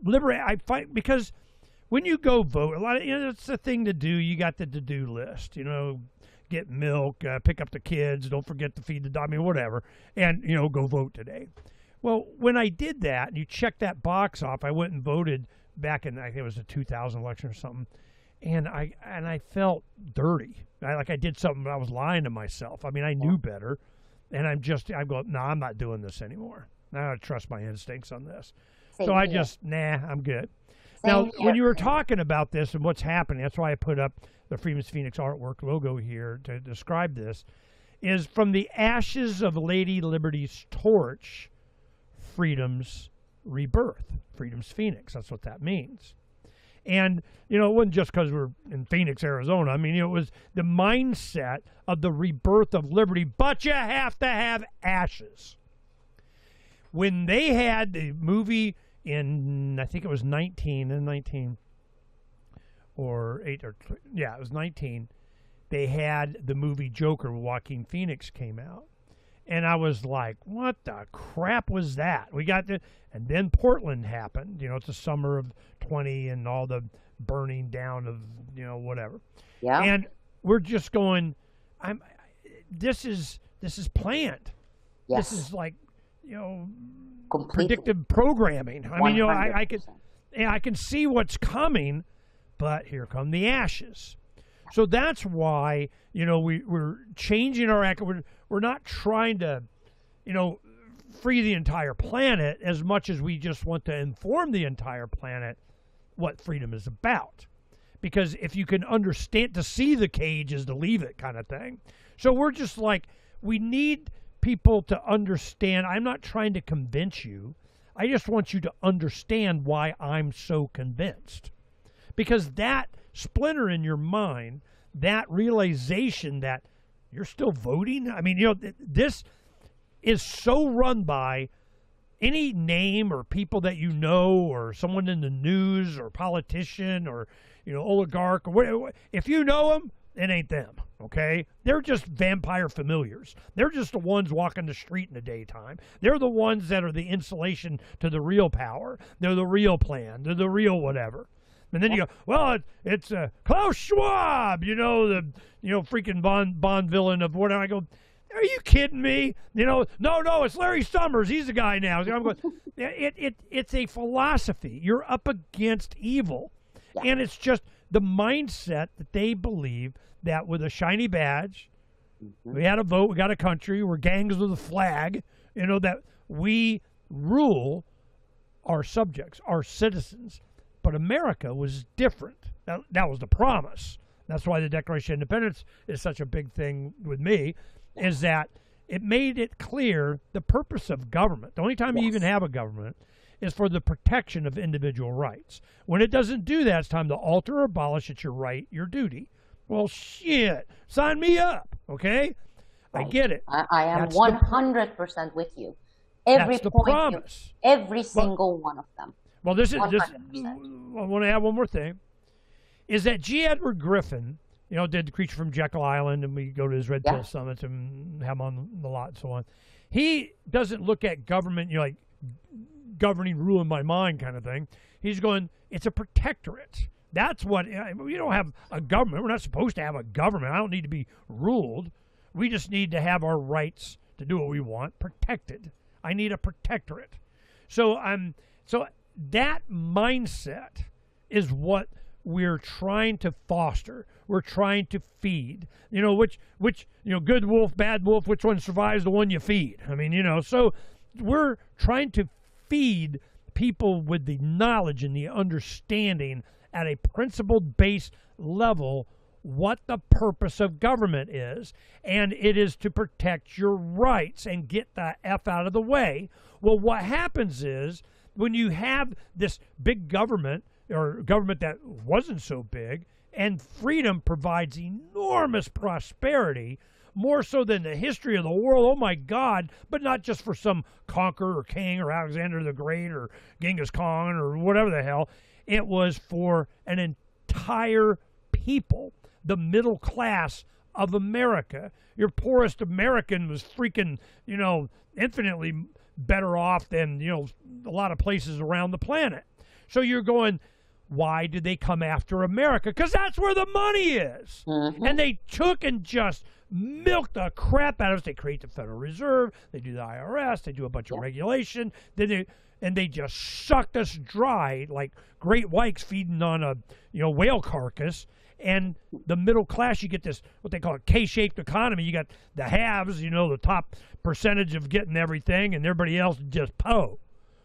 liberating. I fight because when you go vote, it's a thing to do. You got the to-do list. Get milk, pick up the kids, don't forget to feed the dog, whatever, and go vote today. Well, when I did that, and you check that box off, I went and voted back in, I think it was a 2000 election or something, and I felt dirty. I did something, I was lying to myself. I knew better, and I'm going, no, I'm not doing this anymore. I don't trust my instincts on this. So I just, I'm good. Now, when you were talking about this and what's happening, that's why I put up the Freedom's Phoenix artwork logo here to describe this, is from the ashes of Lady Liberty's torch, freedom's rebirth, freedom's Phoenix. That's what that means. And, it wasn't just because we're in Phoenix, Arizona. It was the mindset of the rebirth of liberty, but you have to have ashes. When they had the movie in, I think it was 19 or 8 or, yeah, it was 19, they had the movie Joker with Joaquin Phoenix came out. And I was like, what the crap was that? And then Portland happened. It's the summer of 20 and all the burning down of, whatever. Yeah. And we're just going, this is planned. Yes. This is like, Completely. predictive programming. I can see what's coming, but here come the ashes. So that's why, we're changing our act. We're not trying to, free the entire planet as much as we just want to inform the entire planet what freedom is about. Because if you can understand, to see the cage is to leave it kind of thing. So we're just like, we need people to understand. I'm not trying to convince you. I just want you to understand why I'm so convinced. Because that splinter in your mind, that realization that you're still voting. This is so run by any name or people that or someone in the news or politician or, oligarch or whatever. If you know them, it ain't them, okay? They're just vampire familiars. They're just the ones walking the street in the daytime. They're the ones that are the insulation to the real power. They're the real plan. They're the real whatever. And then you go, well, it's Klaus Schwab, the freaking Bond villain of whatever. I go, are you kidding me? No, it's Larry Summers. He's the guy now. I'm going, it's a philosophy. You're up against evil. Yeah. And it's just the mindset that they believe that with a shiny badge, we had a vote, we got a country, we're gangs with a flag, that we rule our subjects, our citizens. But America was different. That was the promise. That's why the Declaration of Independence is such a big thing with me, is that it made it clear the purpose of government. The only time you even have a government is for the protection of individual rights. When it doesn't do that, it's time to alter or abolish. It's your right, your duty. Well, shit. Sign me up, okay? Right. I get it. I am 100% with you. Every that's the point, promise. Every single one of them. Well, this is just. I want to add one more thing. Is that G. Edward Griffin, did the Creature from Jekyll Island, and we go to his Red Pill summits and have him on the lot and so on. He doesn't look at government, like governing, ruling my mind kind of thing. He's going, it's a protectorate. That's what, we don't have a government. We're not supposed to have a government. I don't need to be ruled. We just need to have our rights to do what we want protected. I need a protectorate. So that mindset is what we're trying to foster. We're trying to feed. Which good wolf, bad wolf, which one survives the one you feed? So we're trying to feed people with the knowledge and the understanding at a principle-based level what the purpose of government is, and it is to protect your rights and get the F out of the way. Well, what happens is when you have this big government, or government that wasn't so big, and freedom provides enormous prosperity, more so than the history of the world, oh my God, but not just for some conqueror or king or Alexander the Great or Genghis Khan or whatever the hell. It was for an entire people, the middle class of America. Your poorest American was freaking, infinitely better off than, a lot of places around the planet. So you're going, why did they come after America? Because that's where the money is. Mm-hmm. And they took and just milked the crap out of us. They create the Federal Reserve. They do the IRS. They do a bunch of regulation. And they just sucked us dry like great whites feeding on a whale carcass. And the middle class, you get this, what they call a K-shaped economy. You got the haves, the top percentage of getting everything, and everybody else just po.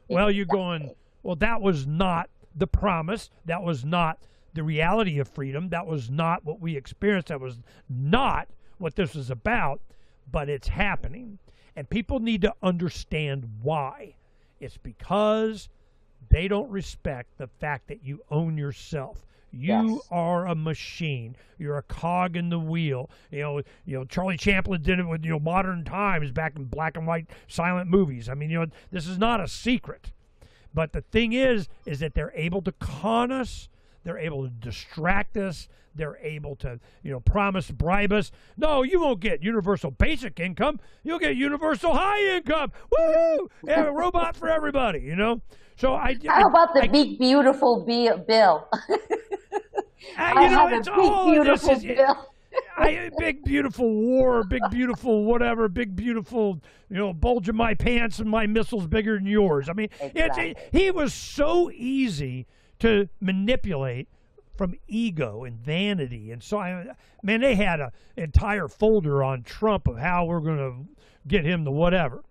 Well, you're going, well, that was not the promise. That was not the reality of freedom. That was not what we experienced. That was not what this was about, but it's happening. And people need to understand why. It's because they don't respect the fact that you own yourself. You are a machine. You're a cog in the wheel. Charlie Chaplin did it with Modern Times back in black and white silent movies. I mean, this is not a secret. But the thing is that they're able to con us. They're able to distract us. They're able to, promise, bribe us. No, you won't get universal basic income. You'll get universal high income. Woo! Yeah, a robot for everybody, So How about the big, beautiful bill? I have a big, beautiful bill. Big, beautiful war, big, beautiful whatever, big, beautiful, bulge in my pants and my missile's bigger than yours. I mean, exactly. He was so easy to manipulate from ego and vanity. And so, they had an entire folder on Trump of how we're going to get him to whatever.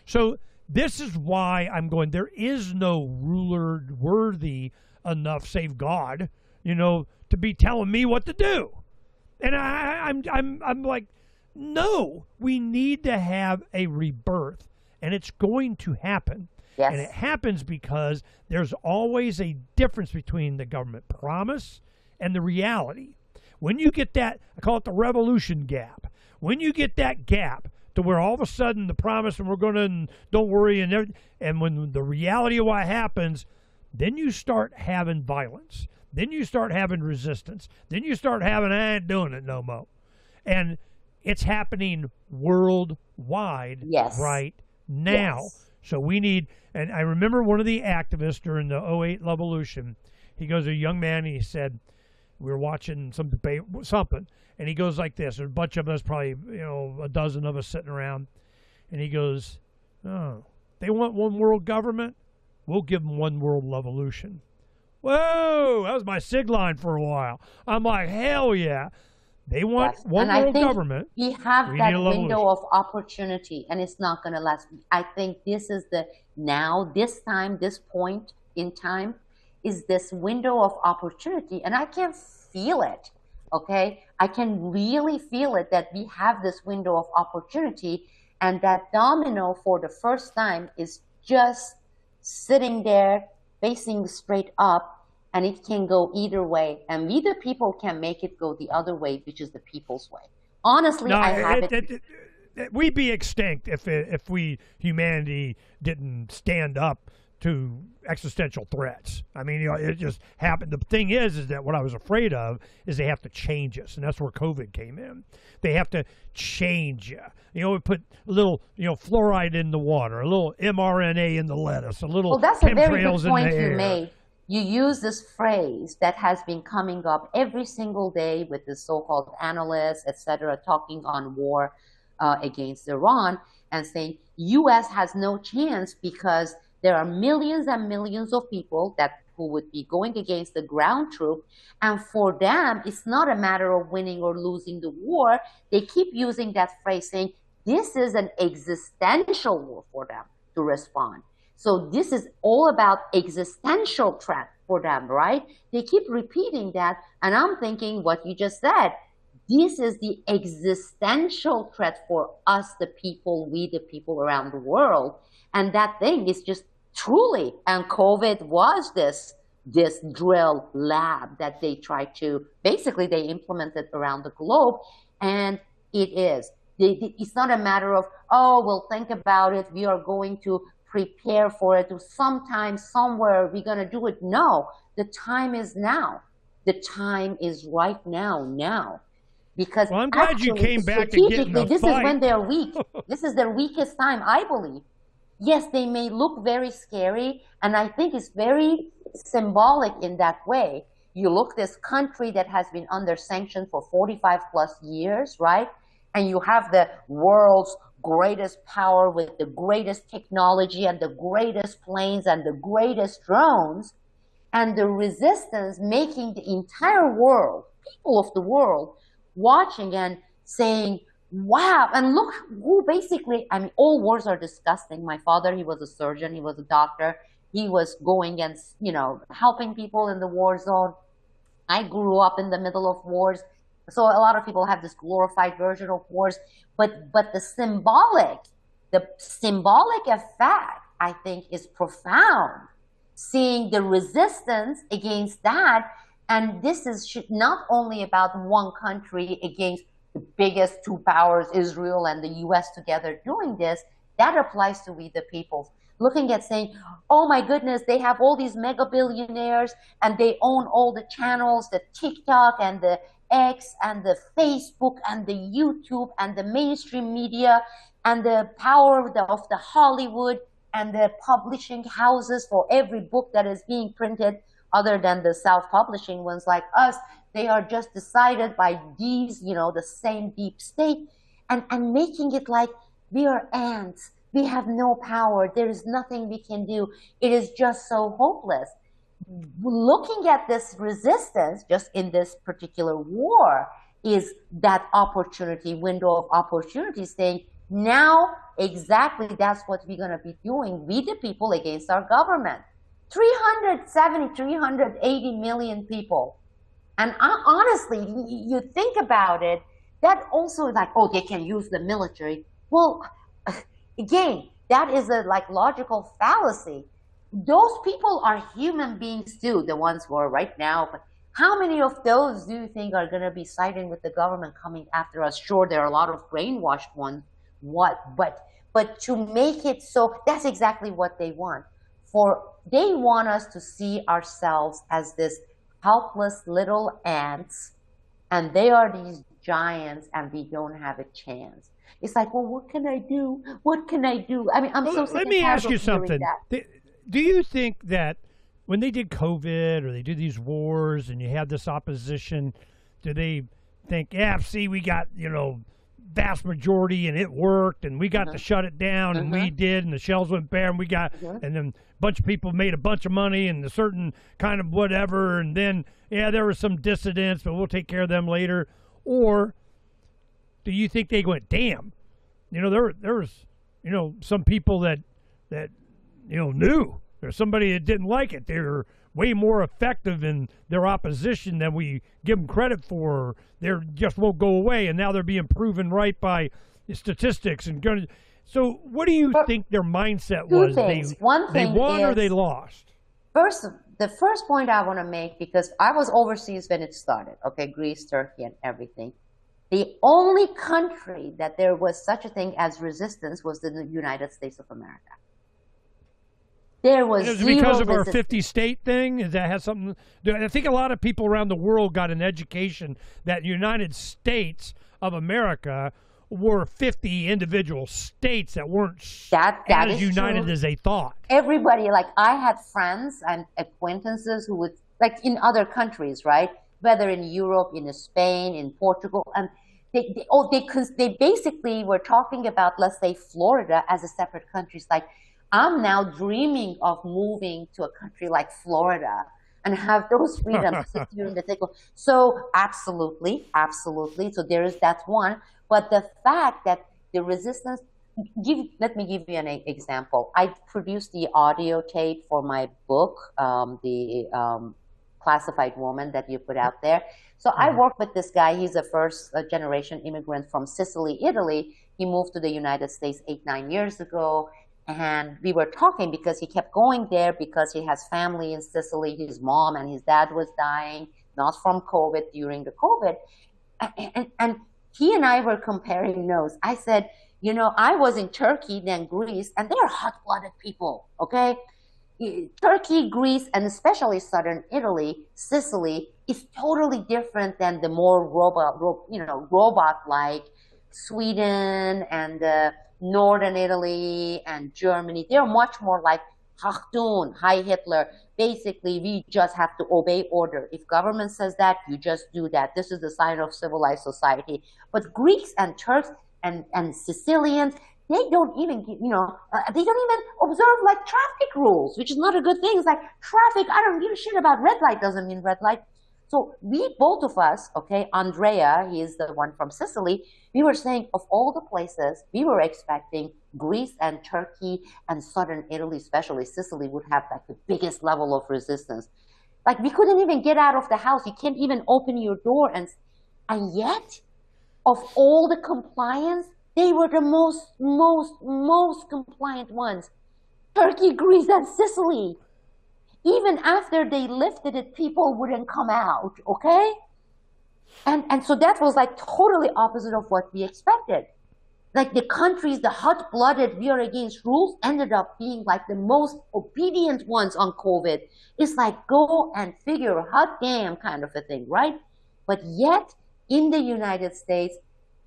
So this is why I'm going, there is no ruler worthy enough, save God, to be telling me what to do. And I'm like, no, we need to have a rebirth, and it's going to happen. Yes. And it happens because there's always a difference between the government promise and the reality. When you get that, I call it the revolution gap. When you get that gap to where all of a sudden the promise and we're going to, and don't worry, and when the reality of what happens, then you start having violence. Then you start having resistance. Then you start having, I ain't doing it no more. And it's happening worldwide right now. Yes. So we need, and I remember one of the activists during the '08 revolution, he goes, a young man, he said, we were watching some debate, something, and he goes like this, there's a bunch of us, probably, a dozen of us sitting around, and he goes, oh, they want one world government? We'll give them one world revolution. Whoa, that was my SIG line for a while. I'm like, hell yeah. They want one world government. We have that window of opportunity, and it's not going to last. I think this is this time, this point in time, is this window of opportunity, and I can feel it, okay? I can really feel it that we have this window of opportunity, and that domino for the first time is just sitting there, facing straight up, and it can go either way. And we, the people, can make it go the other way, which is the people's way. Honestly, I have it. We'd be extinct if humanity didn't stand up to existential threats. I mean, it just happened. The thing is that what I was afraid of is they have to change us, and that's where COVID came in. They have to change you. We put a little, fluoride in the water, a little mRNA in the lettuce, a little that's a very chemtrails good point in the air. You made. You use this phrase that has been coming up every single day with the so-called analysts, etc., talking on war against Iran and saying U.S. has no chance because there are millions and millions of people who would be going against the ground troop, and for them, it's not a matter of winning or losing the war. They keep using that phrase, saying this is an existential war for them to respond. So this is all about existential threat for them, right? They keep repeating that, and I'm thinking what you just said. this is the existential threat for us, the people, we the people around the world. And that thing is just truly, and COVID was this drill lab that they tried to, basically they implemented around the globe. And it is. It's not a matter of, oh, we'll think about it. We are going to prepare for it. Sometime, somewhere, we're going to do it. No, the time is now. The time is right now. Because well, I'm glad you came back to get in the this fight. Is when they're weak. This is their weakest time, I believe. Yes, they may look very scary, and I think it's very symbolic in that way. You look this country that has been under sanction for 45 plus years, right? And you have the world's greatest power with the greatest technology and the greatest planes and the greatest drones, and the resistance making the entire world, people of the world, watching and saying, wow, and look who basically, I mean, all wars are disgusting. My father, he was a surgeon, he was a doctor, he was going and, helping people in the war zone. I grew up in the middle of wars. So a lot of people have this glorified version of wars, but the symbolic effect, I think, is profound. Seeing the resistance against that, and this is not only about one country against the biggest two powers, Israel and the U.S. together doing this. That applies to we the people. Looking at saying, oh my goodness, they have all these mega billionaires and they own all the channels, the TikTok and the X and the Facebook and the YouTube and the mainstream media and the power of the Hollywood and the publishing houses for every book that is being printed, other than the self-publishing ones like us. They are just decided by these, the same deep state, and making it like we are ants. We have no power. There is nothing we can do. It is just so hopeless. Looking at this resistance just in this particular war is that opportunity, window of opportunity, saying now exactly that's what we're going to be doing, we the people against our government. 380 million people. And honestly, you think about it, that also is like, oh, they can use the military. Well, again, that is a logical fallacy. Those people are human beings too, the ones who are right now. But how many of those do you think are going to be siding with the government coming after us? Sure, there are a lot of brainwashed ones. But to make it so, that's exactly what they want. They want us to see ourselves as this helpless little ants, and they are these giants, and we don't have a chance. It's like, well, what can I do? What can I do? I mean, I'm so sick. Let me ask you something. Do you think that when they did COVID or they did these wars and you had this opposition, do they think, yeah, see, we got, vast majority and it worked and we got to shut it down and we did, and the shells went bare and we got, and then a bunch of people made a bunch of money and a certain kind of whatever, and then, yeah, there were some dissidents, but we'll take care of them later? Or do you think they went, damn, there was, some people that knew there's somebody that didn't like it. They were way more effective in their opposition than we give them credit for. They just won't go away, and now they're being proven right by statistics and guns. So what do you think their mindset was? Things. One thing they won is, or they lost? The first point I want to make, because I was overseas when it started, okay, Greece, Turkey, and everything. The only country that there was such a thing as resistance was the United States of America. There was it because of our 50-state thing? Is that has something? I think a lot of people around the world got an education that United States of America were 50 individual states that weren't as united as they thought. Everybody, I had friends and acquaintances who would, in other countries, right? Whether in Europe, in Spain, in Portugal, and they basically were talking about, let's say, Florida as a separate country. It's like, I'm now dreaming of moving to a country like Florida and have those freedoms to sit here in the table. So absolutely. So there is that one. But the fact that the resistance, let me give you an example. I produced the audio tape for my book, classified woman that you put out there. So I worked with this guy. He's a first generation immigrant from Sicily, Italy. He moved to the United States 8-9 years ago. And we were talking because he kept going there because he has family in Sicily. His mom and his dad was dying, not from COVID, during the COVID. And he and I were comparing notes. I said, you know, I was in Turkey, then Greece, and they're hot-blooded people, okay? Turkey, Greece, and especially southern Italy, Sicily, is totally different than the more robot-like Sweden and northern Italy and Germany. They're much more like Achtung, Heil Hitler. Basically, we just have to obey order. If government says that, you just do that. This is the sign of civilized society. But Greeks and Turks and Sicilians, they don't even, they don't even observe like traffic rules, which is not a good thing. It's like traffic, I don't give a shit about red light, doesn't mean red light. So we, both of us, okay, Andrea, he is the one from Sicily, we were saying of all the places, we were expecting Greece and Turkey and southern Italy, especially Sicily, would have like the biggest level of resistance. Like we couldn't even get out of the house. You can't even open your door. And yet, of all the compliance, they were the most compliant ones. Turkey, Greece, and Sicily. Even after they lifted it, people wouldn't come out, okay? And so that was like totally opposite of what we expected. Like the countries, the hot-blooded, we are against rules, ended up being like the most obedient ones on COVID. It's like go and figure, hot damn kind of a thing, right? But yet, in the United States,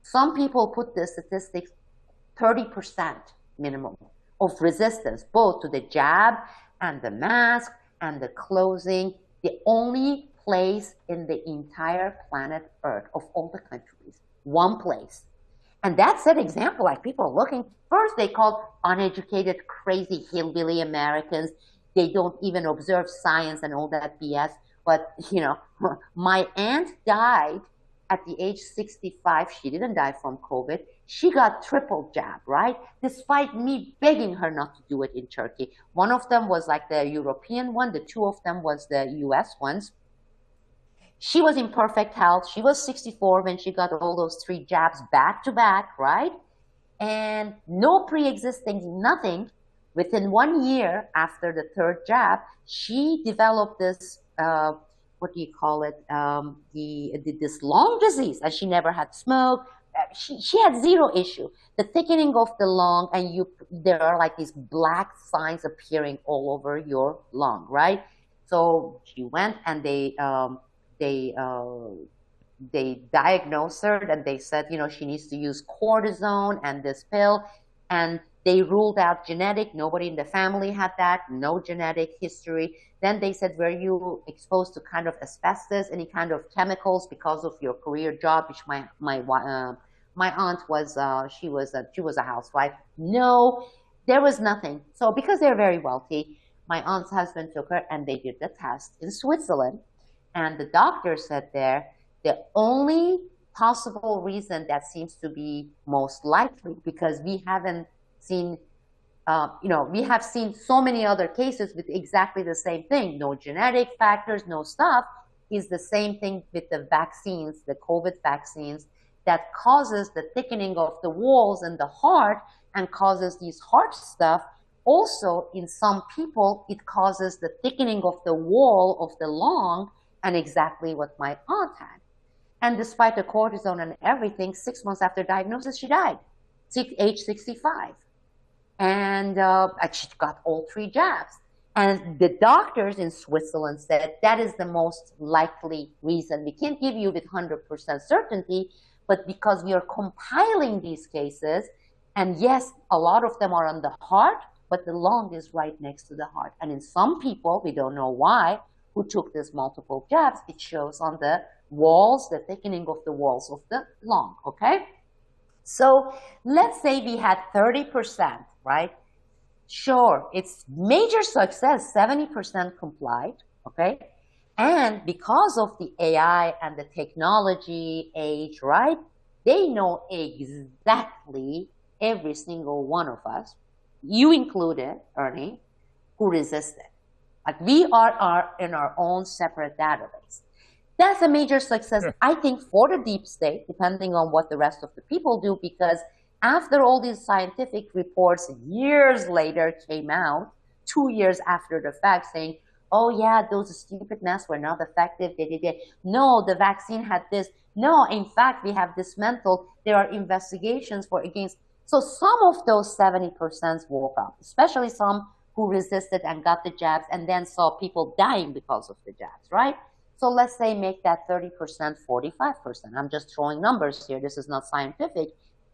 some people put the statistics 30% minimum of resistance, both to the jab and the mask and the closing. The only place in the entire planet Earth of all the countries, one place. And that's an example, like people are looking. First, they called uneducated, crazy hillbilly Americans. They don't even observe science and all that BS. But, my aunt died at the age 65. She didn't die from COVID. She got triple jab, right? Despite me begging her not to do it in Turkey. One of them was like the European one. The two of them was the US ones. She was in perfect health. She was 64 when she got all those 3 jabs back to back, right? And no pre-existing, nothing. Within 1 year after the 3rd jab, she developed this, this lung disease, and she never had smoke. She had zero issue. The thickening of the lung, and there are like these black signs appearing all over your lung, right? So she went and they diagnosed her, and they said, she needs to use cortisone and this pill, and they ruled out genetic. Nobody in the family had that, no genetic history. Then they said, were you exposed to kind of asbestos, any kind of chemicals because of your career job, which my aunt was, she was a housewife. No, there was nothing. So because they're very wealthy, my aunt's husband took her and they did the test in Switzerland. And the doctor said there, the only possible reason that seems to be most likely, because we haven't seen, we have seen so many other cases with exactly the same thing, no genetic factors, no stuff, is the same thing with the vaccines, the COVID vaccines, that causes the thickening of the walls in the heart and causes these heart stuff. Also, in some people, it causes the thickening of the wall of the lung, and exactly what my aunt had. And despite the cortisone and everything, 6 months after diagnosis, she died, age 65. And she got all 3 jabs. And the doctors in Switzerland said that is the most likely reason. We can't give you with 100% certainty, but because we are compiling these cases, and yes, a lot of them are on the heart, but the lung is right next to the heart. And in some people, we don't know why, who took this multiple jabs, it shows on the walls, the thickening of the walls of the lung, okay? So let's say we had 30%, right? Sure, it's major success, 70% complied, okay? And because of the AI and the technology age, right? They know exactly every single one of us, you included, Ernie, who resisted. Like we are in our own separate database. That's a major success, I think, for the deep state, depending on what the rest of the people do, because after all these scientific reports years later came out, 2 years after the fact, saying, oh yeah, those stupid masks were not effective. No, the vaccine had this. No, in fact, we have dismantled. There are investigations for against. So some of those 70% woke up, especially some who resisted and got the jabs and then saw people dying because of the jabs, right? So let's say make that 30%, 45%. I'm just throwing numbers here. This is not scientific.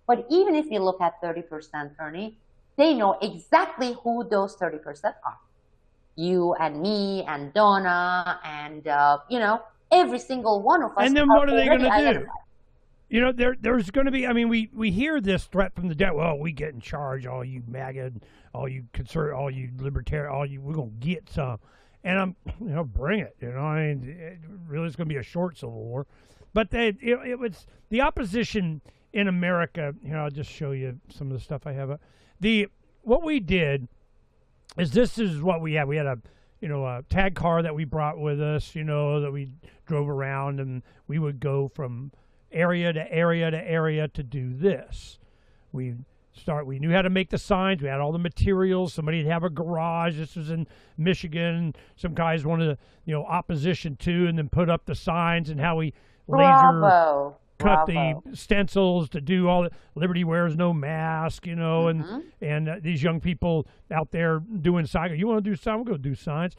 But even if you look at 30%, Ernie, they know exactly who those 30% are. You and me and Donna and, every single one of us. And then what are they going to identified. do? There's going to be, I mean, we hear this threat from the dead. Well, we get in charge, all you MAGA, all you conservative, all you libertarian, we're going to get some. And bring it. I mean, it really is going to be a short Civil War. But it was the opposition in America. I'll just show you some of the stuff I have. What we did is this is what we had. We had a tag car that we brought with us, that we drove around, and we would go from area to area to area to do this. We knew how to make the signs. We had all the materials. Somebody'd have a garage. This was in Michigan. Some guys wanted opposition to, and then put up the signs and how we laser cut the stencils to do all the Liberty wears no mask, and these young people out there doing signs. You want to do signs? We'll go do signs.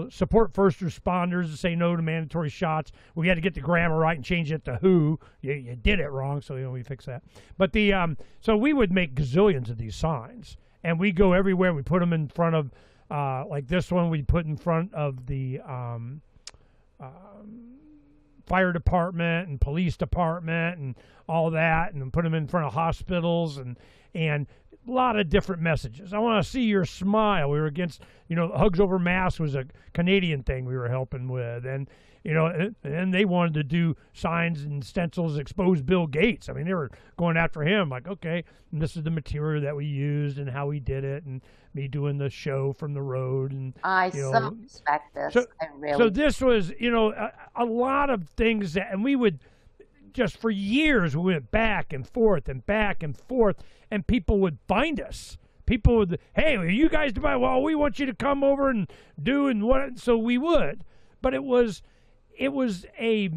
Support first responders, say no to mandatory shots. We had to get the grammar right and change it to who. You did it wrong, so we fix that. But so we would make gazillions of these signs, and we go everywhere. We put them in front of, like this one, we put in front of the fire department and police department and all that, and put them in front of hospitals and a lot of different messages. I want to see your smile. We were against, hugs over masks was a Canadian thing we were helping with, and and they wanted to do signs and stencils expose Bill Gates. I mean, they were going after him. Like, okay, and this is the material that we used and how we did it, and me doing the show from the road. And I so respect this. So this was, a lot of things that, and we would just for years we went back and forth, and people would find us. People would, hey, are you guys do? Well, we want you to come over and do and what? So we would, but it was a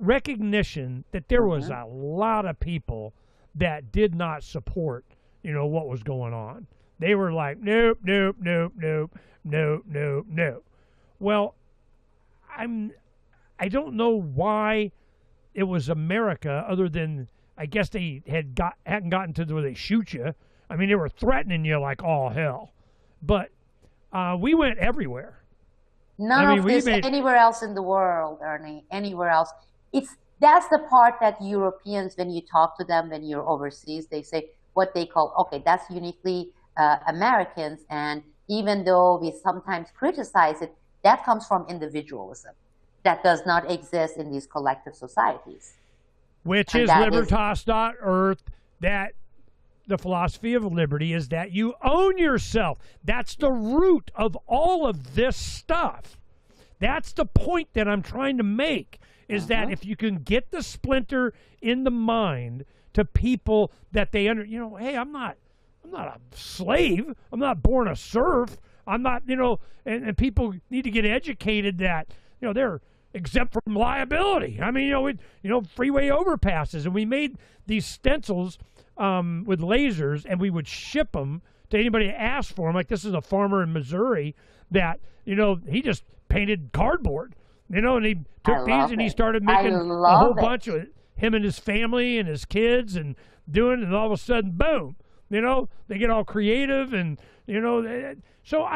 recognition that there was a lot of people that did not support, what was going on. They were like, nope, nope, nope, nope, nope, nope, nope. Well, I don't know why it was America, other than I guess they hadn't gotten to where they shoot you. I mean, they were threatening you like all hell. But we went everywhere. None of this anywhere else in the world, Ernie, anywhere else. That's the part that Europeans, when you talk to them, when you're overseas, they say what they call, okay, that's uniquely Americans. And even though we sometimes criticize it, that comes from individualism. That does not exist in these collective societies. Which is libertas.earth, that the philosophy of liberty is that you own yourself. That's the root of all of this stuff. That's the point that I'm trying to make, is that if you can get the splinter in the mind to people that they hey, I'm not a slave. I'm not born a serf. I'm not, and people need to get educated that, they're exempt from liability. I mean, freeway overpasses, and we made these stencils with lasers, and we would ship them to anybody that asked for them. Like, this is a farmer in Missouri that, he just painted cardboard, and he took these and he started making a whole bunch of it, him and his family and his kids, and doing it, and all of a sudden, boom, they get all creative, and, so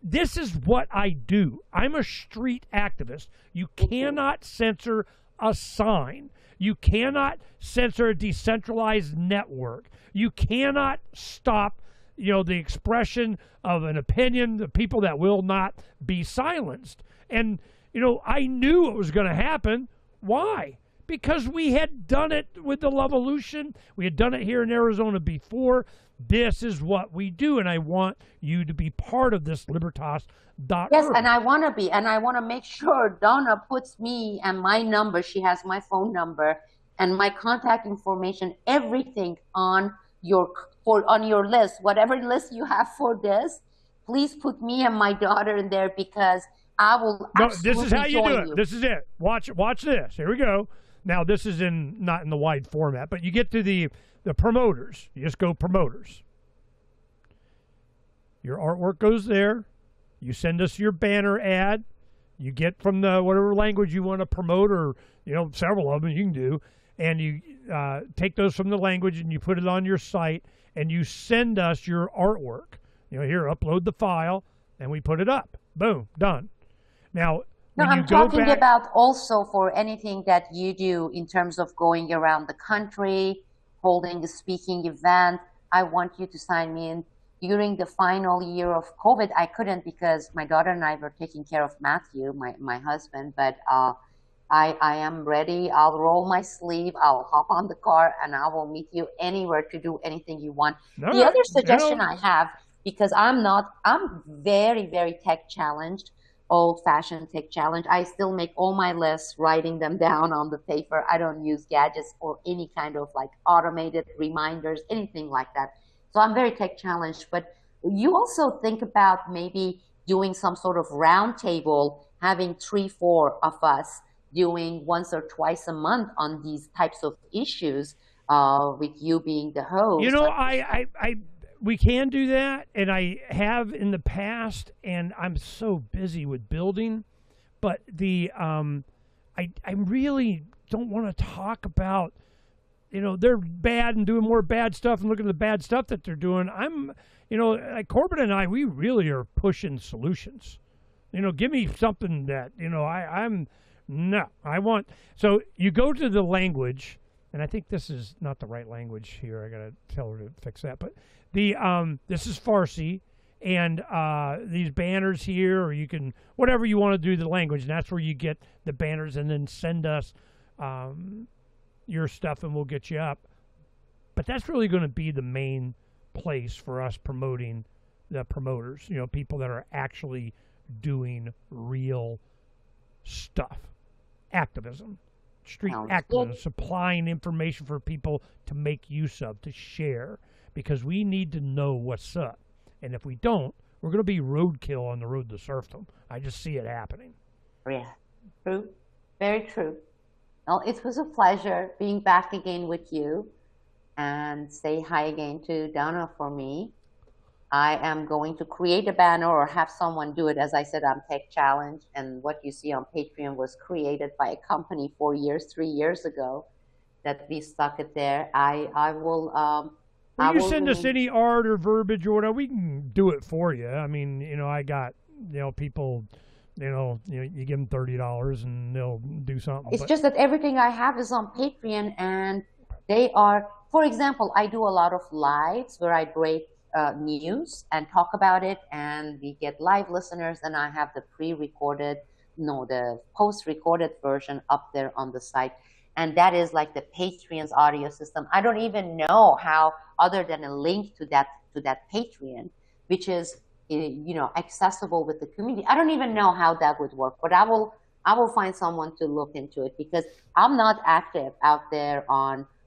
this is what I do. I'm a street activist. You cannot censor a sign. You cannot censor a decentralized network. You cannot stop, the expression of an opinion, the people that will not be silenced. And, I knew what was going to happen. Why? because we had done it with the Lovolution. We had done it here in Arizona before. This is what we do, and I want you to be part of this Libertas.org. Yes, and I want to be, and I want to make sure Donna puts me and my number. She has my phone number and my contact information, everything on your list, whatever list you have for this. Please put me and my daughter in there because I will absolutely this is how you do it. you. This is it. Watch this. Here we go. Now this is not in the wide format, but you get to the promoters. You just go promoters. Your artwork goes there. You send us your banner ad. You get from the whatever language you want to promote, or several of them you can do, and you take those from the language and you put it on your site, and you send us your artwork. Here, upload the file, and we put it up. Boom, done. Now, no, I'm talking about also for anything that you do in terms of going around the country, holding a speaking event. I want you to sign me in. During the final year of COVID, I couldn't because my daughter and I were taking care of Matthew, my husband, but I am ready. I'll roll my sleeve. I'll hop on the car and I will meet you anywhere to do anything you want. The other suggestion I have, because I'm very, very tech challenged, old-fashioned tech challenge. I still make all my lists, writing them down on the paper. I don't use gadgets or any kind of like automated reminders, anything like that. So I'm very tech challenged, but you also think about maybe doing some sort of round table, having 3-4 of us doing once or twice a month on these types of issues, with you being the host. We can do that, and I have in the past, and I'm so busy with building, but I really don't want to talk about, they're bad and doing more bad stuff and looking at the bad stuff that they're doing. Like Corbin and I, we really are pushing solutions. Give me something that, I want. So you go to the language, and I think this is not the right language here. I got to tell her to fix that. But this is Farsi, and these banners here, or you can, whatever you want to do the language, and that's where you get the banners, and then send us your stuff and we'll get you up. But that's really going to be the main place for us promoting the promoters, people that are actually doing real stuff. Activism, street activism, supplying information for people to make use of, to share, because we need to know what's up. And if we don't, we're going to be roadkill on the road to serfdom. I just see it happening. Yeah, true. Very true. Well, it was a pleasure being back again with you, and say hi again to Donna for me. I am going to create a banner or have someone do it. As I said, I'm tech challenged, and what you see on Patreon was created by a company 3 years ago that we stuck it there. I will you send us any art or verbiage or whatever, we can do it for you. I mean, I got, people, you give them $30 and they'll do something. It's just that everything I have is on Patreon, and they are, for example, I do a lot of lives where I break news and talk about it, and we get live listeners, and I have the the post-recorded version up there on the site. And that is like the Patreon's audio system. I don't even know how, other than a link to that Patreon, which is accessible with the community. I don't even know how that would work, but I will find someone to look into it, because I'm not active out there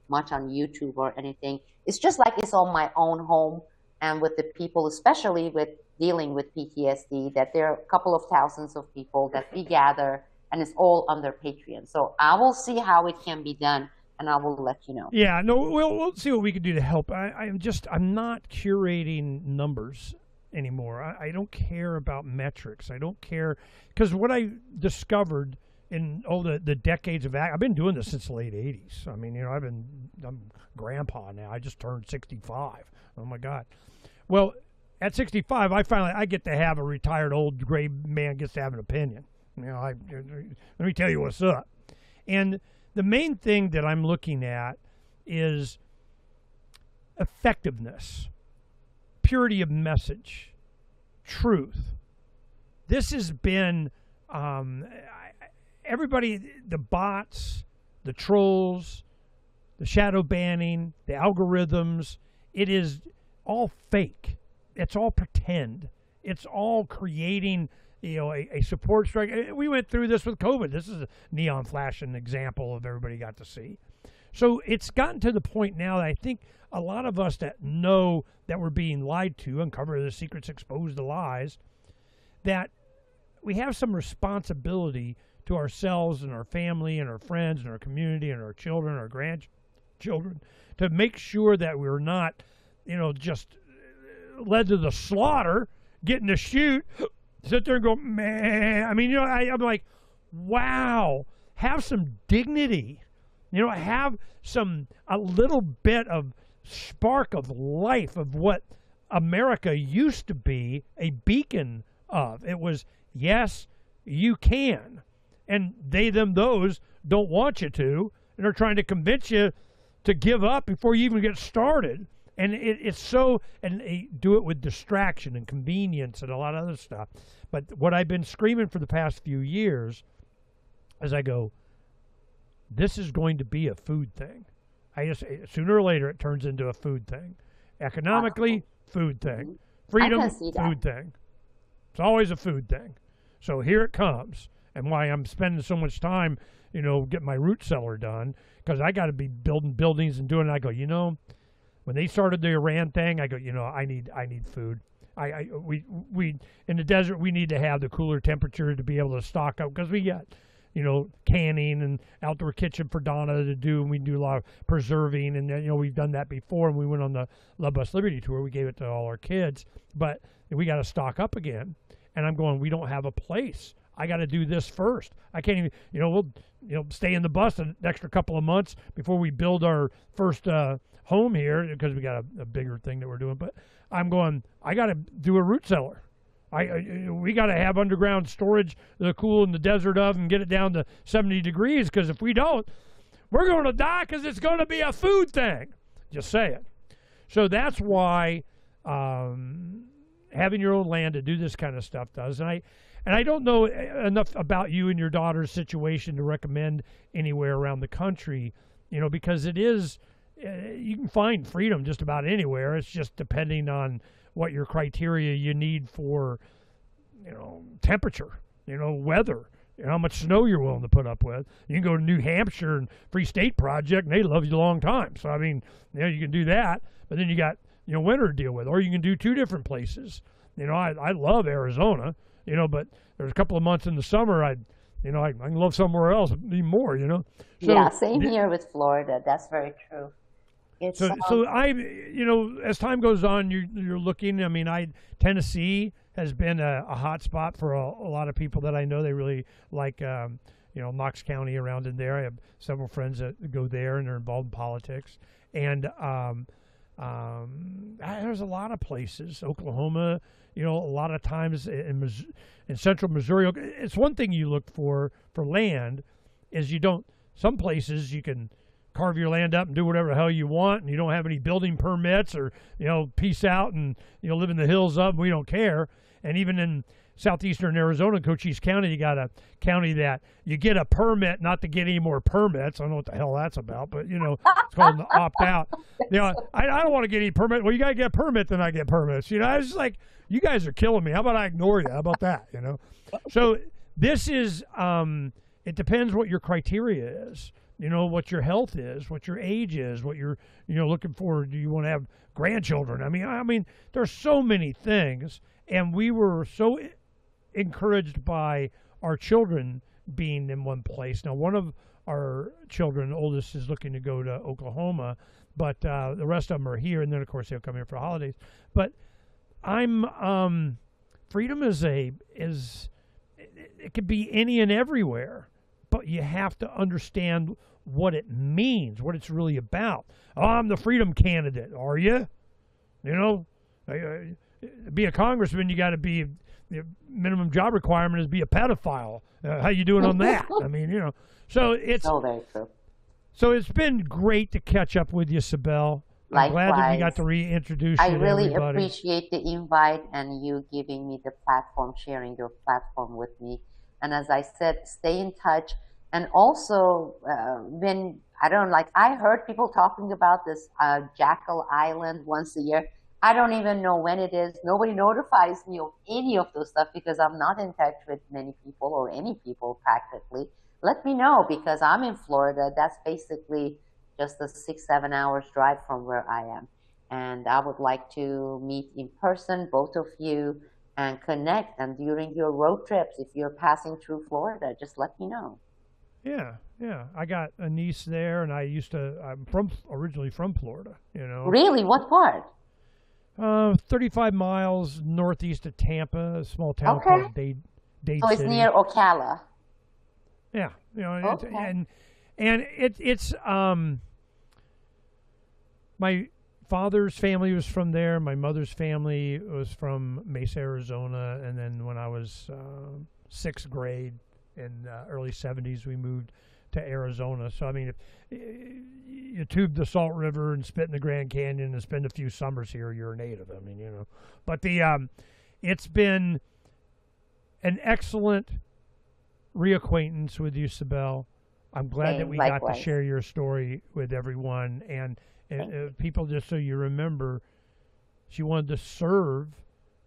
much on YouTube or anything. It's just like it's on my own home, and with the people, especially with dealing with PTSD, that there are a couple of thousands of people that we gather, and it's all under Patreon. So I will see how it can be done, and I will let you know. Yeah, no, we'll see what we can do to help. I'm not curating numbers anymore. I don't care about metrics. I don't care, because what I discovered in the decades of I've been doing this since the late 80s. I mean, I'm grandpa now. I just turned 65. Oh my God. Well, at 65, I get to have a retired old gray man gets to have an opinion. Let me tell you what's up. And the main thing that I'm looking at is effectiveness, purity of message, truth. This has been everybody, the bots, the trolls, the shadow banning, the algorithms. It is all fake. It's all pretend. It's all creating, a support strike. We went through this with COVID. This is a neon flashing example of everybody got to see. So it's gotten to the point now that I think a lot of us that know that we're being lied to, uncover the secrets, expose the lies, that we have some responsibility to ourselves and our family and our friends and our community and our children, our grandchildren, to make sure that we're not, just led to the slaughter, getting to shoot, sit there and go, man. I mean, I'm like, wow, have some dignity. Have a little bit of spark of life of what America used to be a beacon of. It was, yes, you can. And they, them, those don't want you to, and are trying to convince you to give up before you even get started. And it's so, and they do it with distraction and convenience and a lot of other stuff. But what I've been screaming for the past few years is I go, this is going to be a food thing. Sooner or later it turns into a food thing. Economically, food thing. Freedom, food thing. It's always a food thing. So here it comes. And why I'm spending so much time, getting my root cellar done, because I got to be building buildings and doing it. I go, when they started the Iran thing, I go, I need food. We in the desert, we need to have the cooler temperature to be able to stock up, because we got, canning and outdoor kitchen for Donna to do, and we do a lot of preserving, and we've done that before. And we went on the Love Bus Liberty tour. We gave it to all our kids, but we got to stock up again. And I'm going, we don't have a place. I got to do this first. I can't even, we'll, stay in the bus an extra couple of months before we build our first home here, because we got a bigger thing that we're doing. But I'm going, I got to do a root cellar. We got to have underground storage to cool in the desert of and get it down to 70 degrees, because if we don't, we're going to die, because it's going to be a food thing. Just say it. So that's why having your own land to do this kind of stuff does. And I don't know enough about you and your daughter's situation to recommend anywhere around the country, because it is, you can find freedom just about anywhere. It's just depending on what your criteria you need for, temperature, weather, how much snow you're willing to put up with. You can go to New Hampshire and Free State Project, and they love you a long time. So, I mean, you can do that, but then you got, winter to deal with. Or you can do two different places. I love Arizona, but there's a couple of months in the summer I can love somewhere else even more, So, yeah, same here with Florida. That's very true. So I, as time goes on, you're looking. I mean, Tennessee has been a hot spot for a lot of people that I know. They really like, Knox County around in there. I have several friends that go there and are involved in politics. And there's a lot of places. Oklahoma, a lot of times in central Missouri. It's one thing you look for land is some places you can carve your land up and do whatever the hell you want, and you don't have any building permits, or peace out and live in the hills up, and we don't care. And even in southeastern Arizona, Cochise County, you got a county that you get a permit not to get any more permits. I don't know what the hell that's about, but it's called the opt out. I don't want to get any permit. Well, you got to get a permit, then I get permits. I was just like, you guys are killing me. How about I ignore you? How about that? So this is it depends what your criteria is. What your health is, what your age is, what you're, looking for. Do you want to have grandchildren? I mean, there's so many things, and we were so encouraged by our children being in one place. Now, one of our children, oldest, is looking to go to Oklahoma, but the rest of them are here, and then of course they'll come here for holidays. But freedom is it could be any and everywhere. But you have to understand what it means, what it's really about. Oh, I'm the freedom candidate. Are you? Be a congressman, you got to be, the minimum job requirement is be a pedophile. How you doing on that? I mean, so it's so very true. So it's been great to catch up with you, Sibel. I'm glad that we got to reintroduce you to really everybody. Appreciate the invite and you giving me the platform, sharing your platform with me. And as I said, stay in touch. And also, when I don't like, I heard people talking about this Jackal Island once a year. I don't even know when it is. Nobody notifies me of any of those stuff because I'm not in touch with many people or any people practically. Let me know because I'm in Florida. That's basically just a 6, 7 hours drive from where I am. And I would like to meet in person, both of you, and connect. And during your road trips, if you're passing through Florida, just let me know. Yeah, yeah. I got a niece there, and I'm originally from Florida, Really? What part? 35 miles northeast of Tampa, a small town Okay. called Dade So it's City. near Ocala. Yeah, Okay. it's my father's family was from there. My mother's family was from Mesa, Arizona, and then when I was sixth grade in early '70s, we moved to Arizona. So I mean, if you tube the Salt River and spit in the Grand Canyon and spend a few summers here, you're a native. I mean, But it's been an excellent reacquaintance with you, Sibel. I'm glad that Same, we got to likewise. share your story with everyone. And people, just so you remember, she wanted to serve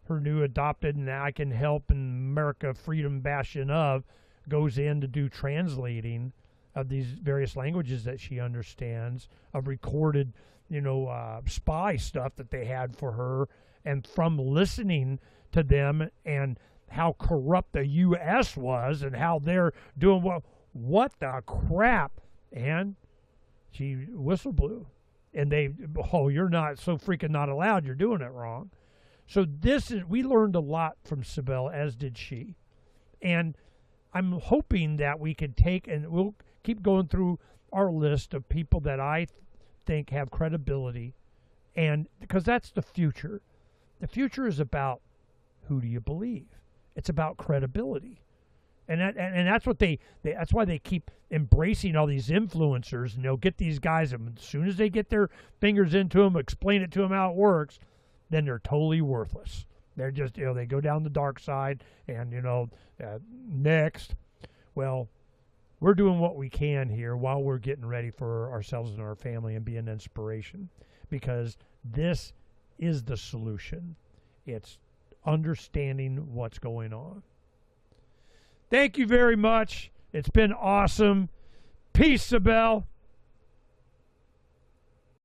her new adopted, and I Can Help in America Freedom Bastion of, goes in to do translating of these various languages that she understands, of recorded, spy stuff that they had for her, and from listening to them and how corrupt the U.S. was and how they're doing what the crap. And she whistle blew. And you're not so freaking not allowed. You're doing it wrong. So we learned a lot from Sibel, as did she. And I'm hoping that we could and we'll keep going through our list of people that I think have credibility. And because that's the future. The future is about, who do you believe? It's about credibility. And that's what that's why they keep embracing all these influencers, and they'll get these guys, and as soon as they get their fingers into them, explain it to them how it works, then they're totally worthless. They're just, they go down the dark side, and, next. Well, we're doing what we can here while we're getting ready for ourselves and our family and being an inspiration, because this is the solution. It's understanding what's going on. Thank you very much. It's been awesome. Peace, Sibel.